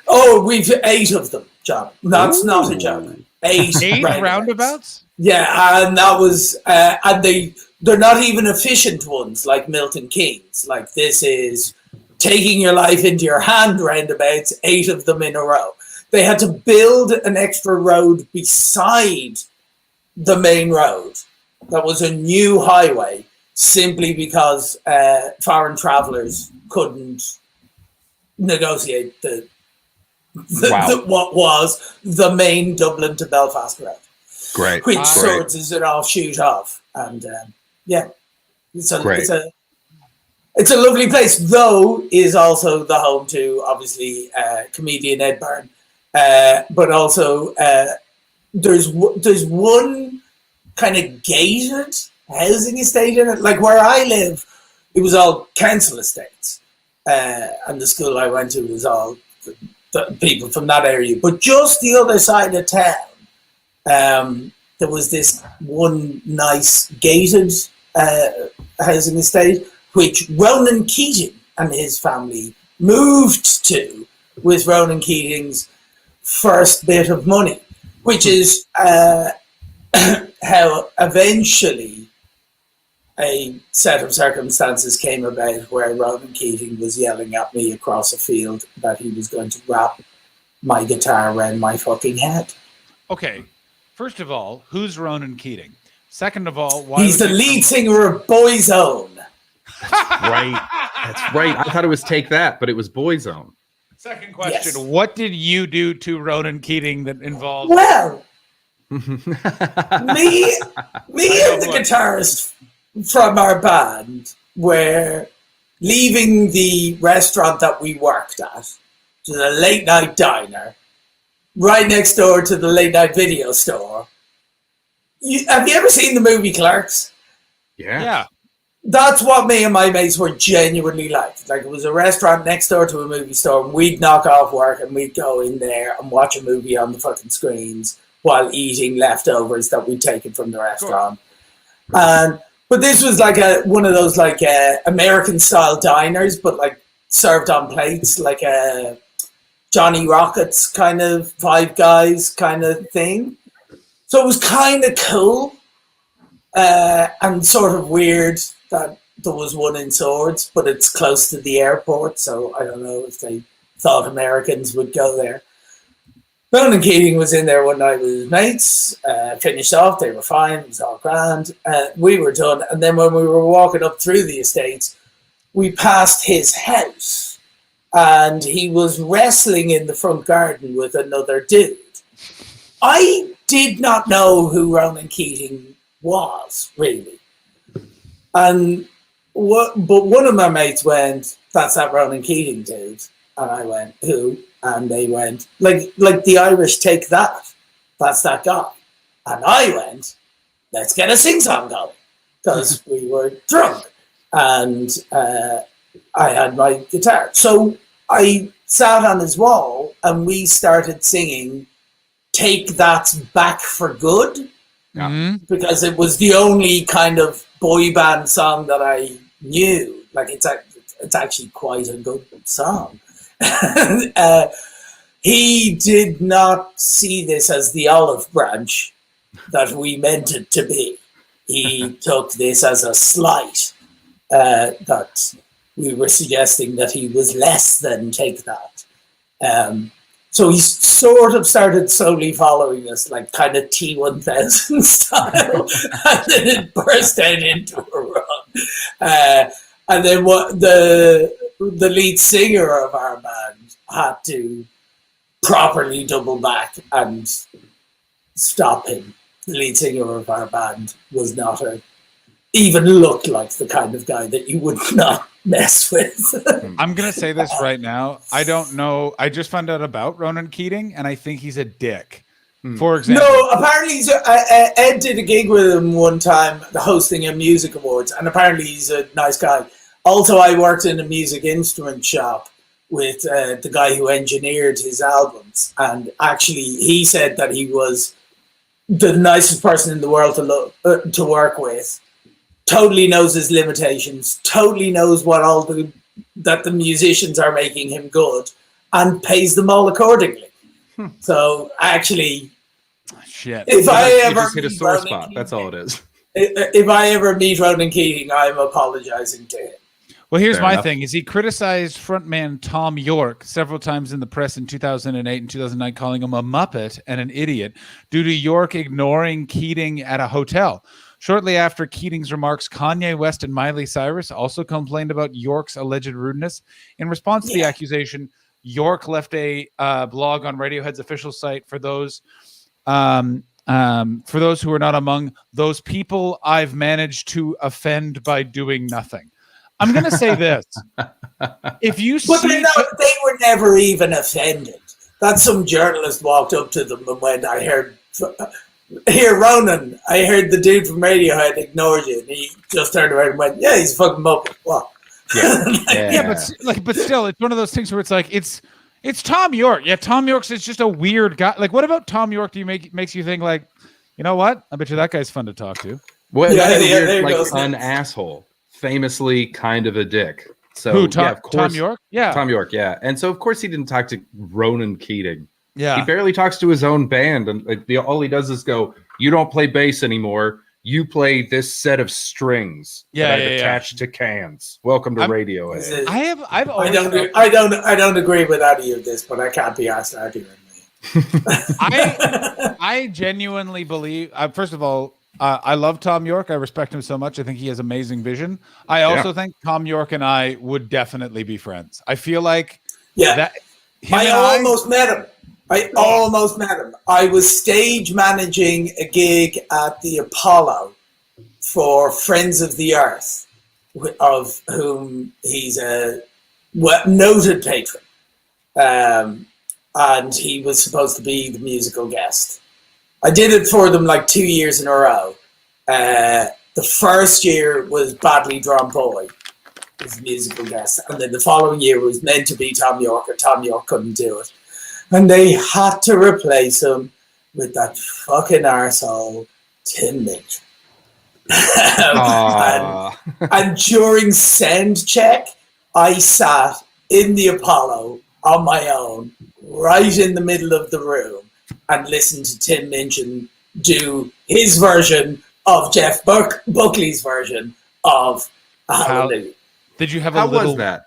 Oh, we've 8 of them, John. That's not a joke. 8 roundabouts? Yeah, and that was, and they're not even efficient ones like Milton Keynes. Like this is taking your life into your hand roundabouts, 8 of them in a row. They had to build an extra road beside the main road. That was a new highway simply because foreign travelers couldn't negotiate what was the main Dublin to Belfast road. Great. Which Swords is an offshoot of. And yeah. Great. It's a lovely place, though is also the home to, obviously, comedian Ed Byrne. But also, there's one kind of gated housing estate in it. Like where I live, it was all council estates. And the school I went to was all the people from that area. But just the other side of town, there was this one nice gated housing estate, which Ronan Keating and his family moved to with Ronan Keating's first bit of money, which is how eventually a set of circumstances came about where Ronan Keating was yelling at me across a field that he was going to wrap my guitar around my fucking head. Okay, first of all, who's Ronan Keating? Second of all, why he's the lead singer of Boyzone. Right. That's right. I thought it was Take That, but it was Boyzone. Second question, Yes. What did you do to Ronan Keating that involved... Well, me and the guitarist from our band were leaving the restaurant that we worked at to the late night diner right next door to the late night video store. Have you ever seen the movie Clerks? Yeah. That's what me and my mates were genuinely like. Like, it was a restaurant next door to a movie store, and we'd knock off work and we'd go in there and watch a movie on the fucking screens while eating leftovers that we'd taken from the restaurant. But this was like one of those like American style diners, but like served on plates, like a Johnny Rockets kind of Five Guys kind of thing. So it was kind of cool and sort of weird that there was one in Swords, but it's close to the airport, so I don't know if they thought Americans would go there. Ronan Keating was in there one night with his mates, finished off, they were fine, it was all grand. We were done, and then when we were walking up through the estates, we passed his house, and he was wrestling in the front garden with another dude. I did not know who Ronan Keating was, really. But one of my mates went, "That's that Ronan Keating dude." And I went, "Who?" And they went, like the Irish Take That. That's that guy. And I went, "Let's get a sing-song going." Because we were drunk. And I had my guitar. So I sat on his wall and we started singing Take That's Back for Good. Because it was the only kind of boy band song that I knew. Like, it's actually quite a good song. He did not see this as the olive branch that we meant it to be. He took this as a slight that we were suggesting that he was less than Take That. So he sort of started slowly following us, like kind of T-1000 style, and then it burst out into a run. And then what the lead singer of our band had to properly double back and stop him. The lead singer of our band was not even looked like the kind of guy that you would not mess with. I'm going to say this right now. I don't know. I just found out about Ronan Keating, and I think he's a dick. For example. No, apparently Ed did a gig with him one time hosting a music awards, and apparently he's a nice guy. Also, I worked in a music instrument shop with the guy who engineered his albums, and actually he said that he was the nicest person in the world to work with. Totally knows his limitations, totally knows what that the musicians are making him good, and pays them all accordingly. So actually, shit. If I ever just hit a sore spot, that's all it is. If I ever meet Ronan Keating, I'm apologizing to him. Well, here's Fair my enough. thing: is he criticized frontman Tom York several times in the press in 2008 and 2009, calling him a muppet and an idiot due to York ignoring Keating at a hotel. Shortly after Keating's remarks, Kanye West and Miley Cyrus also complained about York's alleged rudeness. In response to the accusation, York left a blog on Radiohead's official site for those who are not among those people I've managed to offend by doing nothing. I'm gonna say this: if you But see, they were never even offended. That some journalist walked up to them and went, "I heard, here, Ronan, I heard the dude from Radiohead ignored you," and he just turned around and went, "Yeah, he's a fucking muppet." What? Yeah, but still, it's one of those things where it's like it's Tom York. Yeah, Tom York's is just a weird guy. Like, what about Tom York? Makes you think like, you know what? I bet you that guy's fun to talk to. Well, Yeah, weird, like an asshole, famously kind of a dick. So Who? Tom, yeah, of course, Tom York? Yeah, Tom York. Yeah, and so of course he didn't talk to Ronan Keating. yeah. He barely talks to his own band, and like, all he does is go, "You don't play bass anymore. You play this set of strings that I've attached to cans. Welcome to Radiohead." I've always I don't agree with any of this, but I can't be asked arguing. I genuinely believe. First of all, I love Tom York. I respect him so much. I think he has amazing vision. I also think Tom York and I would definitely be friends. I feel like that. I almost met him. I was stage managing a gig at the Apollo for Friends of the Earth, of whom he's a noted patron. And he was supposed to be the musical guest. I did it for them like 2 years in a row. The first year was Badly Drawn Boy as the musical guest. And then the following year was meant to be Tom York, and Tom York couldn't do it. And they had to replace him with that fucking arsehole, Tim Mitchell. and during sound check, I sat in the Apollo on my own, right in the middle of the room, and listened to Tim Minchin do his version of Jeff Buckley's version of Hallelujah. Did you have How a little? was that?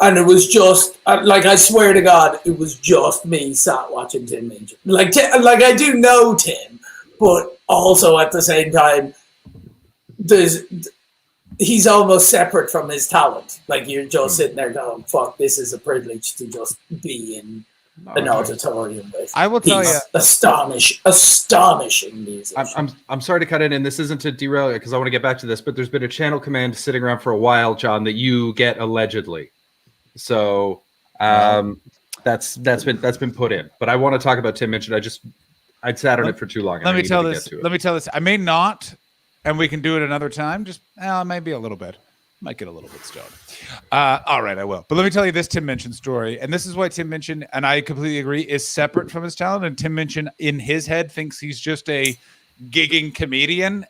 And it was just like, I swear to God, it was just me sat watching Tim Minchin. Like I do know Tim, but also at the same time, he's almost separate from his talent. Like, you're just sitting there going, "Fuck, this is a privilege to just be in an auditorium with." I will tell you, astonishing musician. I'm sorry to cut in, and this isn't to derail it because I want to get back to this, but there's been a channel command sitting around for a while, John, that you get allegedly. So that's been put in. But I want to talk about Tim Minchin. I'd sat on it for too long. Let me tell this. I may not, and we can do it another time. Just maybe a little bit. Might get a little bit stoned. All right, I will. But let me tell you this Tim Minchin story. And this is why Tim Minchin, and I completely agree, is separate from his talent. And Tim Minchin, in his head, thinks he's just a gigging comedian.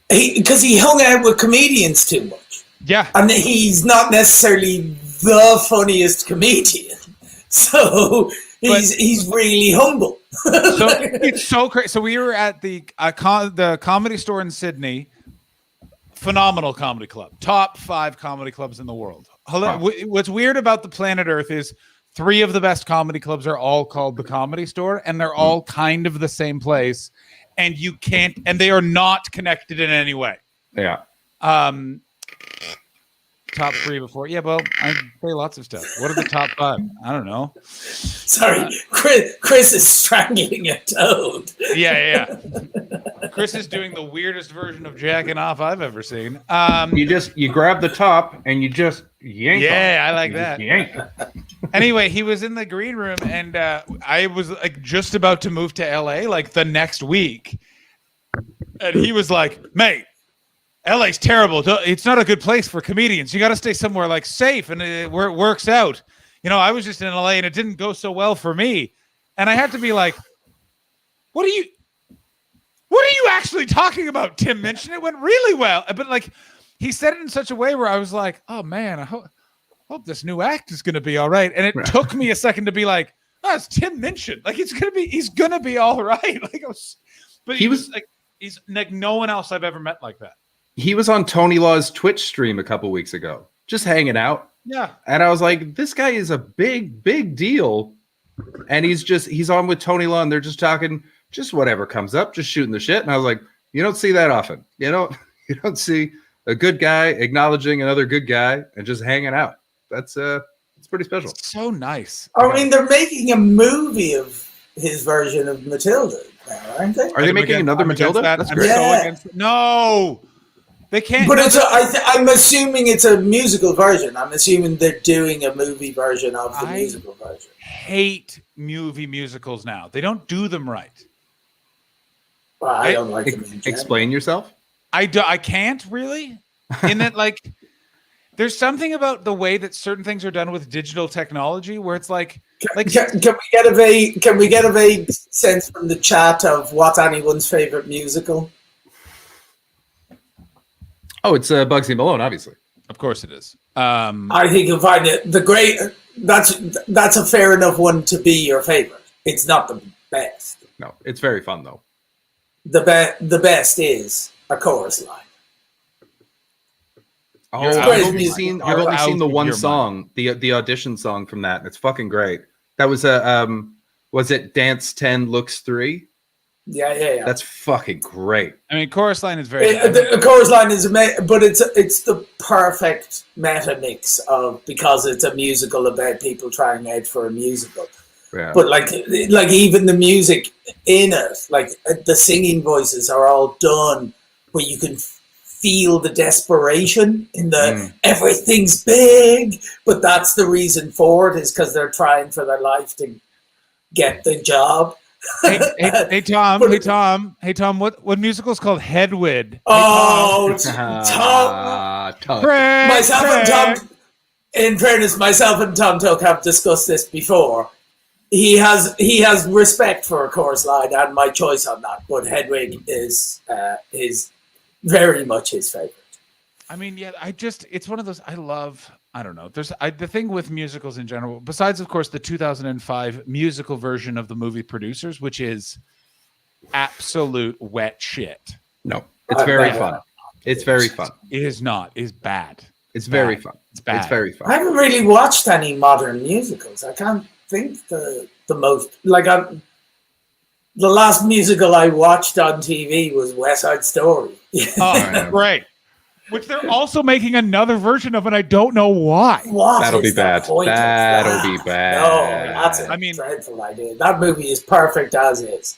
Because he hung out with comedians too much. Yeah. And he's not necessarily the funniest comedian. So he's really humble. So it's so crazy. So we were at the Comedy Store in Sydney. Phenomenal comedy club. Top 5 comedy clubs in the world. Wow. What's weird about the planet Earth is 3 of the best comedy clubs are all called the Comedy Store, and they're all kind of the same place, and they are not connected in any way. Yeah. Top 3 before. Yeah, well, I say lots of stuff. What are the top 5? I don't know. Sorry, Chris is strangling a toad. Yeah. Chris is doing the weirdest version of jacking off I've ever seen. You grab the top and you just yank. Yeah, I like that. Yank. Anyway, he was in the green room, and I was like just about to move to LA like the next week, and he was like, "Mate, LA's terrible. It's not a good place for comedians. You got to stay somewhere like safe and where it works out." You know, I was just in LA and it didn't go so well for me, and I had to be like, What are you actually talking about, Tim Minchin? It went really well. But like, he said it in such a way where I was like, "Oh man, I hope this new act is going to be all right." And it took me a second to be like, "Oh, it's Tim Minchin. Like, he's going to be all right." Like, he's like no one else I've ever met like that. He was on Tony Law's Twitch stream a couple weeks ago, just hanging out. Yeah. And I was like, this guy is a big deal. And he's on with Tony Law, and they're just talking, just whatever comes up, just shooting the shit. And I was like, you don't see that often. You don't see a good guy acknowledging another good guy and just hanging out. It's pretty special. It's so nice. I mean, they're making a movie of his version of Matilda now, aren't they? Are they making another Matilda? That's great. So no. They can't. But I'm assuming it's a musical version. I'm assuming they're doing a movie version of the musical version. Hate movie musicals now. They don't do them right. Well, I don't like them. Explain yourself. I can't really. In that, like, there's something about the way that certain things are done with digital technology where it's like. Can we get a vague sense from the chat of what's anyone's favorite musical? Oh, it's Bugsy Malone, obviously. Of course it is. I think you'll find it the great. That's a fair enough one to be your favorite. It's not the best. No, it's very fun though. The best is A Chorus Line. Oh, I've only seen the one song, the audition song from that. It's fucking great. That was was it Dance 10 Looks 3? Yeah. That's fucking great. I mean, Chorus Line is very. The Chorus Line is amazing, but it's the perfect meta mix of because it's a musical about people trying out for a musical. Yeah. But like even the music in it, like the singing voices are all done where you can feel the desperation in the everything's big, but that's the reason for it is because they're trying for their life to get the job. Hey Tom, what musical is called Hedwig? Oh, Tom. Tom. In fairness, myself and Tom Tuck have discussed this before. He has respect for A Chorus Line and my choice on that, but Hedwig is very much his favorite. I mean, yeah, it's one of those I don't know. The thing with musicals in general, besides of course the 2005 musical version of The Movie Producers, which is absolute wet shit. No, it's very fun. It's very fun. It is not. It's bad. It's very fun. It's bad. It's very fun. I haven't really watched any modern musicals. I can't think the most the last musical I watched on TV was West Side Story. Oh, right. Which they're also making another version of, and I don't know why. That'll be bad. That'll be bad. No, that's a dreadful idea. That movie is perfect as is.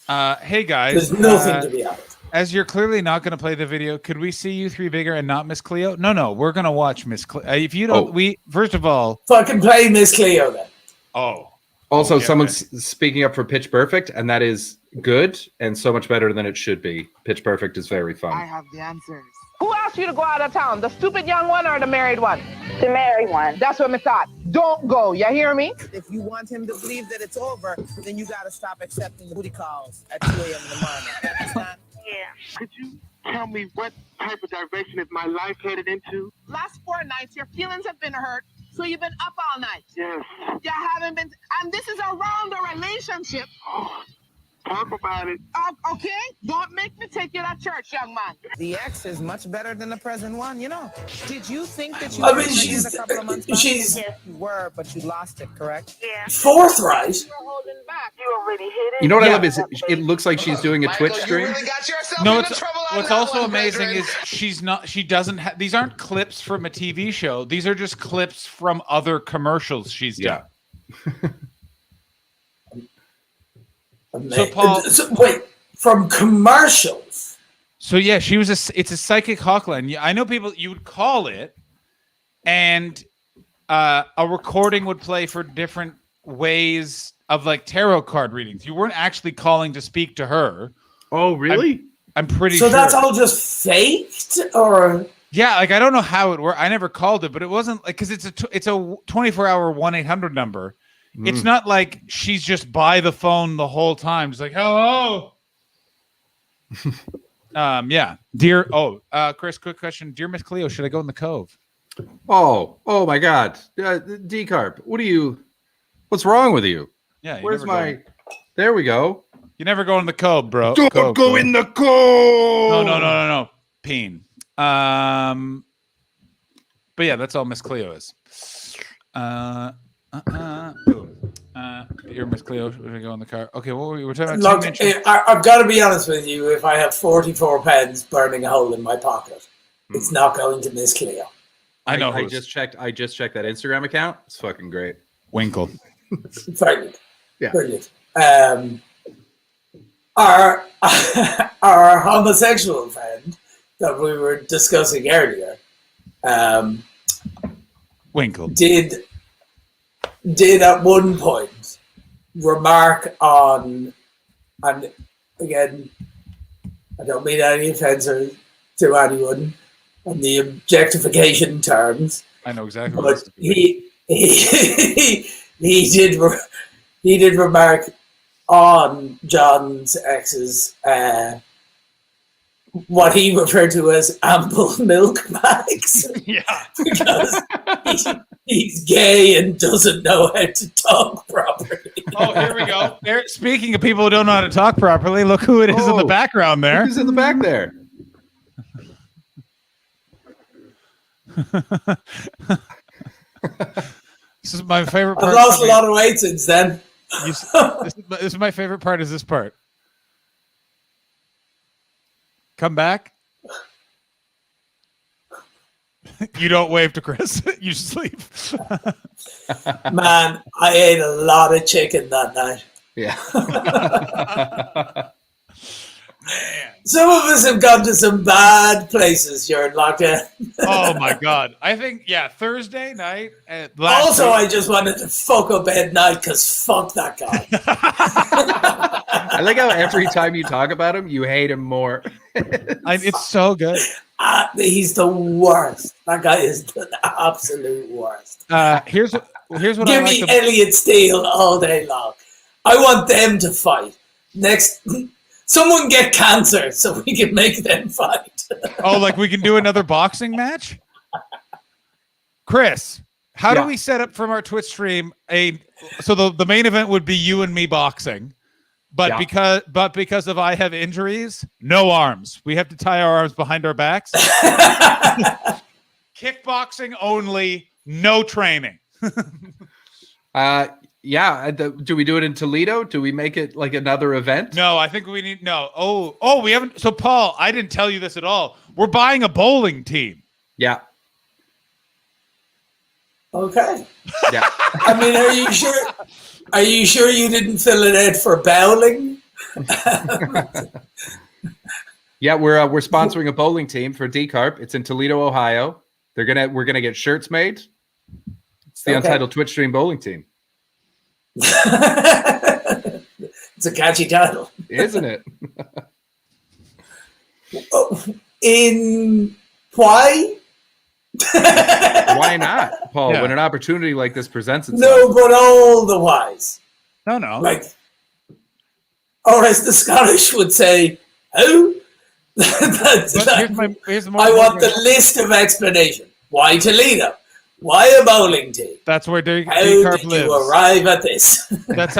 Hey guys, there's nothing to be added. As you're clearly not going to play the video, could we see you three bigger and not Miss Cleo? No, we're going to watch Miss Cleo. If you don't, first of all, fucking play Miss Cleo then. Oh. Also, someone's speaking up for Pitch Perfect, and that is good and so much better than it should be. Pitch Perfect is very fun. I have the answers. Who asked you to go out of town? The stupid young one or the married one? The married one. That's what I thought. Don't go. You hear me? If you want him to believe that it's over, then you got to stop accepting the booty calls at 2 a.m. in the morning. You understand? Yeah. Could you tell me what type of direction is my life headed into? Last 4 nights, your feelings have been hurt, so you've been up all night. Yes. You haven't been, and this is around a relationship. Oh, talk about it. Okay? Don't make me take you to church, young man. The ex is much better than the present one, you know. Did you think that you were a couple of months back? She's yes, you were, but you lost it, correct? Yeah. Forthright. You were holding back. You already hit it. You know what I love is it looks like she's doing a Twitch stream. No, what's also amazing is she doesn't have, these aren't clips from a TV show. These are just clips from other commercials she's done. So Paul, wait, from commercials. So yeah, it's a psychic hotline. I know people, you would call it and a recording would play for different ways of like tarot card readings. You weren't actually calling to speak to her. Oh, really? I'm pretty sure. So that's all just faked, or yeah, like I don't know how it worked. I never called it, but it wasn't like because it's a 24-hour 1-800 number. It's not like she's just by the phone the whole time. Just like hello. Yeah, dear. Chris, quick question, dear Miss Cleo, should I go in the Cove? Oh my God, D-Carp, what's wrong with you? Yeah, where's my? There we go. You never go in the Cove, bro. Don't go in the Cove. No. Peen. But yeah, that's all Miss Cleo is. You're Miss Cleo. We're gonna go in the car. Okay, what were we talking about? Look, I've got to be honest with you. If I have 44 pence burning a hole in my pocket, it's not going to Miss Cleo. I know. I just checked that Instagram account. It's fucking great. Winkle. Very good. Yeah. Brilliant. Our homosexual friend that we were discussing earlier, Winkle did at one point remark on, and again, I don't mean any offense to anyone on the objectification terms. I know exactly. But he did remark on John's ex's what he referred to as ample milk bags. Yeah, because he's gay and doesn't know how to talk properly. Oh, here we go. Speaking of people who don't know how to talk properly, look who it is in the background there. Who's in the back there? This is my favorite part. I've lost a lot of weight since then. This is my favorite part. Is this part? Come back. You don't wave to Chris. You just leave. Man, I ate a lot of chicken that night. Yeah. Man. Some of us have gone to some bad places during lockdown. Oh my God. I think, Thursday night. Also, I just wanted to fuck up Ed Knight because fuck that guy. I like how every time you talk about him, you hate him more. It's so good. He's the worst. That guy is the absolute worst. Here's what Give I me like Elliot Steele all day long. I want them to fight. Next, someone get cancer so we can make them fight. Oh, like we can do another boxing match? Chris, how do we set up from our Twitch stream so the main event would be you and me boxing, but because of I have injuries, no arms. We have to tie our arms behind our backs. Kickboxing only, no training. Do we do it in Toledo? Do we make it like another event? No, I think we need we haven't. So Paul, I didn't tell you this at all. We're buying a bowling team. Yeah. Okay. Yeah. I mean, are you sure? Are you sure you didn't fill it out for bowling? Yeah, we're sponsoring a bowling team for Decarp. It's in Toledo, Ohio. We're gonna get shirts made. It's the Untitled Twitch stream bowling team. It's a catchy title, isn't it? In why? Why not, Paul? Yeah. When an opportunity like this presents itself. No, but all the whys. No. Like, or as the Scottish would say, "Who?" I want the list of explanation. Why Toledo? Why a bowling team? That's where How Decarp did lives. you arrive at this? That's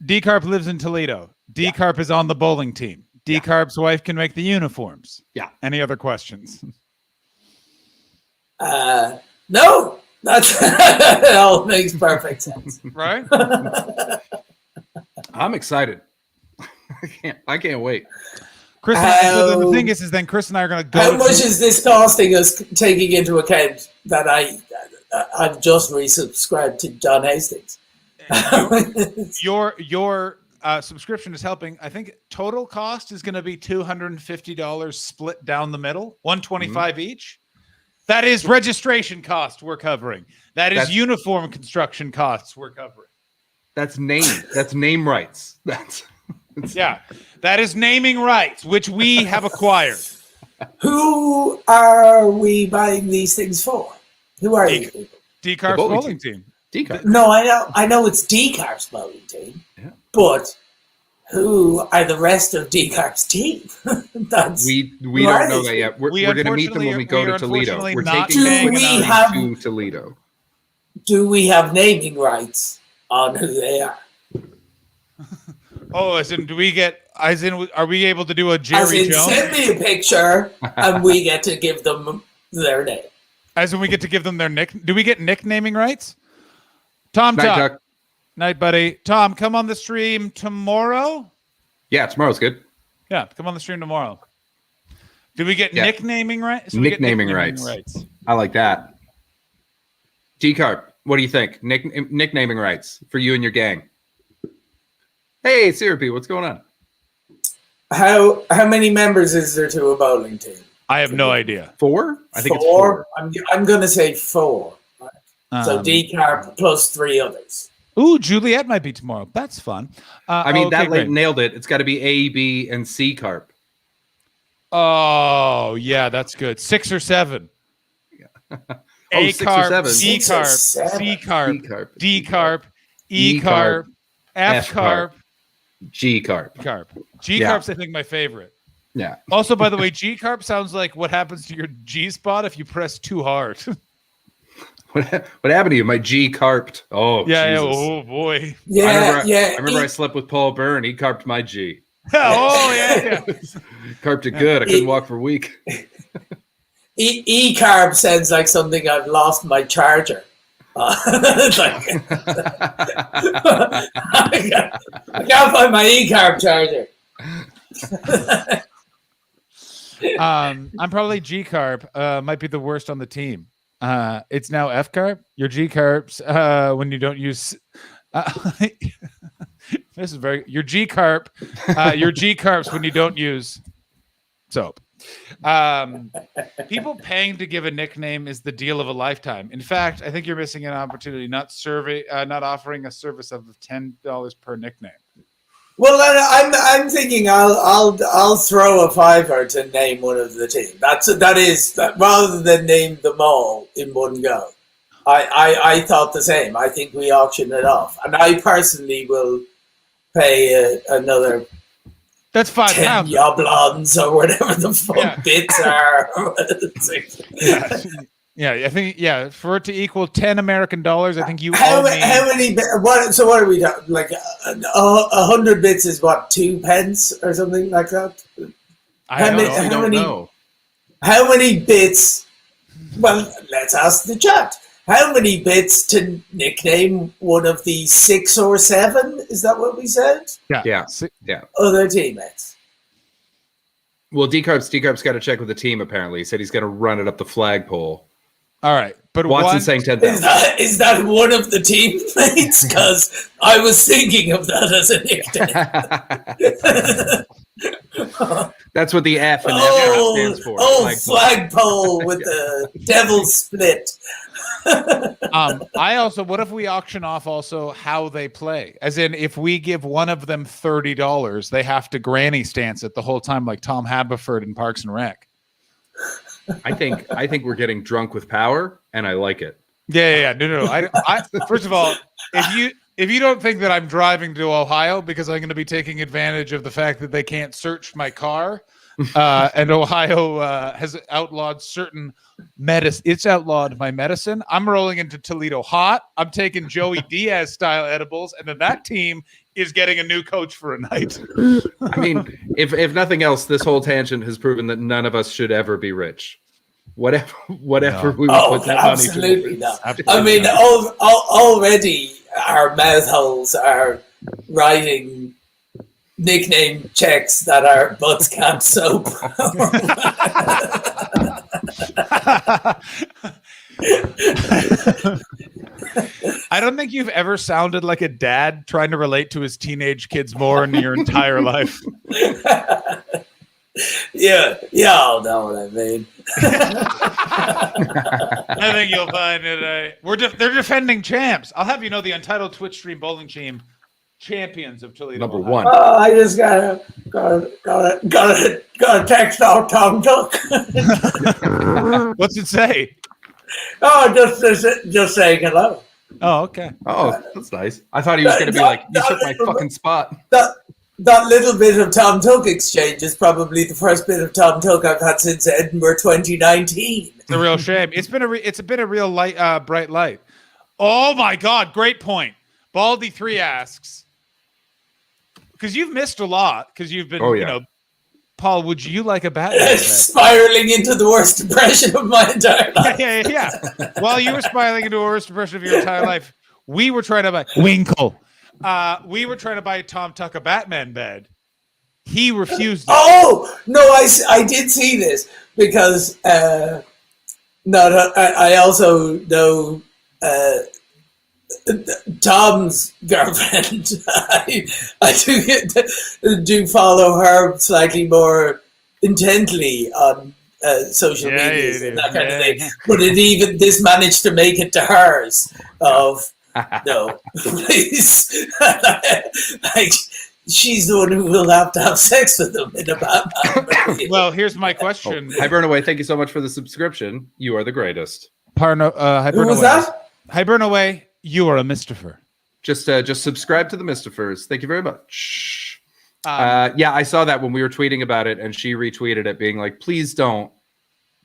Decarp lives in Toledo. Decarp is on the bowling team. Decarp's wife can make the uniforms. Yeah. Any other questions? No, that all makes perfect sense. Right? I'm excited. I can't wait. Chris, the thing is then Chris and I are going to go. How much is this costing us, taking into account that I've just resubscribed to John Hastings? Your subscription is helping. I think total cost is going to be $250 split down the middle, $125 each. That is registration cost we're covering. That's uniform construction costs we're covering. That's name rights. That is naming rights, which we have acquired. Who are we buying these things for? Who are these people? Decarp's bowling team. Decarp. No, I know it's Decarp's bowling team, but who are the rest of Decarp's team? we don't know that yet. We're going to meet them when we go to Toledo. We're taking them to Toledo. Do we have naming rights on who they are? Oh, are we able to do a Jerry Jones? Send me a picture and we get to give them their name. As in we get to give them their do we get nicknaming rights? Tom, night, buddy. Tom, come on the stream tomorrow. Yeah, tomorrow's good. Yeah, come on the stream tomorrow. Do we get nicknaming rights? Nicknaming rights. I like that. Decarp, what do you think? Nicknaming rights for you and your gang. Hey, Syrupy, what's going on? How many members is there to a bowling team? I have no idea. 4? I think it's Four. 4. I'm going to say 4. So D-Carp plus 3 others. Ooh, Juliet might be tomorrow. That's fun. I mean, okay, that great. nailed it. It's got to be A, B, and C carp. Oh, yeah, that's good. 6 or 7. A 6 or carp, 7. C carp, C carp, D carp, E carp, F carp, G carp. G carp's, I think, my favorite. Yeah. Also, by the way, G carp sounds like what happens to your G spot if you press too hard. What happened to you? My G carped. Oh, yeah. Jesus. Oh boy. Yeah, I remember I slept with Paul Byrne. He carped my G. Oh yeah. Carped it good. I couldn't walk for a week. E-carb sounds like something I've lost my charger. It's like, I can't find my E-carb charger. I'm probably G carp. Might be the worst on the team. It's now F carp. Your G carps when you don't use. This is very your G carp. Your G carps when you don't use soap. People paying to give a nickname is the deal of a lifetime. In fact, I think you're missing an opportunity. Not offering a service of $10 per nickname. Well, I'm thinking I'll throw a $5 to name one of the team. That is rather than name them all in one go. I thought the same. I think we auction it off, and I personally will pay another. That's £5. 10 yablons or whatever the fuck bits are. Yeah, I think for it to equal $10 American, I think you how owe me. many? What are we talking? Like 100 bits is what, 2 pence or something like that? I don't know. How many bits? Well, let's ask the chat. How many bits to nickname one of the 6 or 7? Is that what we said? Yeah. Other teammates. Well, D-Carp's got to check with the team, apparently. He said he's going to run it up the flagpole. All right. But Watson's saying 10,000. Is that one of the teammates? Because I was thinking of that as a nickname. That's what the F and F stands for. Flagpole with the devil split. What if we auction off also how they play? As in, if we give one of them $30, they have to granny stance it the whole time, like Tom Haberford in Parks and Rec. I think we're getting drunk with power, and I like it. Yeah. No. I first of all, if you don't think that I'm driving to Ohio because I'm going to be taking advantage of the fact that they can't search my car, and Ohio has outlawed certain medicine. It's outlawed my medicine. I'm rolling into Toledo hot. I'm taking Joey Diaz style edibles, and then that team is getting a new coach for a night. I mean, if nothing else, this whole tangent has proven that none of us should ever be rich. Whatever we would put that money to. Absolutely not. I mean, already our mouth holes are writing nickname checks that our butts can't soap. I don't think you've ever sounded like a dad trying to relate to his teenage kids more in your entire life. Yeah, I'll know what I mean. I think you'll find it. They're defending champs. I'll have you know the Untitled Twitch stream bowling team champions of Toledo. Number 1. Oh, I just gotta text out Tom Tuck. What's it say? Oh, just saying hello. Oh, okay. Oh, that's nice. I thought he was going to be like, you took my fucking spot. That little bit of Tom Tuck exchange is probably the first bit of Tom Tuck I've had since Edinburgh 2019. It's a real shame. It's been a real light, bright light. Oh my God! Great point. Baldy 3 asks, because you've missed a lot because you've been, Paul, would you like a Batman? Spiraling into the worst depression of my entire life. Yeah. While you were spiraling into a worst depression of your entire life, we were trying to buy Winkle. We were trying to buy Tom Tuck a Batman bed. He refused. Oh no, I did see this because I also know Tom's girlfriend. I do follow her slightly more intently on social Yeah, medias you and do. that kind of Yeah. thing. But this managed to make it to hers of no, please, like she's the one who will have to have sex with him in a Batman movie. Well, here's my question. Hi Burnaway, thank you so much for the subscription. You are the greatest. Who was that? Hi Burnaway, you are a Mistifer. Just subscribe to the Mistifers. Thank you very much. Yeah, I saw that when we were tweeting about it, and she retweeted it, being like, "Please don't."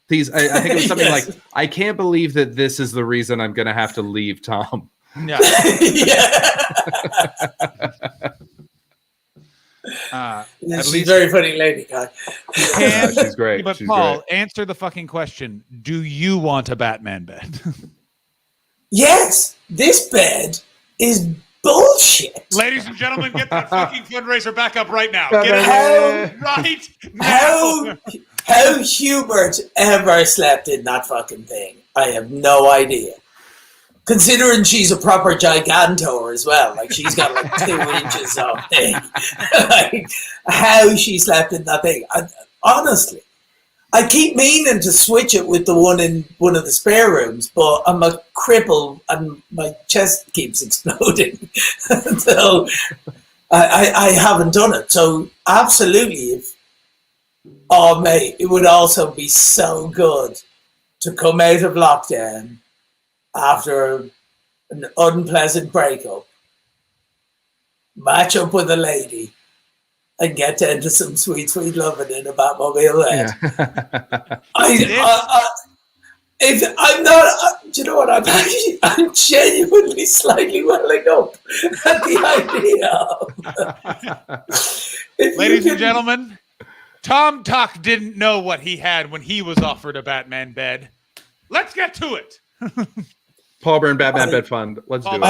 Please, I think it was something Yes. like, "I can't believe that this is the reason I'm going to have to leave Tom." Yeah. Yeah, At she's least- a very funny lady, guy. She's great. But She's Paul, great. answer the fucking question. Do you want a Batman bed? Yes, this bed is bullshit. Ladies and gentlemen, get that fucking fundraiser back up right now. How- Get it right now. How Hubert ever slept in that fucking thing, I have no idea. Considering she's a proper gigantor as well, like she's got like 2 inches of thing. Like how she slept in that thing. Honestly, I keep meaning to switch it with the one in one of the spare rooms, but I'm a cripple and my chest keeps exploding. So I haven't done it. So absolutely, oh mate, it would also be so good to come out of lockdown after an unpleasant breakup, match up with a lady, and get into some sweet, sweet loving in a Batmobile bed. If I'm not, do you know what? I'm genuinely slightly welling up at the idea of. Ladies and gentlemen, Tom Tuck didn't know what he had when he was offered a Batman bed. Let's get to it. Paul Byrne Batman Bed Fund. Let's do it.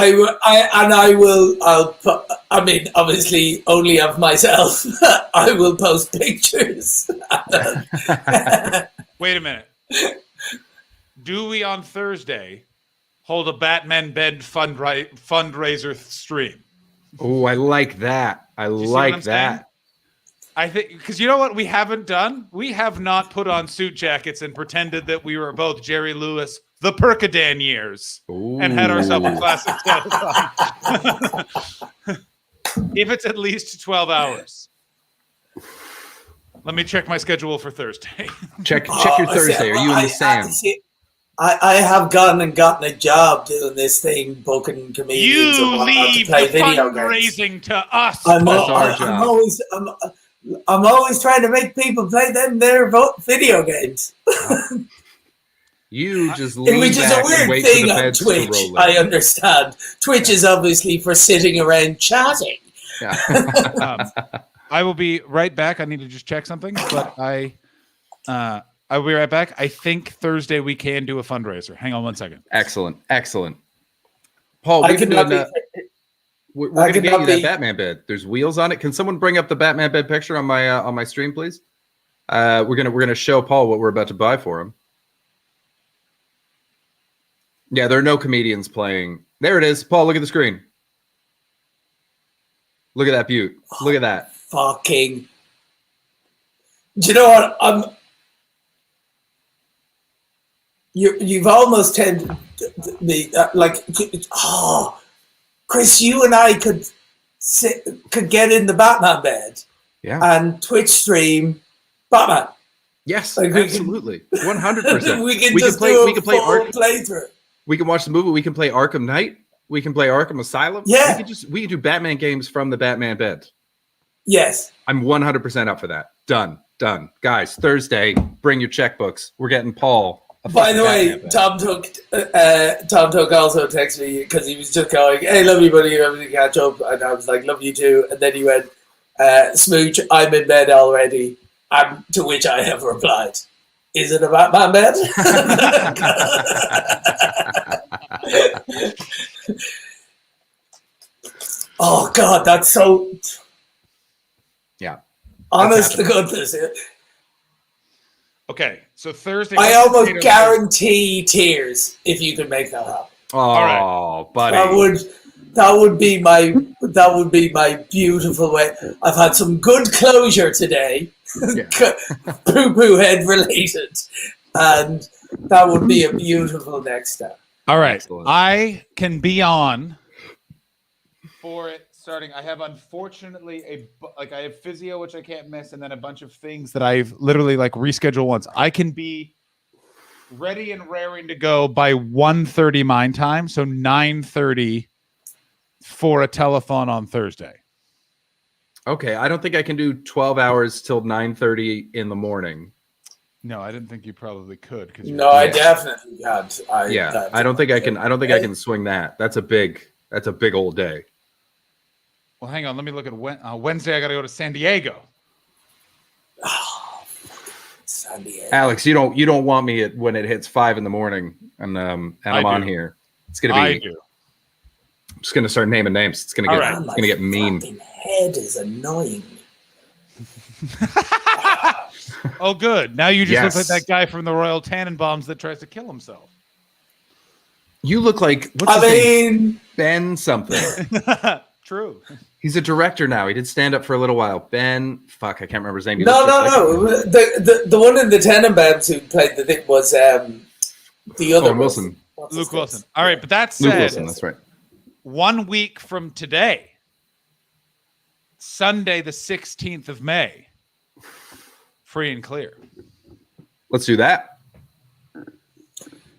I mean, obviously, only of myself. I will post pictures. Wait a minute. Do we on Thursday hold a Batman bed fundraiser stream? Oh, I like that. I like that. I think because you know what we haven't done? We have not put on suit jackets and pretended that we were both Jerry Lewis, the Percodan years, and had ourselves a classic set. If it's at least 12 hours. Let me check my schedule for Thursday. Check your Thursday. Are you in the sand? I have gone and gotten a job doing this thing, booking comedians and You whatnot to leave play the video games. fundraising to us. I'm always trying to make people play their video games. You just lean Which is a back and weird wait thing for the on beds to Twitch. roll in. I understand. Twitch is obviously for sitting around chatting. Yeah. I will be right back. I need to just check something, but I will be right back. I think Thursday we can do a fundraiser. Hang on one second. Excellent. Paul, we're going to get you that Batman bed. There's wheels on it. Can someone bring up the Batman bed picture on my stream, please? We're gonna show Paul what we're about to buy for him. Yeah, there are no comedians playing. There it is. Paul, look at the screen. Look at that beaut. Look at that. Fucking. Do you know what? You've almost tempted me. Chris, you and I could get in the Batman bed. Yeah. And Twitch stream Batman. Yes, like absolutely. 100%. We can play playthrough. We can watch the movie. We can play Arkham Knight. We can play Arkham Asylum. Yeah. We can do Batman games from the Batman bed. Yes. I'm 100% up for that. Done. Guys, Thursday, bring your checkbooks. We're getting Paul. By the way, Tom Took also texted me because he was just going, "Hey, love you, buddy. Love you to catch up." And I was like, "Love you too." And then he went, "Smooch, I'm in bed already." And to which I have replied, "Is it a Batman bed?" Oh God, that's so. Yeah. Honest to goodness. Okay, so Thursday. I almost guarantee tears if you can make that happen. Oh, all right. Buddy. That would be my beautiful way. I've had some good closure today poo head related, and that would be a beautiful next step. All right, Excellent. I can be on for it starting. I have unfortunately I have physio, which I can't miss, and then a bunch of things that I've literally like rescheduled once. I can be ready and raring to go by 1:30 my time, so 9:30 for a telethon on Thursday. Okay, I don't think I can do 12 hours till 9:30 in the morning. No, I didn't think you probably could. No, I definitely can't. I don't think I can. I don't think I can swing that. That's a big old day. Well, hang on. Let me look at Wednesday. I got to go to San Diego. Oh, San Diego. Alex, you don't want me when it hits 5 in the morning and I'm on here. It's gonna be. I do. I'm just gonna start naming names. It's gonna get. It's gonna get mean. My head is annoying. Oh, good. Now you just look like that guy from the Royal Tannenbaums that tries to kill himself. You look like Ben something. True. He's a director now. He did stand up for a little while. Ben, fuck, I can't remember his name. No. The one in the Tannenbaums who played the thing was the other Wilson. Luke Wilson. All right, but that said, Luke Wilson, that's right. 1 week from today, Sunday, the 16th of May, free and clear. Let's do that.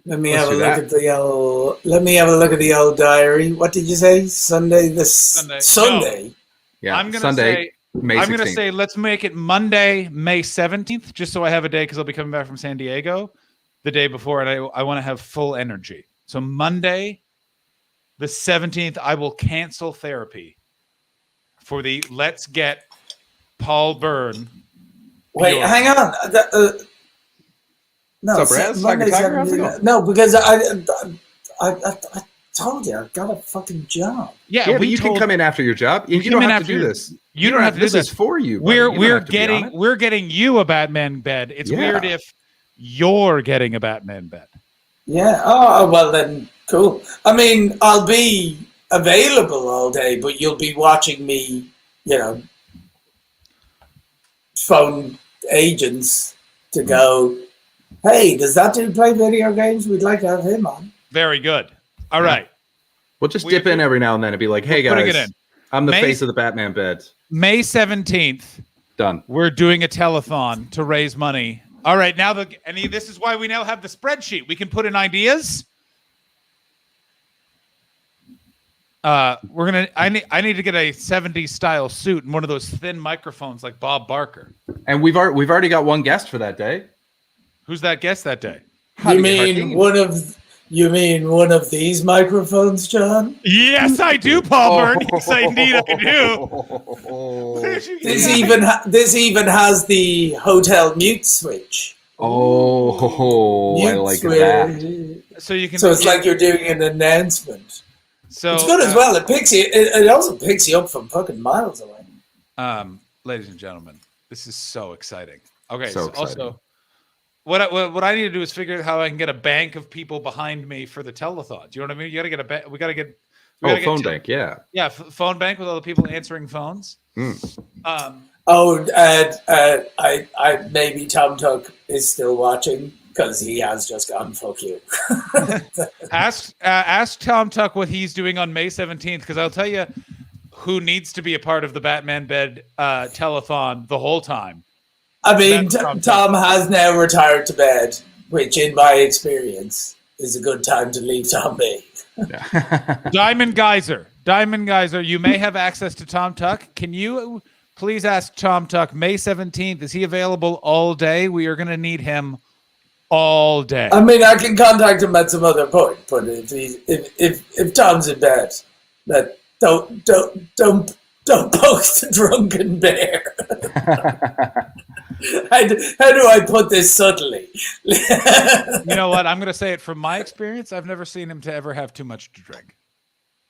Let me have a look at the old. Let me have a look at the old diary. What did you say? Sunday. Sunday. No. Yeah. I'm gonna Sunday, say. May 16th. I'm gonna say let's make it Monday, May 17th, just so I have a day because I'll be coming back from San Diego the day before, and I want to have full energy. So Monday, the 17th, I will cancel therapy for the Let's Get Paul Byrne. Wait, hang on. No, no, because I told you I got a fucking job. Yeah, but you can come in after your job. You don't have to do this. You don't have to do this. This is for you. We're getting you a Batman bed. It's weird if you're getting a Batman bed. Yeah. Oh well, then cool. I mean, I'll be available all day, but you'll be watching me. Phone agents to go. Hey, does that dude play video games? We'd like to have him on. Very good. All right. We'll just dip in every now and then and be like, hey, guys, I'm the face of the Batman bed. May 17th. Done. We're doing a telethon to raise money. All right. Now, this is why we now have the spreadsheet. We can put in ideas. I need to get a 70s style suit and one of those thin microphones like Bob Barker. And we've already got one guest for that day. Who's that guest that day? You mean one of these microphones, John? Yes, I do, Paul Byrne. Yes, indeed, I do. This even has the hotel mute switch. Oh, I like that. So you can. So it's like you're doing an announcement. So it's good as well. It picks you. It also picks you up from fucking miles away. Ladies and gentlemen, this is so exciting. Okay, so exciting. Also, what I need to do is figure out how I can get a bank of people behind me for the telethon. Do you know what I mean? You got to get a bank. We got to get. Phone bank. Yeah. Yeah, phone bank with all the people answering phones. I maybe Tom Tuck is still watching. Because he has just gone, fuck you. Ask Tom Tuck what he's doing on May 17th, because I'll tell you who needs to be a part of the Batman bed telethon the whole time. I mean, Tom has now retired to bed, which in my experience is a good time to leave Tom be. Diamond Geyser, you may have access to Tom Tuck. Can you please ask Tom Tuck, May 17th, is he available all day? We are going to need him all day. I mean, I can contact him at some other point, but if Tom's in bed, that don't poke the drunken bear. How do I put this subtly? You know what? I'm going to say it from my experience. I've never seen him to ever have too much to drink.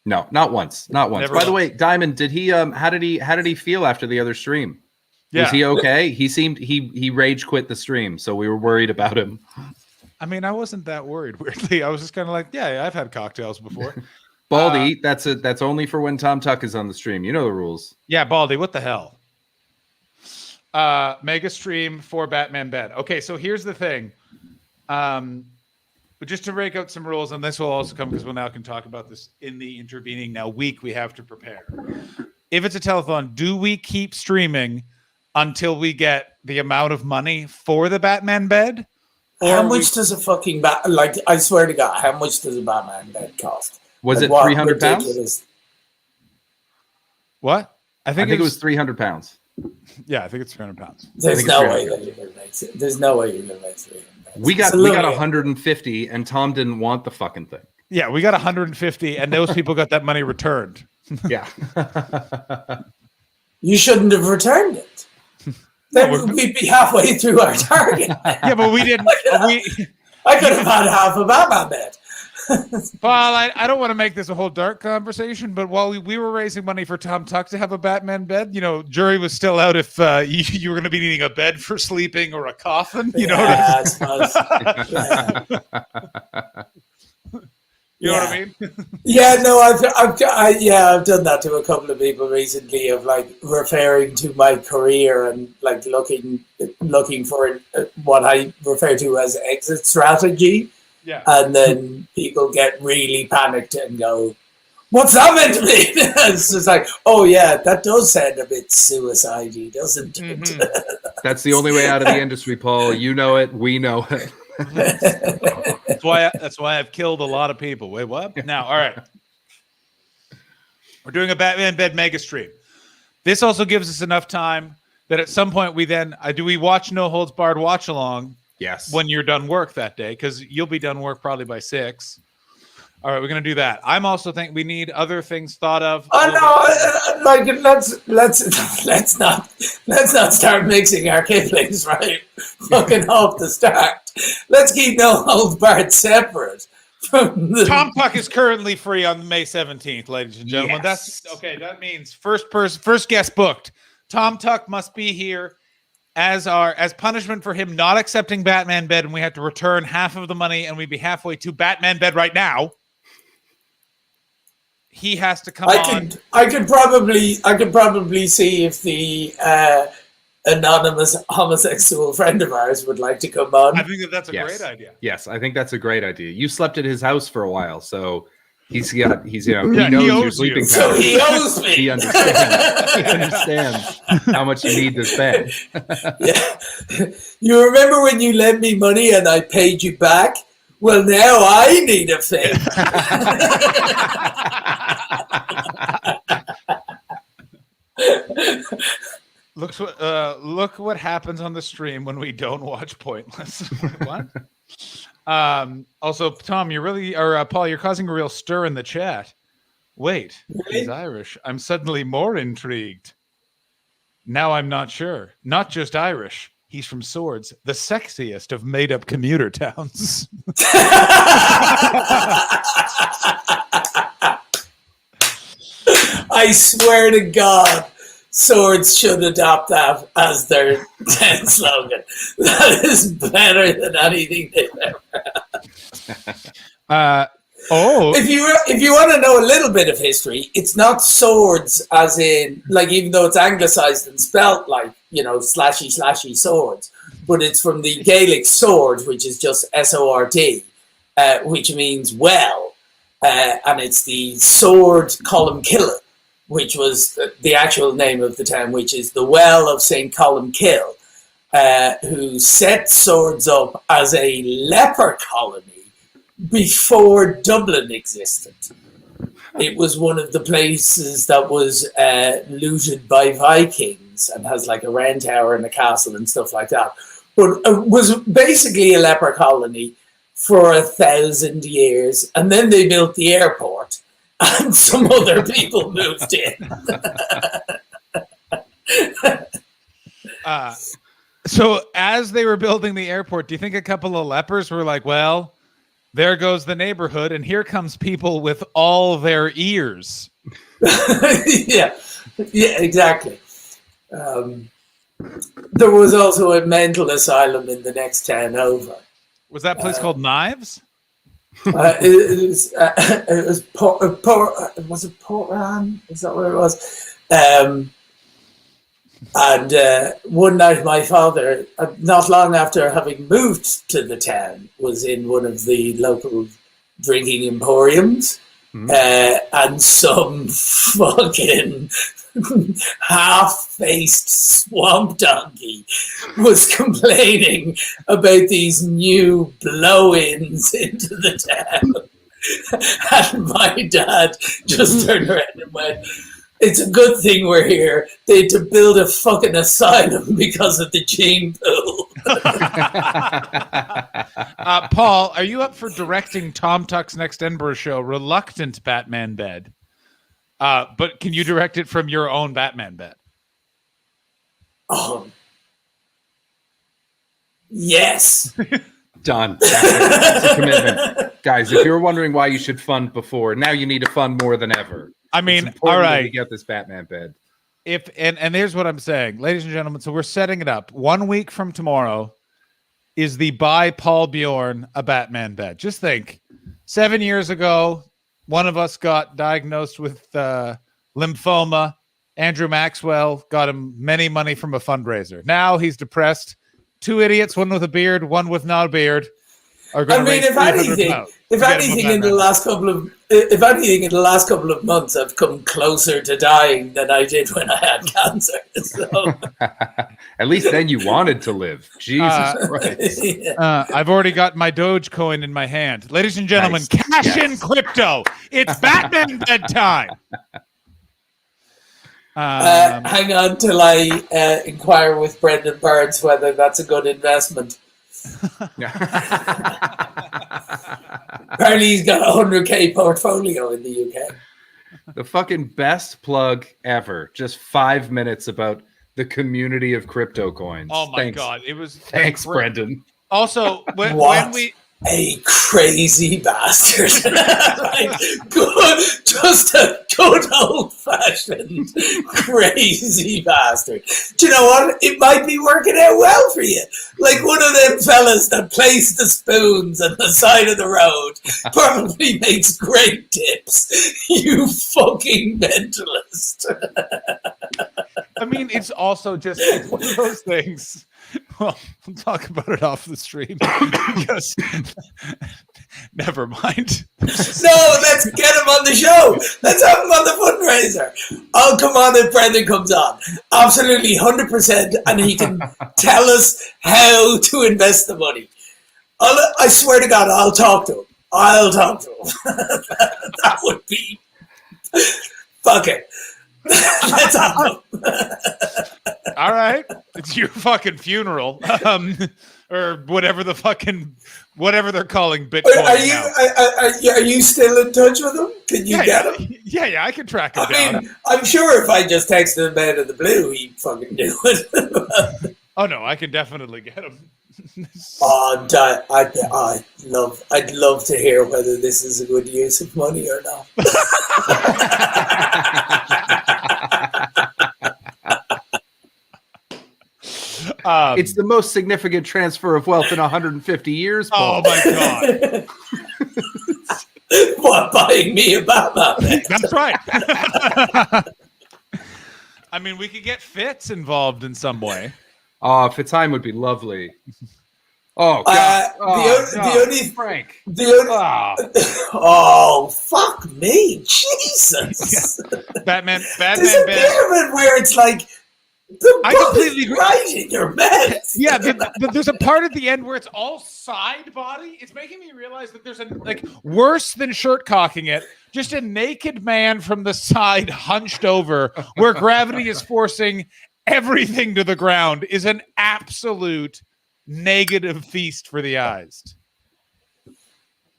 No, not once. Not once. Never By once. the way, Diamond, did he? How did he feel after the other stream? Yeah. Was he okay? He seemed he rage quit the stream, so we were worried about him. I mean, I wasn't that worried. Weirdly, I was just kind of like, yeah, I've had cocktails before. Baldy, that's only for when Tom Tuck is on the stream. You know the rules. Yeah, Baldy, what the hell? Mega stream for Batman Bed. Okay, so here's the thing. But just to break out some rules, and this will also come because we now can talk about this in the intervening week we have to prepare. If it's a telethon, do we keep streaming until we get the amount of money for the Batman Bed? Or how much does a fucking I swear to God, how much does a Batman bed cost? Was it what £300? ridiculous- What? I think it was £300. Yeah, I think it's £300. There's no way that you're gonna make it. There's no way you're gonna make it. We got 150, and Tom didn't want the fucking thing. Yeah, we got 150, and those people got that money returned. Yeah. You shouldn't have returned it. Then we'd be halfway through our target. Yeah, but we didn't. I could have had half a Batman bed. Well, I don't want to make this a whole dark conversation, but while we were raising money for Tom Tuck to have a Batman bed, jury was still out if you were going to be needing a bed for sleeping or a coffin. You know what I mean? Yeah, no, I've done that to a couple of people recently, of like referring to my career and like looking for what I refer to as exit strategy. Yeah. And then people get really panicked and go, "What's that meant to mean?" It's just like, "Oh yeah, that does sound a bit suicide-y, doesn't it?" Mm-hmm. That's the only way out of the industry, Paul. You know it. We know it. That's why I've killed a lot of people. Wait, what? Now, all right. We're doing a Batman Bed mega stream. This also gives us enough time that at some point do we watch No Holds Barred watch along? Yes. When you're done work that day, because you'll be done work probably by 6. All right, we're gonna do that. I'm also think we need other things thought of. Oh no! Let's not start mixing our Kiplings right fucking off the start. Let's keep No Holds Barred separate from the. Tom Tuck is currently free on May 17th, ladies and gentlemen. Yes. That's okay. That means first guest booked. Tom Tuck must be here as punishment for him not accepting Batman Bed, and we have to return half of the money, and we'd be halfway to Batman Bed right now. He has to come on. I could probably see if the anonymous homosexual friend of ours would like to come on. I think that's a great idea. Yes, I think that's a great idea. You slept at his house for a while, so he knows your sleeping patterns. So he owes me. He understands how much you need this bed. Yeah. You remember when you lent me money and I paid you back? Well, now I need a favor. Look what happens on the stream when we don't watch Pointless. What? Also, Tom, Paul, you're causing a real stir in the chat. Wait, he's Irish. I'm suddenly more intrigued. Now I'm not sure. Not just Irish. He's from Swords, the sexiest of made-up commuter towns. I swear to God, Swords should adopt that as their town slogan. That is better than anything they've ever had. If you want to know a little bit of history, it's not swords as in, like, even though it's anglicized and spelt like, slashy swords, but it's from the Gaelic sword, which is just S-O-R-D, which means well, and it's the sword Columcille, which was the actual name of the town, which is the Well of St. Columcille, who set Swords up as a leper colony before Dublin existed. It was one of the places that was looted by Vikings and has like a round tower and a castle and stuff like that. But it was basically a leper colony for 1,000 years. And then they built the airport and some other people moved in. So as they were building the airport, do you think a couple of lepers were like, well, there goes the neighborhood, and here comes people with all their ears? Yeah, exactly. There was also a mental asylum in the next town over. Was that place called Knives? It was Port Ran? Is that where it was? And one night, my father, not long after having moved to the town, was in one of the local drinking emporiums, and some fucking half-faced swamp donkey was complaining about these new blow-ins into the town. And my dad just turned around and went, "It's a good thing we're here. They had to build a fucking asylum because of the gene pool." Paul, are you up for directing Tom Tuck's next Edinburgh show, Reluctant Batman Bed? But can you direct it from your own Batman bed? Yes. Done. That's a commitment. Guys, if you're wondering why you should fund before, now you need to fund more than ever. I mean, all right, to get this Batman bed. And here's what I'm saying, ladies and gentlemen. So we're setting it up. 1 week from tomorrow is the Buy Paul Bjorn a Batman bed. Just think, 7 years ago, one of us got diagnosed with lymphoma. Andrew Maxwell got him many money from a fundraiser. Now he's depressed. 2 idiots, one with a beard, one with not a beard, are going to raise if anything in the last couple of months, I've come closer to dying than I did when I had cancer. So. At least then you wanted to live. Jesus Christ. I've already got my Dogecoin in my hand. Ladies and gentlemen, cash in crypto. It's Batman bedtime. Hang on till I inquire with Brendan Burns whether that's a good investment. Apparently he's got a 100k portfolio in the UK. The fucking best plug ever. Just 5 minutes about the community of crypto coins. Oh my God. It was thanks, Brendan. Also, when we a crazy bastard. Like, just a good old-fashioned crazy bastard. Do you know what? It might be working out well for you. Like one of them fellas that placed the spoons on the side of the road probably makes great tips. You fucking mentalist. I mean, it's also just one of those things. Well, we'll talk about it off the stream because never mind. No, let's get him on the show. Let's have him on the fundraiser. I'll come on if Brendan comes on. Absolutely 100%. And he can tell us how to invest the money. I swear to God, I'll talk to him. That would be... Fuck it. Let's have him. All right, it's your fucking funeral, or whatever they're calling Bitcoin. Are you still in touch with him? Can you get him? Yeah, I can track him down. I'm sure if I just texted him out of the blue, he'd fucking do it. Oh no, I can definitely get him. I'd love to hear whether this is a good use of money or not. It's the most significant transfer of wealth in 150 years, Paul. Oh my God. What, buying me a Batman? That's right. I mean, we could get Fitz involved in some way. Oh, Fitzheim would be lovely. Oh God! Frank. Oh, fuck me, Jesus! Batman. There's a bit of it where it's like. I completely agree. Right in your bed. Yeah, there's a part at the end where it's all side body. It's making me realize that there's worse than shirt cocking it, just a naked man from the side hunched over where gravity is forcing everything to the ground is an absolute negative feast for the eyes.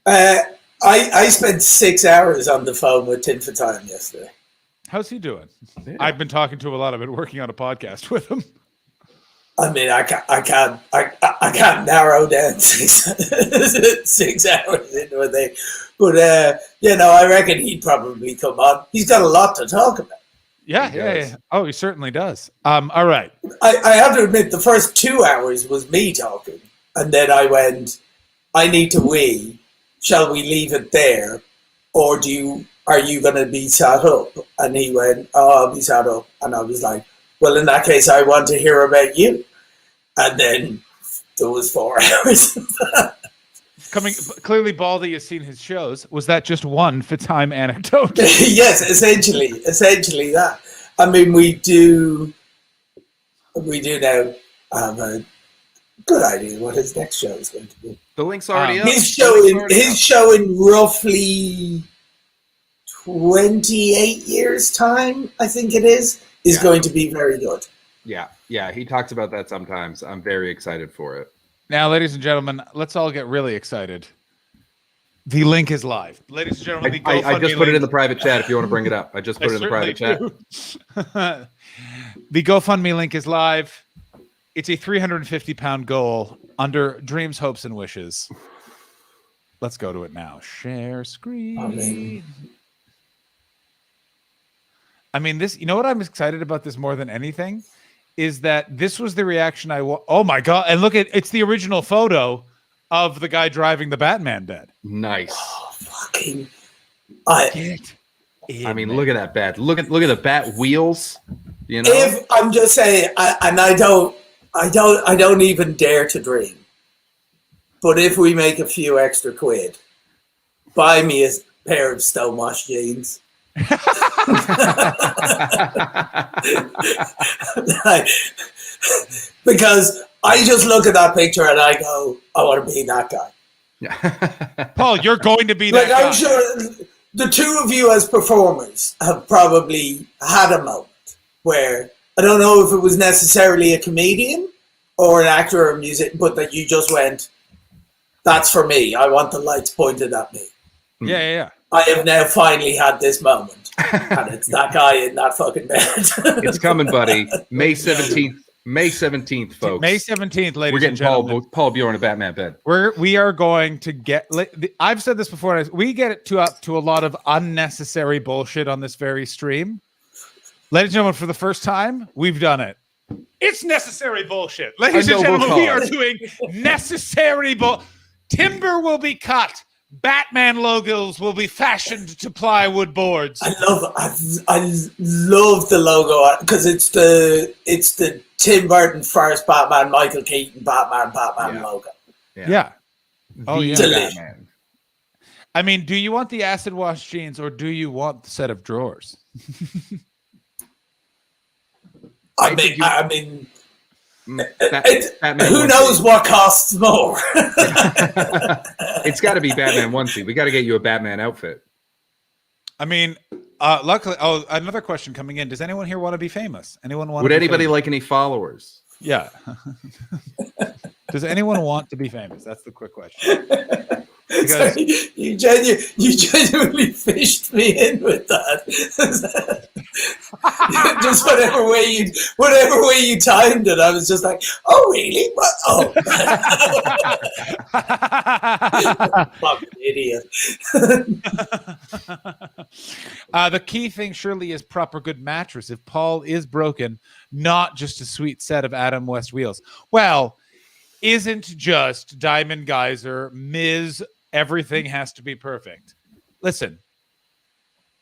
I spent 6 hours on the phone with Tim Fitzheim yesterday. How's he doing? Yeah. I've been talking to a lot. I've been working on a podcast with him. I mean, I can't narrow down 6 hours into a thing, but I reckon he'd probably come on. He's got a lot to talk about. Yeah. Oh, he certainly does. All right. I have to admit, the first 2 hours was me talking, and then I went, "I need to wee. Shall we leave it there, or are you going to be sat up?" And he went, "Oh, I'll be sat up." And I was like, well, in that case, I want to hear about you. And then there was 4 hours of that. Clearly, Baldy has seen his shows. Was that just one Fitzheim anecdote? Yes, essentially that. I mean, we do now have a good idea what his next show is going to be. The link's already up. His show in roughly 28 years' time, I think it is going to be very good. Yeah, he talks about that sometimes. I'm very excited for it. Now, ladies and gentlemen, let's all get really excited. The link is live. Ladies and gentlemen, the GoFundMe I just put it in the private chat if you want to bring it up. I just put it in the private chat. The GoFundMe link is live. It's a 350-pound goal under dreams, hopes, and wishes. Let's go to it now. Share screen. I mean, this. You know what I'm excited about this more than anything? Is that this was the reaction oh my God. And look it's the original photo of the guy driving the Batman bed. Nice. Oh, fucking. I mean, look at that bat. Look at the bat wheels. You know? If I'm just saying, I don't even dare to dream. But if we make a few extra quid, buy me a pair of Stonewash jeans. Because I just look at that picture and I go, I want to be that guy. Paul, you're going to be that guy. I'm sure the two of you as performers have probably had a moment where I don't know if it was necessarily a comedian or an actor or a musician, but that you just went, that's for me. I want the lights pointed at me. Yeah. I have now finally had this moment. And it's that guy in that fucking bed. It's coming, buddy. May 17th. May 17th, folks. May 17th, ladies We're getting and gentlemen. Paul Bjorn a Batman bed. We are going to get. I've said this before. We get it up to a lot of unnecessary bullshit on this very stream. Ladies and gentlemen, for the first time, we've done it. It's necessary bullshit. Ladies and gentlemen, we are doing necessary bull. Timber will be cut. Batman logos will be fashioned to plywood boards. I love the logo because it's the Tim Burton first Batman, Michael Keaton Batman logo. Yeah. Oh yeah. Batman. I mean, do you want the acid wash jeans or do you want the set of drawers? I mean, who knows what costs more? It's got to be Batman onesie. We got to get you a Batman outfit. I mean, luckily, another question coming in. Does anyone here want to be famous? Would anybody like any followers? Yeah. Does anyone want to be famous? That's the quick question. Because you genuinely fished me in with that. Just whatever way you timed it, I was just like, oh really? What? Oh, fucking idiot. The key thing surely is proper good mattress. If Paul is broken, not just a sweet set of Adam West wheels. Well, isn't just Diamond Geyser, Ms. Everything has to be perfect. Listen,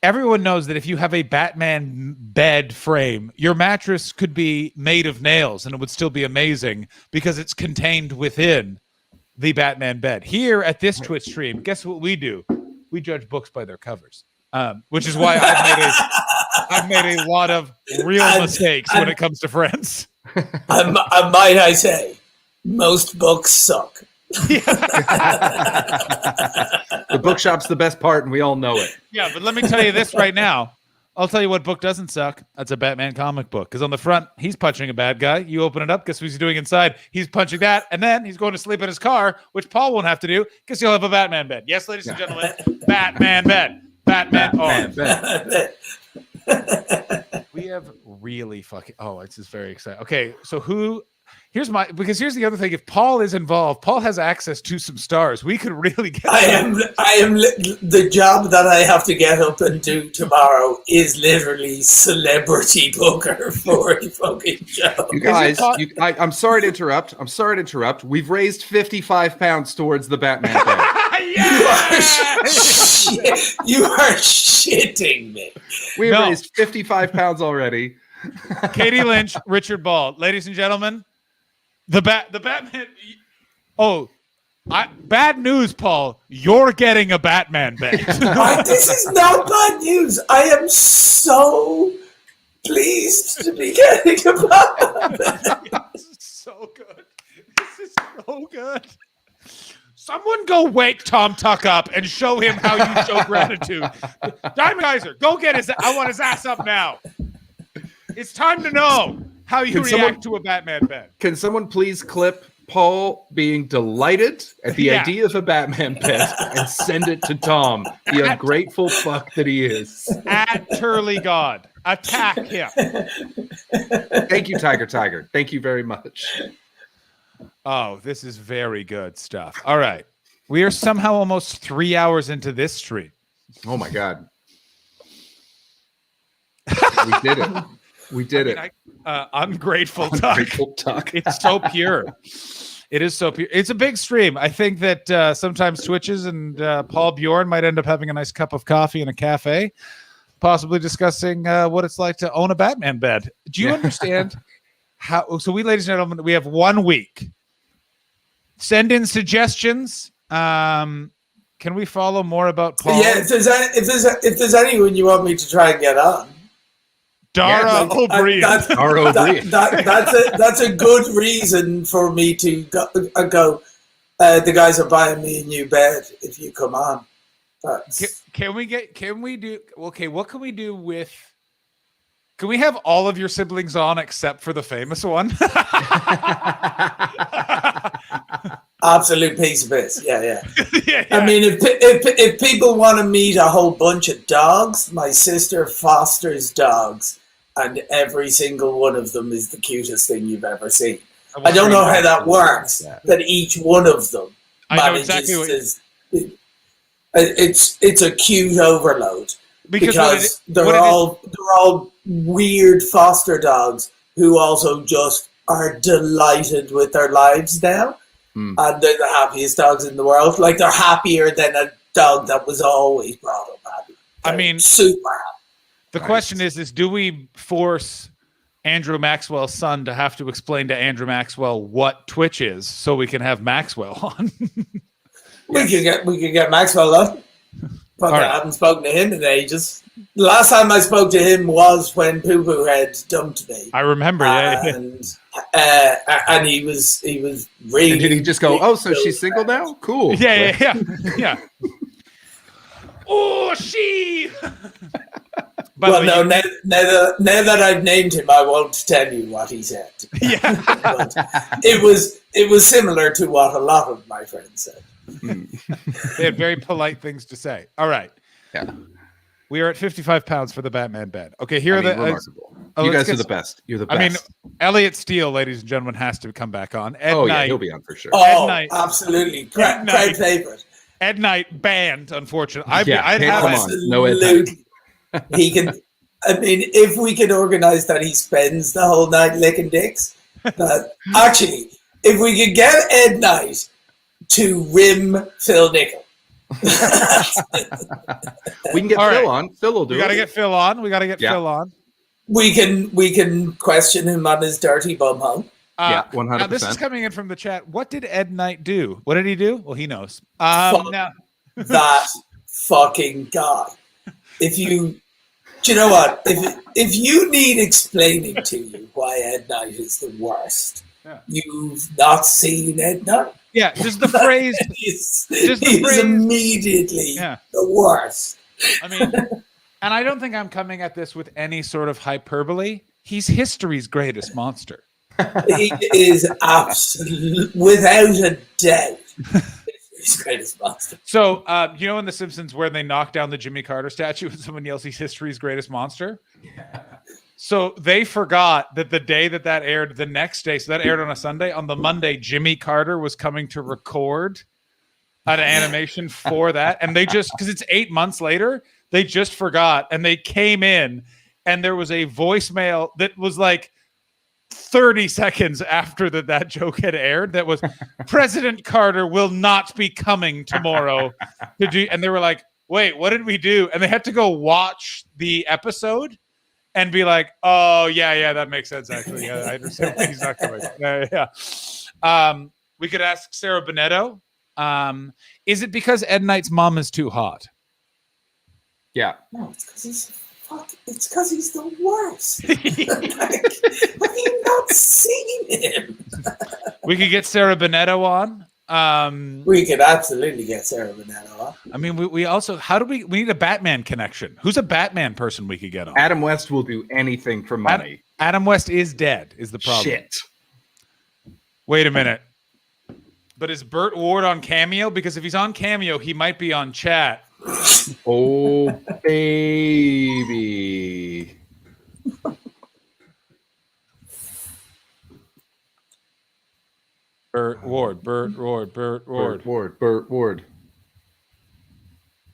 everyone knows that if you have a Batman bed frame, your mattress could be made of nails and it would still be amazing because it's contained within the Batman bed. Here at this Twitch stream, guess what we do? We judge books by their covers, which is why I've made a lot of real mistakes when it comes to Friends. Might I say, most books suck. The bookshop's the best part, and we all know it. Yeah, but let me tell you this right now. I'll tell you what book doesn't suck. That's a Batman comic book. Because on the front, he's punching a bad guy. You open it up, guess what he's doing inside? He's punching that, and then he's going to sleep in his car, which Paul won't have to do because he'll have a Batman bed. Yes, ladies and gentlemen, Batman bed. Batman bed. We have really fucking... Oh, this is very exciting. Okay, so here's the other thing. If Paul is involved, Paul has access to some stars. We could really get. I am. The job that I have to get up and do tomorrow is literally celebrity booker for a fucking show. You guys, I'm sorry to interrupt. We've raised 55 pounds towards the Batman bed. You are shitting me. We've raised 55 pounds already. Katie Lynch, Richard Ball. Ladies and gentlemen, the Batman. Oh, bad news, Paul. You're getting a Batman bed. This is not bad news. I am so pleased to be getting a Batman bed. This is so good. This is so good. Someone go wake Tom Tuck up and show him how you show gratitude. Diamond Geyser, go get I want his ass up now. It's time to know how you react to a Batman bed. Can someone please clip Paul being delighted at the idea of a Batman bed and send it to Tom, the ungrateful fuck that he is. At Turley God. Attack him. Thank you, Tiger. Thank you very much. Oh, this is very good stuff. All right. We are somehow almost 3 hours into this stream. Oh, my God. We did it. We did it. Ungrateful Tuck. It's so pure. It is so pure. It's a big stream. I think that sometimes Twitches and Paul Bjorn might end up having a nice cup of coffee in a cafe, possibly discussing what it's like to own a Batman bed. Do you understand how? So we, ladies and gentlemen, we have 1 week. Send in suggestions. Can we follow more about Paul? Yeah, if there's anyone you want me to try and get on. Dara O'Brien. That's a good reason for me to go. The guys are buying me a new bed. If you come on, can we do? Okay, what can we do with? Can we have all of your siblings on except for the famous one? Absolute piece of piss. Yeah. Yeah. I mean, if people want to meet a whole bunch of dogs, my sister fosters dogs, and every single one of them is the cutest thing you've ever seen. I don't know how that works. That each one of them manages it's a cute overload because they're all weird foster dogs who also just are delighted with their lives now. And they're the happiest dogs in the world. Like, they're happier than a dog that was always brought up happy. I mean, super happy. The question is do we force Andrew Maxwell's son to have to explain to Andrew Maxwell what Twitch is so we can have Maxwell on? We could get Maxwell on. But I haven't spoken to him in ages. The last time I spoke to him was when Poo Poo had dumped me. I remember, and he was really. And did he just go, "Oh, so she's single now? Cool." Yeah. Oh, she. Well, no. Now that I've named him, I won't tell you what he said. Yeah. But it was similar to what a lot of my friends said. They had very polite things to say. All right. Yeah. We are at 55 pounds for the Batman bed. Okay, here are the remarkable. You guys are the best. You're the best. I mean, Elliot Steele, ladies and gentlemen, has to come back on. Ed Knight, he'll be on for sure. Oh, Knight, absolutely. Great favorite. Ed Knight banned, unfortunately. I'd have no Ed Knight. He can. I mean, if we can organize that he spends the whole night licking dicks. Actually, if we could get Ed Knight to rim Phil Nickel. We can get Phil on. Phil will do it. We got to get Phil on. Phil on. We can question him on his dirty bum hole. 100%. Now this is coming in from the chat. What did Ed Knight do? What did he do? Well, he knows. That fucking guy. Do you know what? If you need explaining to you why Ed Knight is the worst, you've not seen Ed Knight. Yeah, just the phrase. He's immediately the worst. I mean, and I don't think I'm coming at this with any sort of hyperbole. He's history's greatest monster. He is absolutely, without a doubt, history's greatest monster. So, you know in The Simpsons where they knock down the Jimmy Carter statue and someone yells he's history's greatest monster? Yeah. So they forgot that the day that aired, the next day, so that aired on a Sunday, on the Monday, Jimmy Carter was coming to record an animation for that. And they just, because it's 8 months later, they just forgot. And they came in and there was a voicemail that was like 30 seconds after that joke had aired that was, President Carter will not be coming tomorrow. And they were like, wait, what did we do? And they had to go watch the episode. and be like, "Oh yeah, that makes sense. Actually, yeah, I understand why he's not coming." Yeah. We could ask Sarah Bonetto. Is it because Ed Knight's mom is too hot? Yeah. No, it's because he's the worst. Have you not seen him? We could get Sarah Bonetto on. We could absolutely get Sarah Bonetto on. I mean, we also, we need a Batman connection. Who's a Batman person we could get on? Adam West will do anything for money. Adam West is dead, is the problem. Shit. Wait a minute. But is Burt Ward on Cameo? Because if he's on Cameo, he might be on chat. Oh, baby. Burt Ward.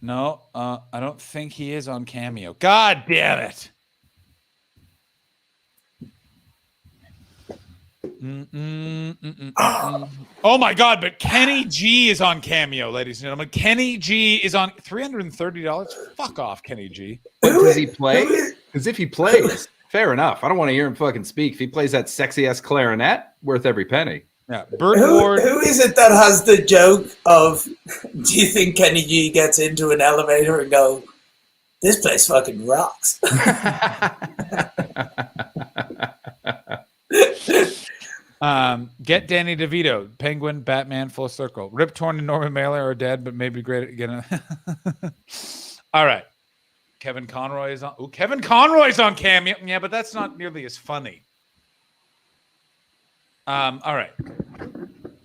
No, I don't think he is on Cameo. God damn it. Oh my God, but Kenny G is on Cameo, ladies and gentlemen. Kenny G is on $330. Fuck off, Kenny G. Does he play? Because if he plays, fair enough. I don't want to hear him fucking speak. If he plays that sexy ass clarinet, worth every penny. Yeah, Burt Ward. Who is it that has the joke of, do you think Kenny G gets into an elevator and go, this place fucking rocks? Get Danny DeVito, Penguin, Batman, full circle. Rip Torn and Norman Mailer are dead, but maybe great at getting. All right, Kevin Conroy is on. Ooh, Kevin Conroy's on Cameo. Yeah, but that's not nearly as funny. All right.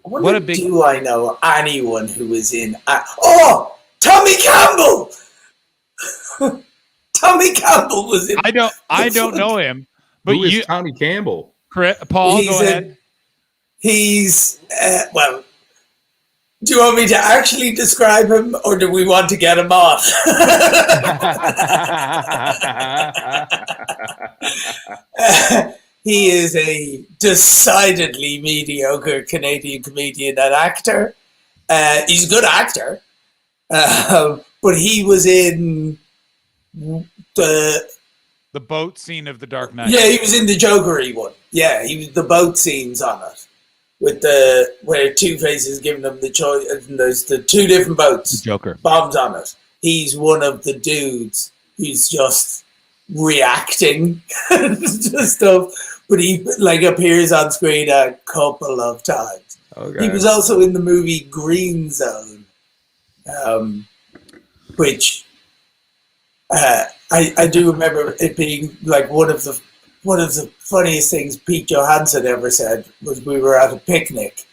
What a big. Do I know anyone who is in? Tommy Campbell. Tommy Campbell was in. I don't know him. But who is Tommy Campbell? Paul, go ahead. He's well. Do you want me to actually describe him, or do we want to get him on? He is a decidedly mediocre Canadian comedian and actor. He's a good actor, but he was in the boat scene of The Dark Knight. Yeah, he was in the Joker-y one. Yeah, he was the boat scenes on it. With where Two-Face is giving them the choice, and there's the two different boats, Joker bombs on it. He's one of the dudes who's just reacting to stuff, but he appears on screen a couple of times. Okay. He was also in the movie Green Zone, which I do remember it being like one of the funniest things Pete Johansson ever said was we were at a picnic,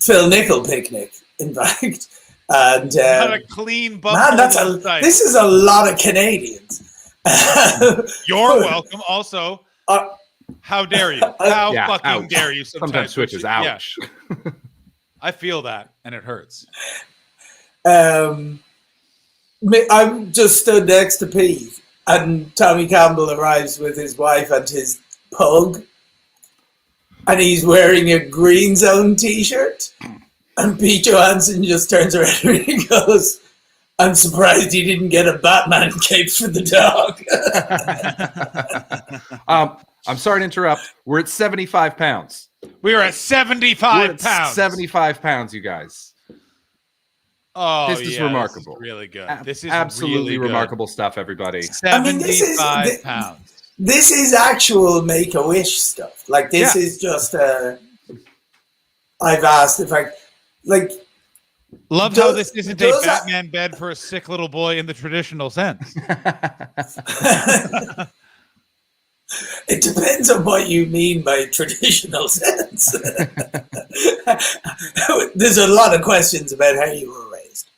Phil Nickel picnic, in fact, and not a clean bump. Man, this is a lot of Canadians. You're welcome. Also, how dare you? How fucking dare you? Sometimes switches. Ouch. Yeah. I feel that, and it hurts. I'm just stood next to Pete, and Tommy Campbell arrives with his wife and his pug, and he's wearing a Green Zone t-shirt, and Pete Johansson just turns around and he goes, I'm surprised he didn't get a Batman cape for the dog. I'm sorry to interrupt. We're at 75 pounds. We are at 75 pounds. 75 pounds, you guys. Oh, this is remarkable. This is really good. This is absolutely really remarkable stuff, everybody. 75 pounds. This is actual Make-A-Wish stuff. Like, this is just I've asked if I love how this isn't a Batman bed for a sick little boy in the traditional sense. It depends on what you mean by traditional sense. There's a lot of questions about how you were raised.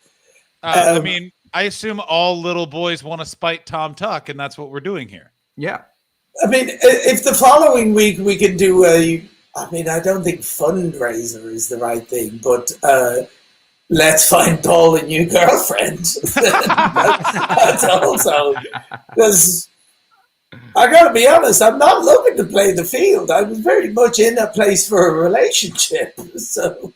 I mean, I assume all little boys want to spite Tom Tuck, and that's what we're doing here. Yeah. I mean, if the following week we can do I don't think fundraiser is the right thing, but let's find Paul a new girlfriend. That's also, because I gotta be honest, I'm not looking to play the field. I was very much in a place for a relationship. So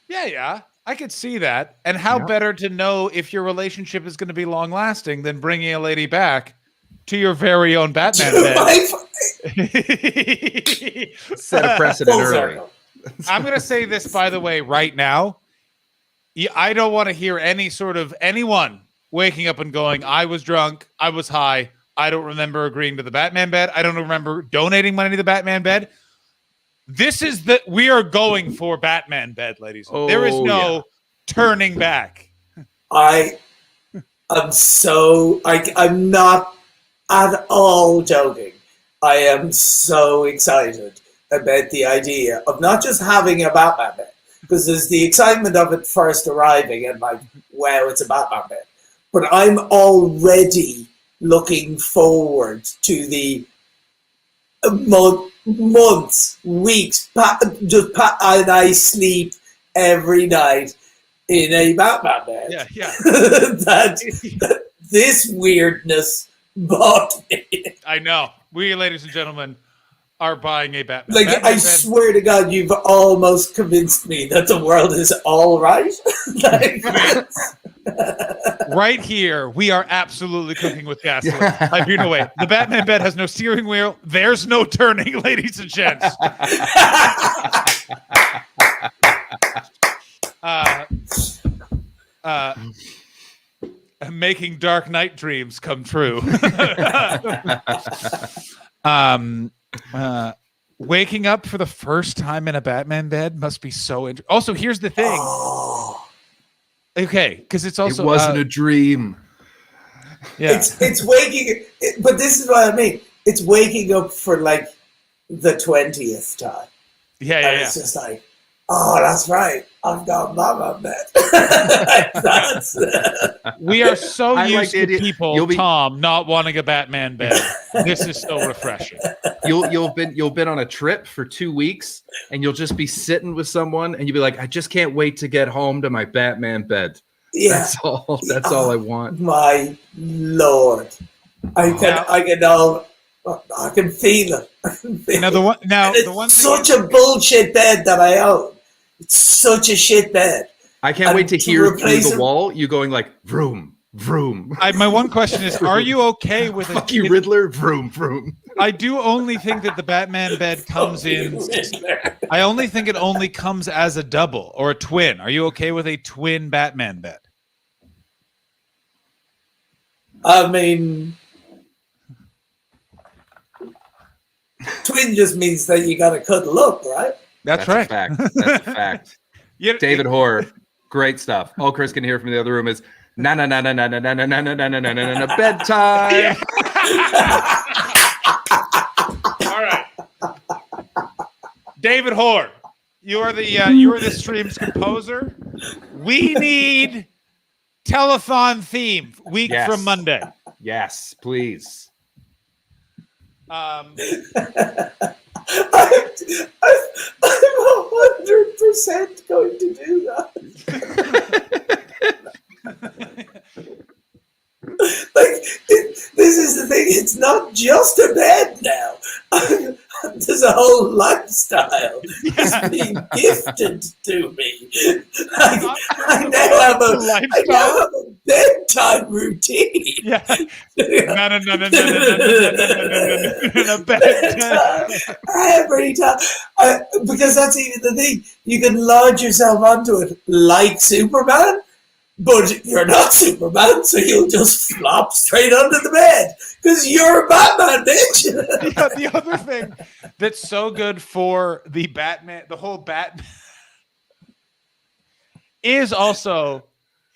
yeah, I could see that. And how better to know if your relationship is going to be long lasting than bringing a lady back to your very own Batman bed. Set a precedent Full early. circle. I'm going to say this, by the way, right now. I don't want to hear anyone waking up and going, I was drunk, I was high, I don't remember agreeing to the Batman bed, I don't remember donating money to the Batman bed. We are going for Batman bed, ladies. There is no turning back. I'm not at all joking. I am so excited about the idea of not just having a Batman bed, because there's the excitement of it first arriving and like, wow, it's a Batman bed. But I'm already looking forward to the months, weeks, and I sleep every night in a Batman bed. Yeah. that this weirdness bought me. I know. We, ladies and gentlemen, are buying a Batman. Like, Batman I bed. swear to God, you've almost convinced me that the world is all right. Like, Right here, we are absolutely cooking with gasoline. I've been away. The Batman bed has no steering wheel. There's no turning, ladies and gents. Making Dark Knight dreams come true. Waking up for the first time in a Batman bed must be so interesting. Also, here's the thing. Okay, because it's also It wasn't a dream. Yeah, it's waking, but this is what I mean. It's waking up for like the 20th time. Yeah. It's just like, oh, that's right. I've got Batman bed. That's we are so I used like the to idea. people, Tom, not wanting a Batman bed. This is so refreshing. You'll been on a trip for 2 weeks, and you'll just be sitting with someone, and you'll be like, I just can't wait to get home to my Batman bed. Yeah. That's all I want. My Lord. I can feel it. Now the one It's such a bullshit bed that I own. It's such a shit bed. I can't wait to hear through replace the him- wall you going like vroom vroom. My one question is: are you okay with it? Fuck you, Riddler. Vroom vroom. I do only think that the Batman bed comes in. I only think it only comes as a double or a twin. Are you okay with a twin Batman bed? I mean, twin just means that you got to cuddle up, right? That's right. A fact. That's a fact. David Hoare, great stuff. All Chris can hear from the other room is na na na na na na na na na na na na na na na bedtime. All right, David Hoare, you are the stream's composer. We need telethon theme week from Monday. Yes, please. I'm 100% going to do that. This is the thing. It's not just a bed now. There's a whole lifestyle that's being gifted to me. I now have a bedtime routine. Yeah. No. Bedtime. Every time. Because that's even the thing. You can lodge yourself onto it like Superman, but you're not Superman, so you'll just flop straight under the bed because you're Batman, bitch. Yeah, the other thing that's so good for the Batman, the whole Batman, is also,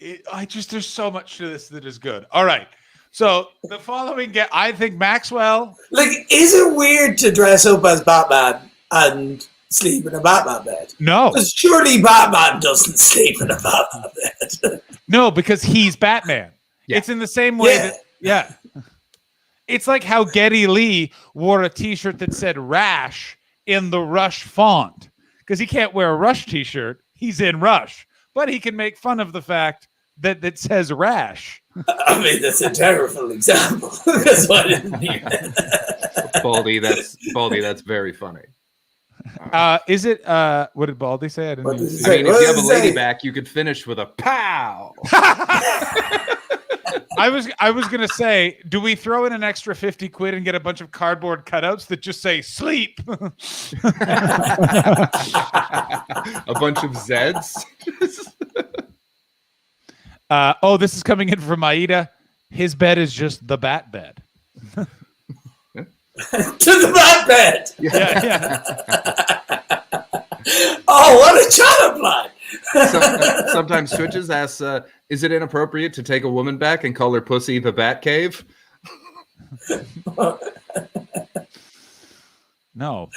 there's so much to this that is good. All right. So the following, I think Maxwell. Like, is it weird to dress up as Batman and sleep in a Batman bed? No. Because surely Batman doesn't sleep in a Batman bed. No, because he's Batman. Yeah. It's in the same way that, it's like how Geddy Lee wore a t-shirt that said Rash in the Rush font. Because he can't wear a Rush t-shirt. He's in Rush. But he can make fun of the fact that it says Rash. I mean, that's a terrible example. That's why I didn't hear that. Baldy, that's very funny. Is it what did Baldy say? I didn't even see. I mean, if you have a lady back, you could finish with a pow. I was gonna say, do we throw in an extra 50 quid and get a bunch of cardboard cutouts that just say sleep? A bunch of Zeds. This is coming in from Aida. His bed is just the bat bed. To the bat bed. Yeah. Oh, what a child line. Sometimes Switches asks, is it inappropriate to take a woman back and call her pussy the Bat Cave? No.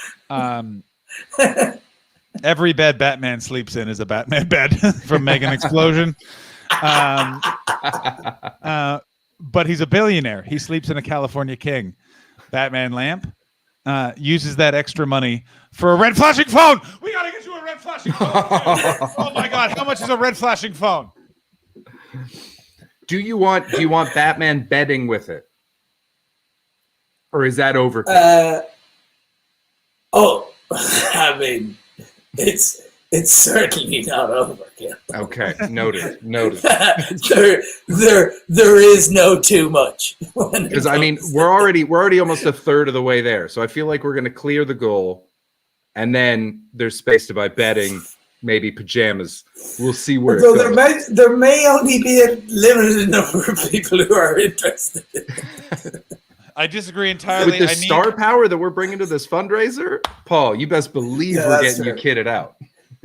Every bed Batman sleeps in is a Batman bed from Megan Explosion. But he's a billionaire. He sleeps in a California King. Batman lamp uses that extra money for a red flashing phone. We gotta get you a red flashing phone. Oh my god, how much is a red flashing phone? Do you want Batman bedding with it? Or is that overkill? I mean, it's certainly not overkill. Okay, noted. there is no too much. Because I mean, we're already almost a third of the way there. So I feel like we're going to clear the goal, and then there's space to buy bedding, maybe pajamas. We'll see where it goes. There may only be a limited number of people who are interested. I disagree entirely. With the star power that we're bringing to this fundraiser, Paul, you best believe we're getting you kitted out.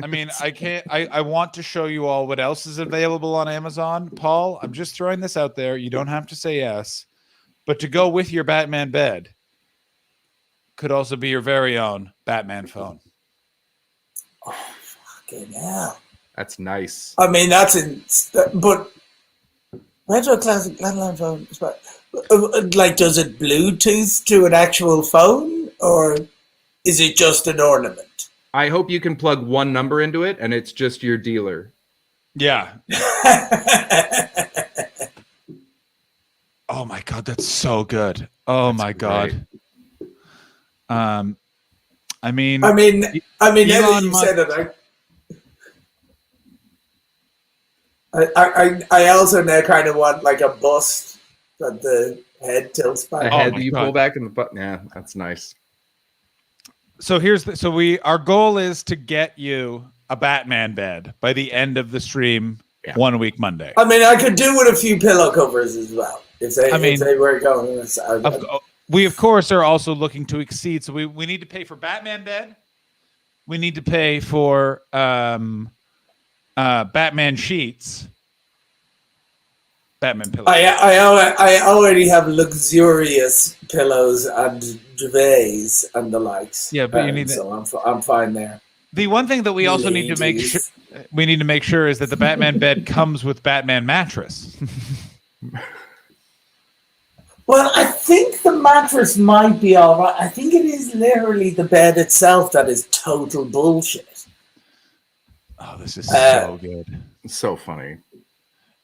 I mean, I want to show you all what else is available on Amazon. Paul, I'm just throwing this out there. You don't have to say yes. But to go with your Batman bed could also be your very own Batman phone. Oh, fucking hell. That's nice. I mean, but retro classic landline phone, like, does it Bluetooth to an actual phone, or is it just an ornament? I hope you can plug one number into it and it's just your dealer. Yeah. Oh my god, that's so good. Oh my god. I mean, now that you said it, I also now kind of want like a bust that the head tilts back. A head that you pull back in the butt. Yeah, that's nice. So our goal is to get you a Batman bed by the end of the stream 1 week Monday. I mean, I could do with a few pillow covers as well if they were going. We of course are also looking to exceed. So we need to pay for Batman bed. We need to pay for Batman sheets. Batman pillows. I already have luxurious pillows and duvets and the likes. Yeah, but you need. So I'm fine there. The one thing that we also need to make sure is that the Batman bed comes with Batman mattress. Well, I think the mattress might be all right. I think it is literally the bed itself that is total bullshit. Oh, this is so good. It's so funny.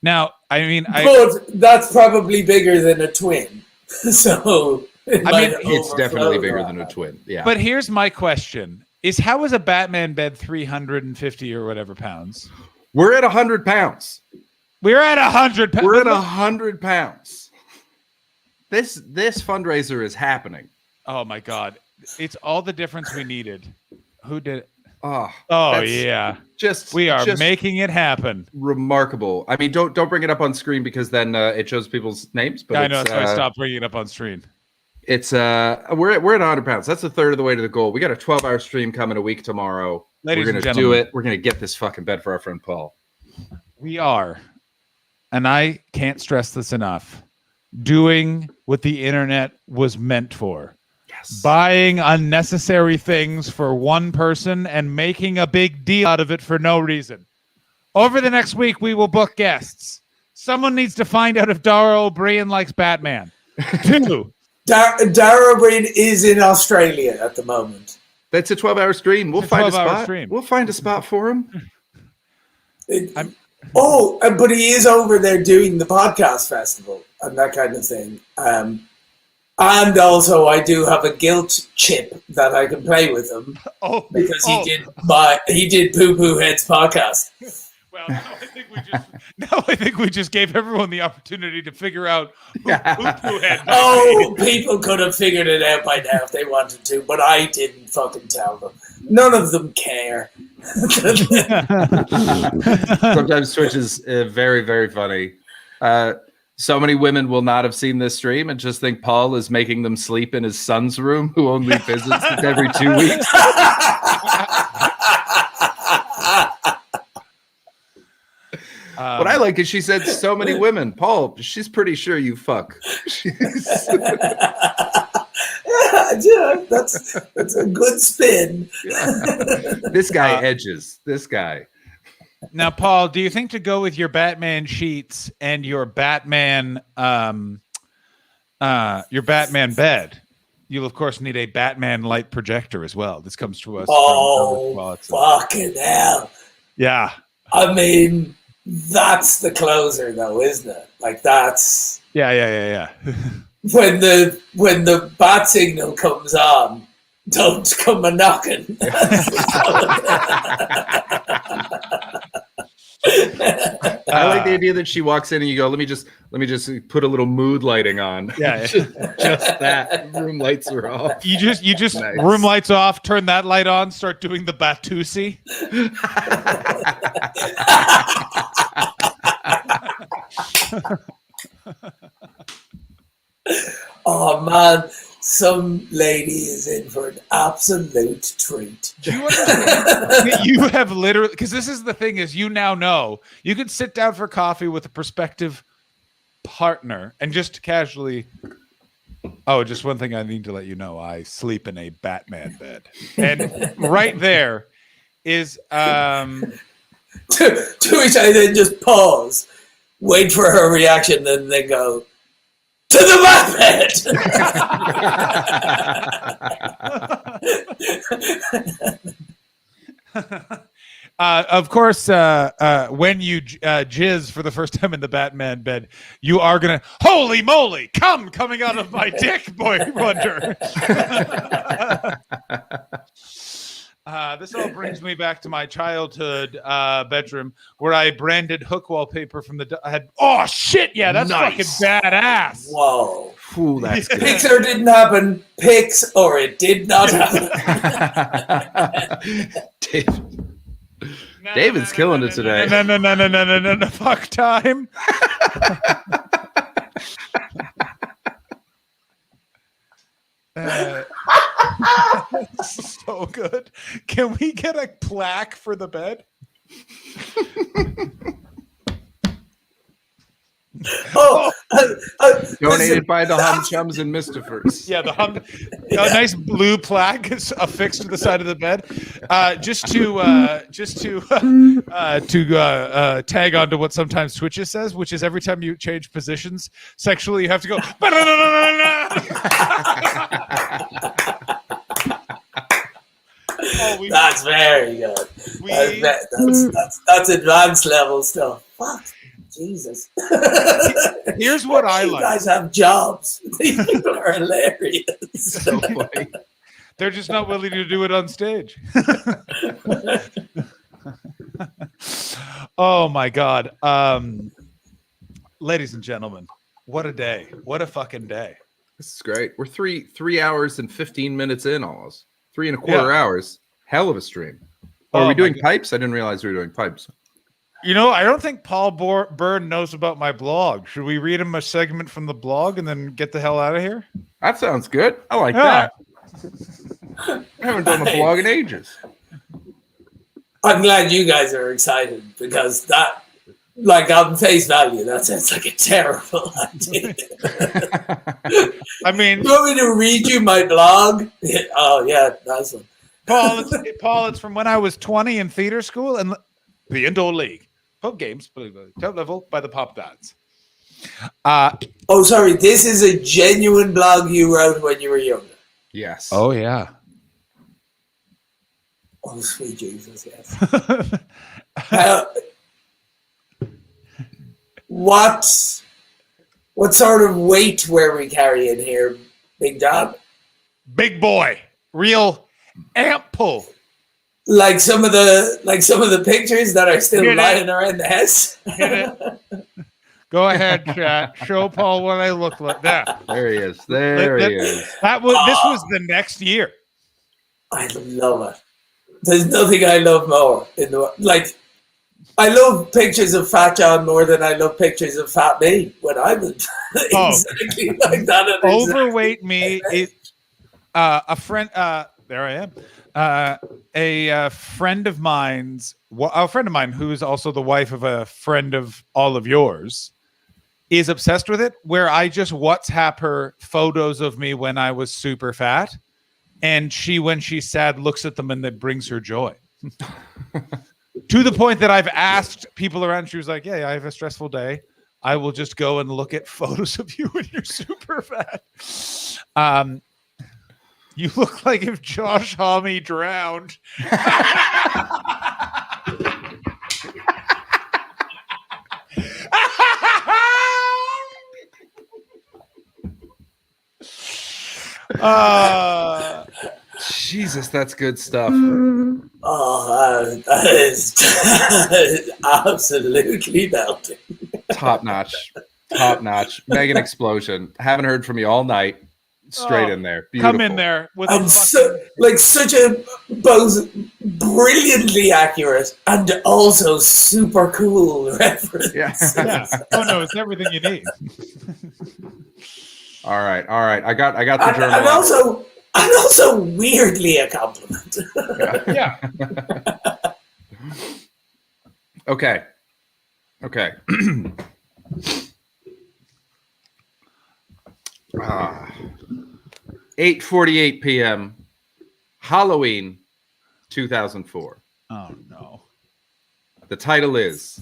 Now, I mean, but that's probably bigger than a twin. So it's definitely bigger than a twin. Yeah. But here's my question: how is a Batman bed 350 or whatever pounds? We're at 100 pounds. We're at 100 pounds. We're at 100 pounds. This fundraiser is happening. Oh my god! It's all the difference we needed. Who did it? Oh yeah. We are just making it happen. Remarkable. I mean, don't bring it up on screen because then it shows people's names. But I know, that's why I stopped bringing it up on screen. It's we're at 100 pounds. That's a third of the way to the goal. We got a 12-hour stream coming a week tomorrow. Ladies we're gonna do it. We're gonna get this fucking bed for our friend Paul. We are, and I can't stress this enough. Doing what the internet was meant for. Buying unnecessary things for one person and making a big deal out of it for no reason. Over the next week, we will book guests. Someone needs to find out if Dara O'Brien likes Batman. 2. Dara O'Brien is in Australia at the moment. That's a 12-hour stream. We'll find a spot. We'll find a spot for him. But he is over there doing the podcast festival and that kind of thing. And also, I do have a guilt chip that I can play with him because he did Poo Poo Head's podcast. Well, now I think we just gave everyone the opportunity to figure out who had. Oh, people could have figured it out by now if they wanted to, but I didn't fucking tell them. None of them care. Sometimes Twitch is very, very funny. So many women will not have seen this stream and just think Paul is making them sleep in his son's room, who only visits every 2 weeks. What I like is she said so many women. Paul, she's pretty sure you fuck. Yeah, that's a good spin. Yeah. This guy edges. This guy. Now, Paul, do you think to go with your Batman sheets and your Batman bed, you'll of course need a Batman light projector as well? This comes to us. Oh, fucking hell! Yeah, I mean, that's the closer, though, isn't it? Like that's yeah. When the bat signal comes on, don't come a knocking. I like the idea that she walks in and you go, let me just put a little mood lighting on. Yeah. just that. Room lights are off. You just Nice. room lights off, turn that light on, start doing the Batusi. Oh man, some lady is in for an absolute treat. Do you understand? You have literally, because this is the thing, is you now know you can sit down for coffee with a prospective partner and just casually. Oh, just one thing I need to let you know: I sleep in a Batman bed, and right there is to which I then just pause, wait for her reaction, then they go. To the Batman! Of course, when you jizz for the first time in the Batman bed, you are going to, holy moly, coming out of my dick, boy wonder. This all brings me back to my childhood bedroom where I branded hook wallpaper from the. Oh shit! Yeah, that's fucking badass. Whoa! Ooh, that's good. Pix or didn't happen. Pix or it did not happen. David's killing it today. No, fuck time. So good. Can we get a plaque for the bed? Donated by the Hum Chums and Mistafers. Yeah, the Hum. A nice blue plaque is affixed to the side of the bed, just to tag on to what sometimes Twitches says, which is every time you change positions sexually, you have to go. That's very good. That's advanced level stuff. Fuck. Jesus. Here's what I like. You guys have jobs. You are hilarious. So funny. They're just not willing to do it on stage. Oh my God. Ladies and gentlemen, what a day. What a fucking day. This is great. We're 3 hours and 15 minutes in almost. 3.25 hours. Hell of a stream. Oh, are we doing pipes? I didn't realize we were doing pipes. You know, I don't think Paul Byrne knows about my blog. Should we read him a segment from the blog and then get the hell out of here? That sounds good. I like that. I haven't done a blog in ages. I'm glad you guys are excited because that, like on face value, that sounds like a terrible idea. I mean, you want me to read you my blog? Oh yeah, nice one. Paul, it's from when I was 20 in theater school and the indoor league. Pub games, top level by the Pop Dads. Oh, sorry. This is a genuine blog you wrote when you were younger. Yes. Oh, yeah. Oh, sweet Jesus, yes. What sort of weight were we carrying here, Big Dog? Big boy. Real amp pull. like some of the pictures that are still Hit it. lying around the house. Hit it. Go ahead, chat. Show Paul what I look like. There he is. There he is. This was the next year. I love it. There's nothing I love more in the world. Like, I love pictures of Fat John more than I love pictures of Fat me when I was exactly like that. Overweight me is a friend. There I am. A friend of mine who's also the wife of a friend of all of yours is obsessed with it, where I just WhatsApp her photos of me when I was super fat. And she, when she's sad, looks at them and that brings her joy. To the point that I've asked people around, she was like, yeah, I have a stressful day. I will just go and look at photos of you when you're super fat. You look like if Josh Homme drowned. Jesus, that's good stuff. Oh, that is absolutely melting. Top notch. Megan Explosion. Haven't heard from you all night. Straight in there. Beautiful. Come in there with such a both brilliantly accurate and also super cool reference. Yeah. Oh no, it's everything you need. All right. I got the journal. And also weirdly a compliment. Yeah. Okay. 8:48 p.m. Halloween 2004. Oh no. The title is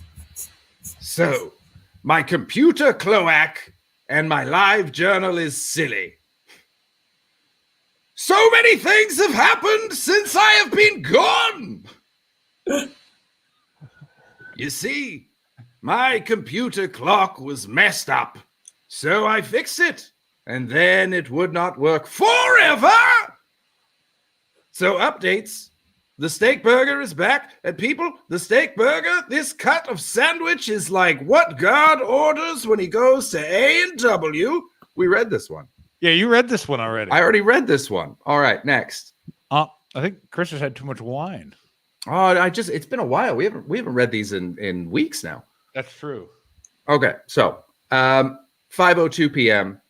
So My Computer Cloac and My Live Journal is Silly. So many things have happened since I have been gone. You see, my computer clock was messed up, so I fixed it, and then it would not work forever. So updates. The steak burger is back, and people, the steak burger, this cut of sandwich is like what God orders when he goes to A&W. We read this one. Yeah, you read this one already. I already read this one. All right, next. I think Chris has had too much wine. Oh, it's been a while. We haven't read these in weeks now. That's true. Okay, so 5:02 p.m.,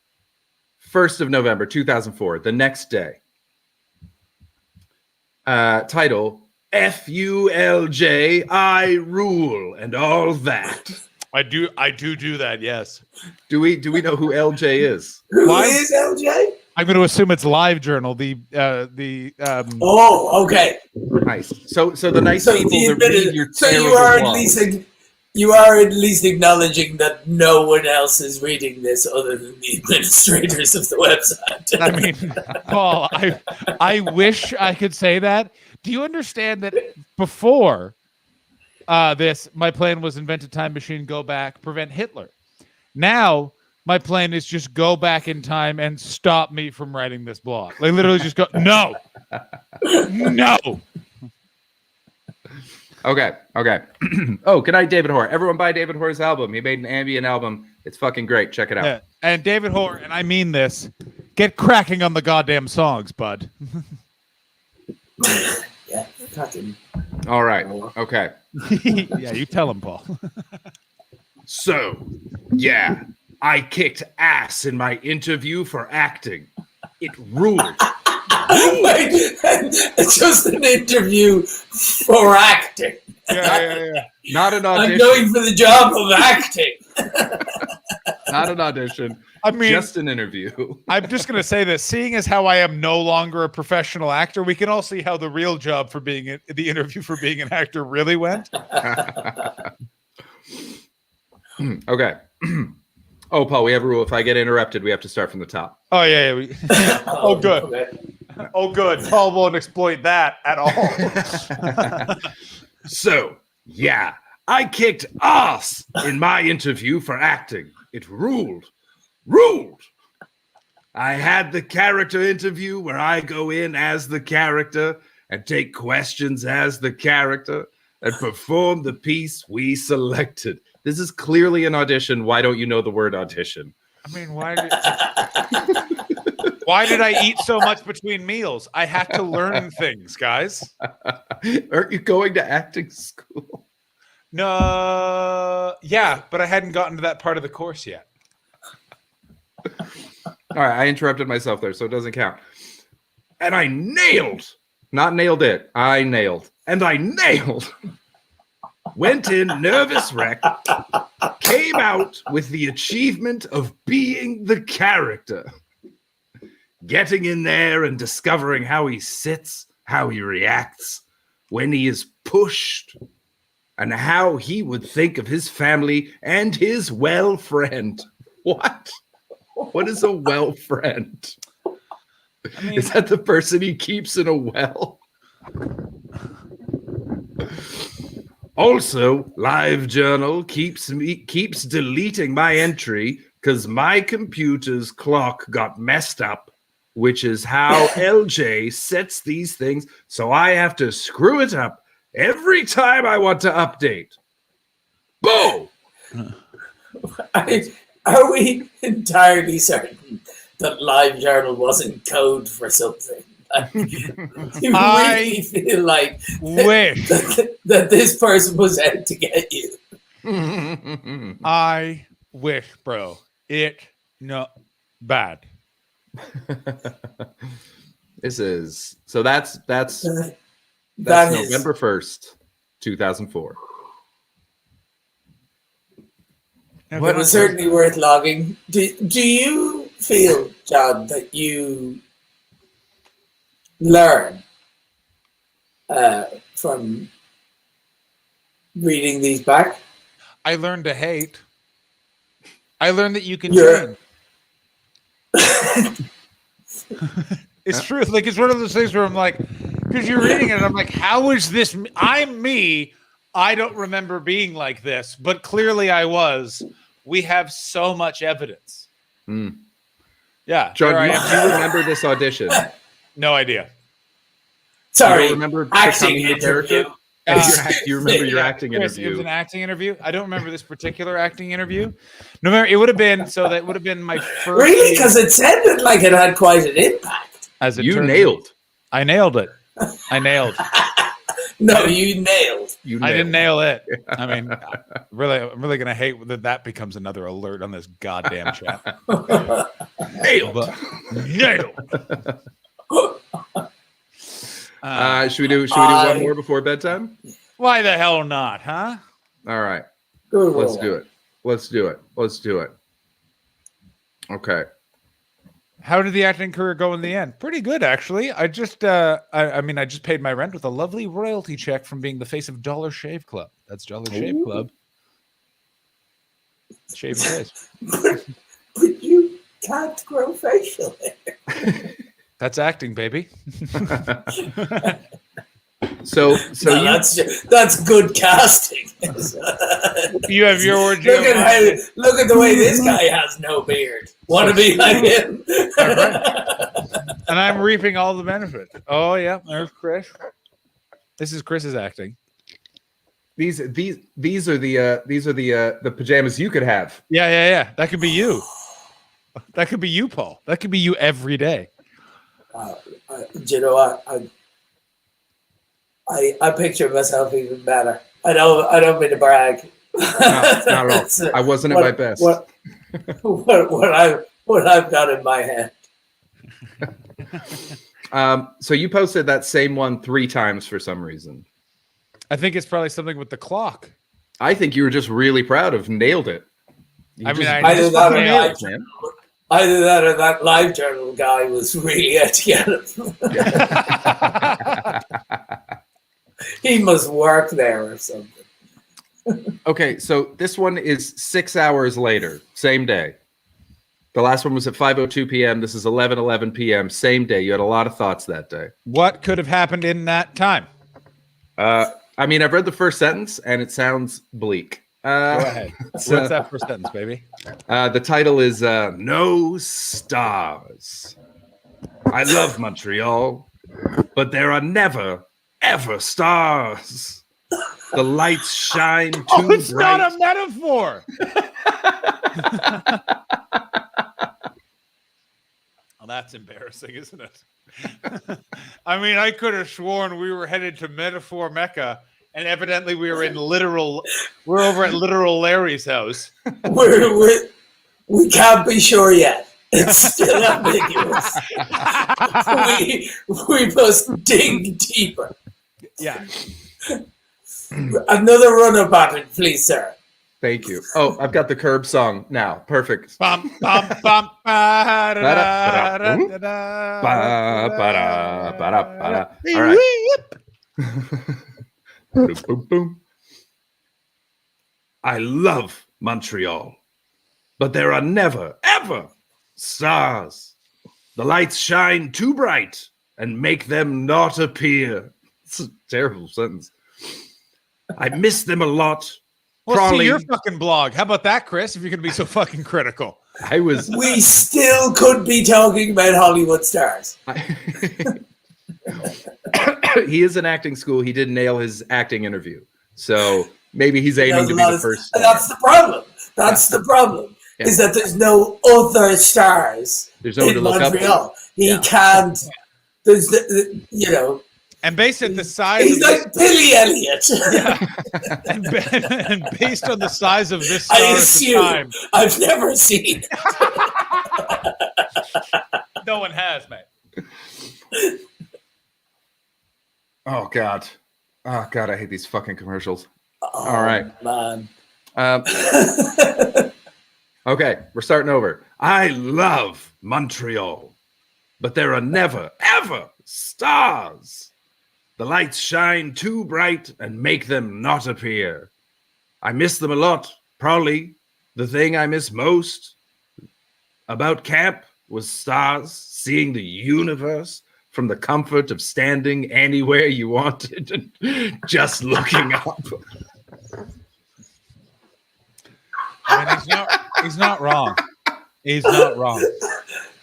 1st of November 2004, the next day. Title FULJ, I rule and all that. I do that, yes. Do we know who LJ is? Who is LJ? I'm going to assume it's Live Journal. Oh, okay. Nice. So the nice people that read your you are at least acknowledging that no one else is reading this other than the administrators of the website. I mean, Paul, I wish I could say that. Do you understand that before this, my plan was invent a time machine, go back, prevent Hitler. Now, my plan is just go back in time and stop me from writing this blog. Like literally just go, no. Okay. Oh, good night, David Hoare. Everyone buy David Hoare's album. He made an ambient album. It's fucking great. Check it out. Yeah. And David Hoare, and I mean this, get cracking on the goddamn songs, bud. Yeah, fucking. All right. Okay. Yeah, you tell him, Paul. So, yeah, I kicked ass in my interview for acting. It ruled. Like, it's just an interview for acting. Yeah. Not an audition. I'm going for the job of acting. Not an audition. I mean, just an interview. I'm just going to say this. Seeing as how I am no longer a professional actor, we can all see how the real job for being the interview for being an actor really went. Okay. Oh, Paul, we have a rule. If I get interrupted, we have to start from the top. Oh, yeah. Oh, good. Okay. Oh, good. Paul won't exploit that at all. So, yeah, I kicked ass in my interview for acting. It ruled. I had the character interview where I go in as the character. and take questions as the character and perform the piece we selected. This is clearly an audition. Why don't you know the word audition? I mean, why did I eat so much between meals? I have to learn things, guys. Aren't you going to acting school? No, yeah, but I hadn't gotten to that part of the course yet. All right, I interrupted myself there, so it doesn't count. And I nailed, not nailed it, I nailed. And I nailed. Went in, nervous wreck, came out with the achievement of being the character. Getting in there and discovering how he sits, how he reacts when he is pushed, and how he would think of his family and his well friend. What? What is a well friend? I mean, is that the person he keeps in a well? Also, LiveJournal keeps deleting my entry because my computer's clock got messed up, which is how LJ sets these things. So I have to screw it up every time I want to update. Boom! Are we entirely certain that LiveJournal wasn't code for something? You really feel like wish that this person was out to get you. I wish, bro. It no bad. This is so that's That November 1st, 2004. It was certainly worth logging. Do you feel, John, that you learn from reading these back? I learned to hate. I learned that you can change. It's true. Like, it's one of those things where I'm like, because you're reading it, and I'm like, how is this? I'm me. I don't remember being like this, but clearly I was. We have so much evidence. Yeah. John, do you remember this audition? No idea. Sorry, you remember acting becoming the character? Do you remember your acting Chris, interview? It was an acting interview. I don't remember this particular acting interview. No, it would have been that would have been my first. Really, because it sounded like it had quite an impact. As it you nailed. I nailed it. I nailed. No, you nailed. I didn't nail it. I mean, really, I'm really gonna hate that becomes another alert on this goddamn chat. Nailed. Nailed. Should we do one more before bedtime? Why the hell not, huh? All right. Good Let's do it. Let's do it. Let's do it. Okay. How did the acting career go in the end? Pretty good, actually. I just, I mean, I just paid my rent with a lovely royalty check from being the face of Dollar Shave Club. That's Dollar Shave Club. Shave your face. But you can't grow facial hair. That's acting, baby. So no, that's good casting. You have your orgy. Look at the way this guy has no beard. Want to be like him? And I'm reaping all the benefits. Oh yeah, there's Chris. This is Chris's acting. These are the pajamas you could have. Yeah. That could be you. That could be you, Paul. That could be you every day. Do you know what? I picture myself even better. I don't mean to brag. No, not at all. I wasn't at my best. What I've got in my head. So you posted that same one 3 times for some reason. I think it's probably something with the clock. I think you were just really proud of nailed it. Either that or that LiveJournal guy was really out to get him. He must work there or something. Okay, so this one is 6 hours later, same day. The last one was at 5:02 p.m. This is 11:11 p.m. Same day. You had a lot of thoughts that day. What could have happened in that time? I mean, I've read the first sentence and it sounds bleak. Go ahead. What's that first sentence, baby? The title is No Stars. I love Montreal. but there are never, ever stars. The lights shine too Oh, it's bright. not a metaphor. Well, that's embarrassing, isn't it? I mean, I could have sworn we were headed to Metaphor Mecca, and evidently we were in literal. We're over at literal Larry's house. We can't be sure yet. It's still ambiguous. we must dig deeper. Yeah. Another run-up at it, please, sir. Thank you. Oh, I've got the Curb song now. Perfect. Bum, bum, bum, ba, da, da, da, Ba-da, da, da, ba-da, ba-da, ba-da. All right. Boom, boom, boom. I love Montreal, but there are never, ever stars. The lights shine too bright and make them not appear. It's a terrible sentence. I miss them a lot. Well, Probably, see your fucking blog. How about that, Chris? If you're going to be so fucking critical. We still could be talking about Hollywood stars. He is in acting school. He did nail his acting interview. So maybe he's aiming to be the first star. That's the problem. That's the problem. Yeah. Is that there's no other stars There's no one in to look up Montreal. to. He can't. There's the. And based on the size He's of like Billy Elliot. and based on the size of this star I at the assume. time, I've never seen. no one has, mate. Oh God, I hate these fucking commercials. All right, man. Okay, we're starting over. I love Montreal, but there are never, ever stars. The lights shine too bright and make them not appear. I miss them a lot. Probably the thing I miss most about camp was stars, seeing the universe from the comfort of standing anywhere you wanted and just looking up. I mean, he's not wrong. He's not wrong.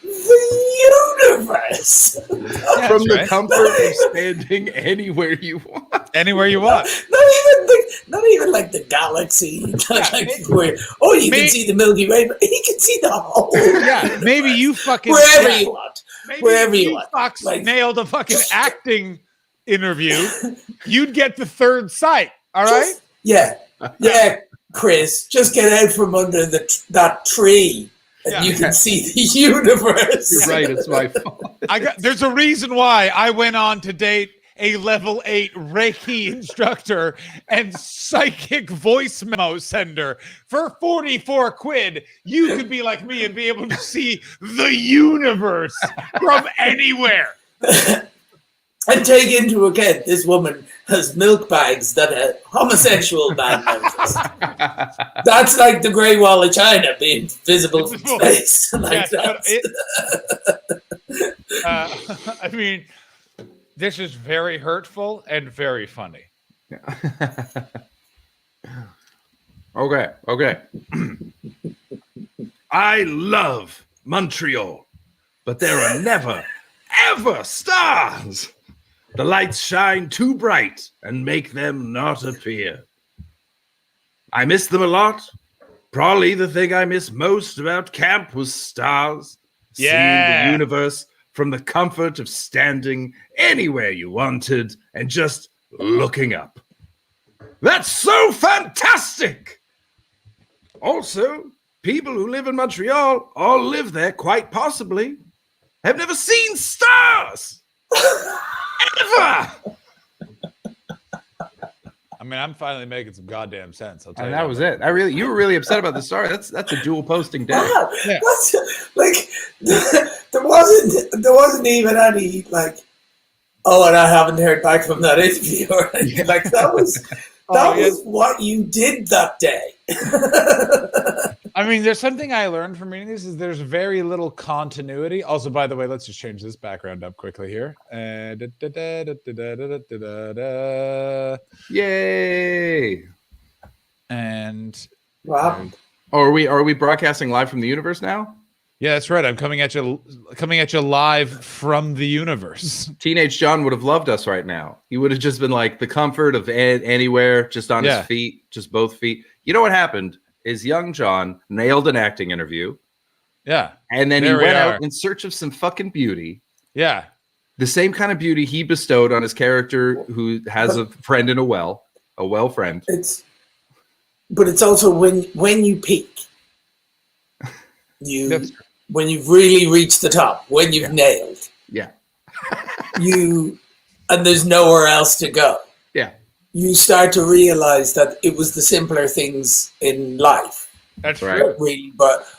The universe. Yeah, From the right. comfort of standing anywhere you want. Anywhere you want. Not even like the galaxy. You can see the Milky Way, but he can see the whole. Yeah, maybe you fucking wherever you want. Maybe Wherever if you you want. Fox Like- nailed a fucking acting interview, you'd get the third sight. All right. Yeah, Chris, just get out from under that tree, and you can see the universe. You're right. It's my fault. There's a reason why I went on to date a level 8 Reiki instructor and psychic voice memo sender. For 44 quid, you could be like me and be able to see the universe from anywhere. And take into account this woman has milk bags that a homosexual man notices. That's like the Great Wall of China being visible from space. Like I mean, this is very hurtful and very funny. Okay. I love Montreal, but there are never, ever stars. The lights shine too bright and make them not appear. I miss them a lot. Probably the thing I miss most about camp was stars. Seeing the universe from the comfort of standing anywhere you wanted and just looking up. That's so fantastic! Also, people who live in Montreal all live there quite possibly have never seen stars! Ever! I mean, I'm finally making some goddamn sense. I'll tell And you that was it. You were really upset about the story. That's a dual posting day. wow, Yeah. like there wasn't even any like, oh, and I haven't heard back from that interview or anything. Like that was was what you did that day. I mean, there's something I learned from reading this is there's very little continuity. Also, by the way, let's just change this background up quickly here. Yay! And Wow. Oh, are we broadcasting live from the universe now? Yeah, that's right. I'm coming at you live from the universe. Teenage John would have loved us right now. He would have just been like the comfort of anywhere, just on his feet, just both feet. You know what happened is young John nailed an acting interview. Yeah. And then he went out in search of some fucking beauty. Yeah. The same kind of beauty he bestowed on his character who has a friend in a well friend. But it's also when you peak, when you've really reached the top, when you've nailed. Yeah. And there's nowhere else to go. Yeah. You start to realize that it was the simpler things in life. That's right.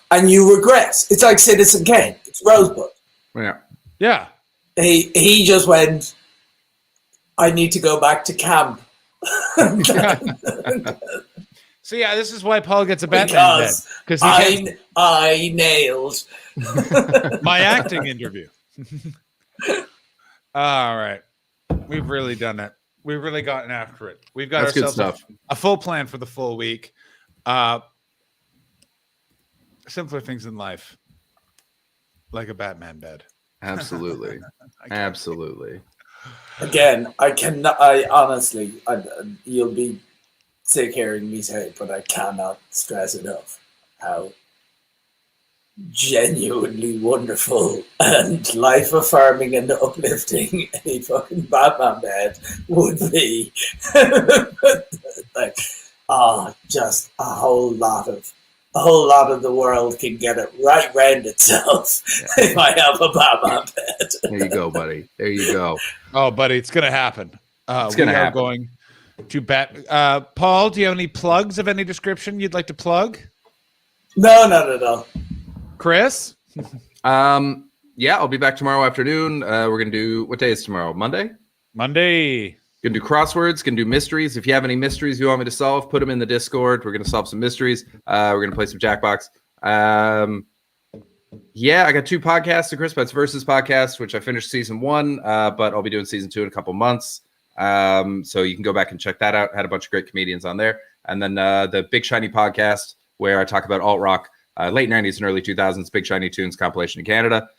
And you regress. It's like Citizen Kane. It's Rosebud. Yeah. Yeah. He just went, I need to go back to camp. So yeah, this is why Paul gets a Batman bed. Because I nailed my acting interview. All right. We've really done it. We've really gotten after it. We've got ourselves a full plan for the full week. Simpler things in life. Like a Batman bed. Absolutely. Absolutely. Again, honestly, you'll be sick hearing me say it, but I cannot stress enough how genuinely wonderful and life affirming and uplifting a fucking Batman bed would be. Just a whole lot of the world can get it right round itself if I have a Batman bed. There you go, buddy. There you go. Oh, buddy, it's gonna happen. It's gonna happen. Going to Paul, do you have any plugs of any description you'd like to plug? No, not at all. Chris? Yeah, I'll be back tomorrow afternoon. We're gonna do, what day is tomorrow? Monday. Gonna do crosswords, gonna do mysteries. If you have any mysteries you want me to solve, put them in the Discord. We're gonna solve some mysteries. We're gonna play some Jackbox. Yeah, I got 2 podcasts, the Chris Betts Versus podcast, which I finished season 1, but I'll be doing season 2 in a couple months. So you can go back and check that out. Had a bunch of great comedians on there. And then the Big Shiny podcast, where I talk about alt rock, late 90s and early 2000s, Big Shiny Tunes compilation in Canada.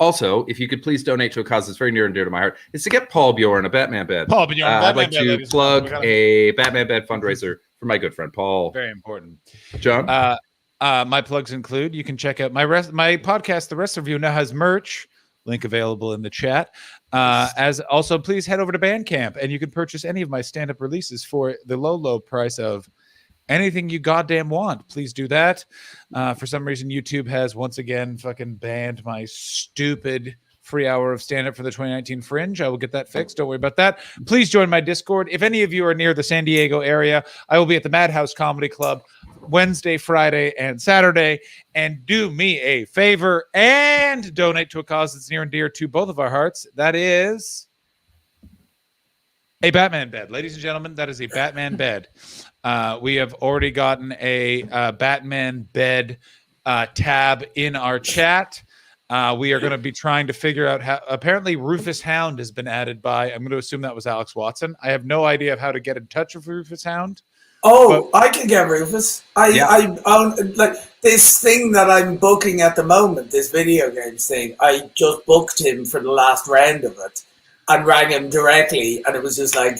Also, if you could please donate to a cause that's very near and dear to my heart, is to get Paul Bjorn a Batman bed. Paul Bjorn, I'd like to plug a Batman bed fundraiser for my good friend Paul. Very important. John? My plugs include, you can check out my podcast, The Rest Review, now has merch. Link available in the chat. As also, please head over to Bandcamp and you can purchase any of my stand-up releases for the low price of anything you goddamn want. Please do that. For some reason, YouTube has once again fucking banned my stupid free hour of stand-up for the 2019 Fringe. I will get that fixed. Don't worry about that. Please join my Discord. If any of you are near the San Diego area, I will be at the Madhouse Comedy Club Wednesday, Friday, and Saturday. And do me a favor and donate to a cause that's near and dear to both of our hearts. That is a Batman bed. Ladies and gentlemen, that is a Batman bed. We have already gotten a Batman bed tab in our chat. We are going to be trying to figure out how. Apparently, Rufus Hound has been added by. I'm going to assume that was Alex Watson. I have no idea of how to get in touch with Rufus Hound. Oh, I can get Rufus. I own, like this thing that I'm booking at the moment. This video games thing. I just booked him for the last round of it, and rang him directly, and it was just like,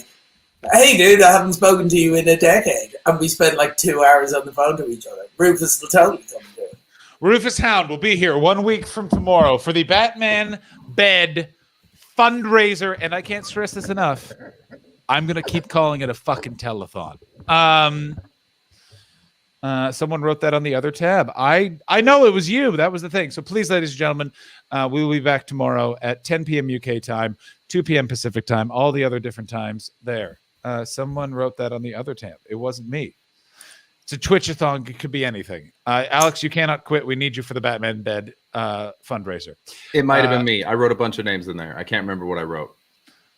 "Hey, dude, I haven't spoken to you in a decade," and we spent like 2 hours on the phone to each other. Rufus will totally come and do it. Rufus Hound will be here 1 week from tomorrow for the Batman bed fundraiser, and I can't stress this enough. I'm going to keep calling it a fucking telethon. Someone wrote that on the other tab. I know it was you. That was the thing. So please, ladies and gentlemen, we will be back tomorrow at 10 p.m. UK time, 2 p.m. Pacific time, all the other different times there. Someone wrote that on the other tab. It wasn't me. It's a Twitch-a-thon. It could be anything. Alex, you cannot quit. We need you for the Batman bed fundraiser. It might have been me. I wrote a bunch of names in there. I can't remember what I wrote.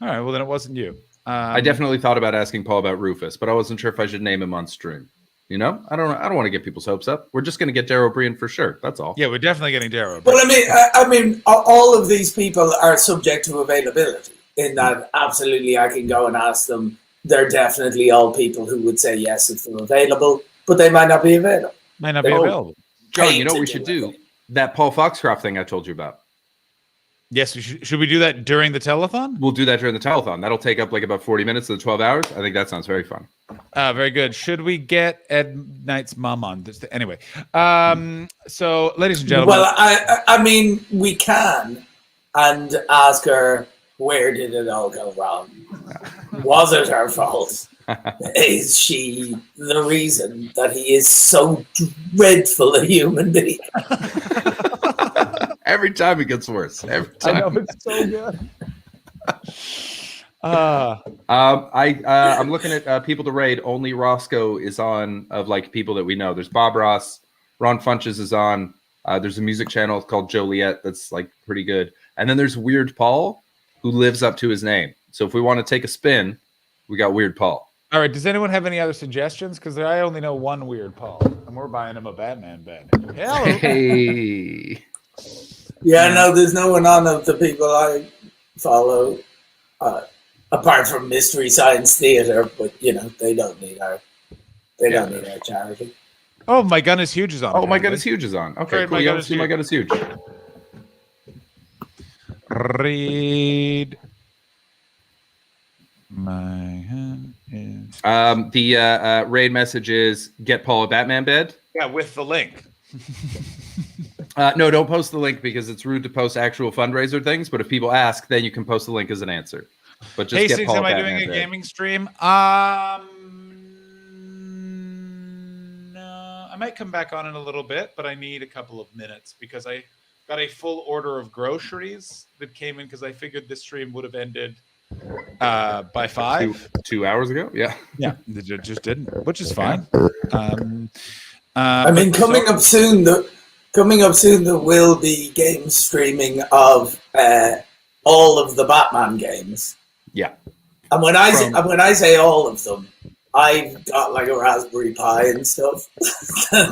All right. Well, then it wasn't you. I definitely thought about asking Paul about Rufus, but I wasn't sure if I should name him on stream. You know, I don't want to get people's hopes up. We're just going to get Darrow Breen for sure. That's all. Yeah, we're definitely getting Darrow. Well, I mean, all of these people are subject to availability. In that, absolutely, I can go and ask them. They're definitely all people who would say yes if they're available, but they might not be available. Might not be available. John, paid you know to what we should do? it. That Paul Foxcroft thing I told you about. Yes, should we do that during the telethon? We'll do that during the telethon. That'll take up like about 40 minutes of the 12 hours. I think that sounds very fun. Very good. Should we get Ed Knight's mom on this? Anyway, so ladies and gentlemen. Well, I mean, we can and ask her, where did it all go wrong? Was it her fault? Is she the reason that he is so dreadful a human being? Every time it gets worse. Every time. I know, it's so good. I'm looking at people to raid. Only Roscoe is on of like people that we know. There's Bob Ross, Ron Funches is on. There's a music channel called Joliet that's like pretty good. And then there's Weird Paul, who lives up to his name. So if we want to take a spin, we got Weird Paul. All right. Does anyone have any other suggestions? Because I only know one Weird Paul, and we're buying him a Batman bed. Hello. Hey. Yeah, no, there's no one on of the people I follow, apart from Mystery Science Theater. But you know, they don't need our charity. Oh, My Gun is Huge is on. Oh, My Gun is Huge is on. Okay, right, cool. You see My Gun is Huge. Read. My hand is. The raid message is get Paul a Batman bed. Yeah, with the link. No, don't post the link because it's rude to post actual fundraiser things. But if people ask, then you can post the link as an answer. But just Hastings, get Paul am I Batman doing a bed. gaming stream? No, I might come back on in a little bit, but I need a couple of minutes because I got a full order of groceries that came in because I figured this stream would have ended by 5. 2 hours ago. Yeah, it just didn't, which is fine. I mean, coming up soon, there will be game streaming of all of the Batman games. Yeah. And when I say all of them, I've got like a Raspberry Pi and stuff.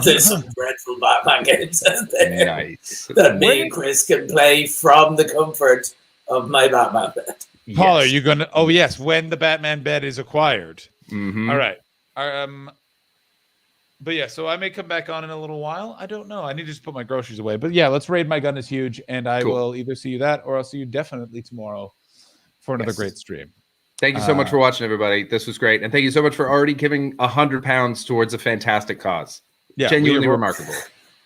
There's some dreadful Batman games out there. Nice. That me and Chris can play from the comfort of my Batman bed. Paul, are you gonna? Oh yes, when the Batman bed is acquired. Mm-hmm. All right. But yeah, so I may come back on in a little while. I don't know. I need to just put my groceries away. But yeah, let's raid My Gun is Huge, and I will either see you that or I'll see you definitely tomorrow for another great stream. Thank you so much for watching, everybody. This was great, and thank you so much for already giving £100 towards a fantastic cause. Yeah, genuinely remarkable.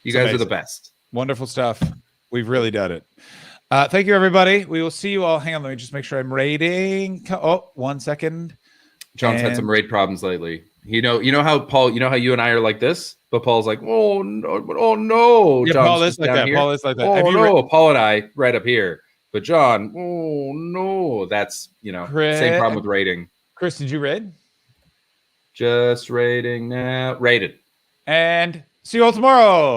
You guys are the best. Wonderful stuff. We've really done it. Thank you, everybody. We will see you all. Hang on, let me just make sure I'm raiding. Oh, 1 second. John's had some raid problems lately. You know how Paul, you know how you and I are like this, but Paul's like, oh no. Yeah, John's Paul is like that. here. Paul is like that. Oh no, Paul and I right up here, but John, oh no. That's same problem with rating. Chris, did you raid? Just rating now. Rated. And see you all tomorrow.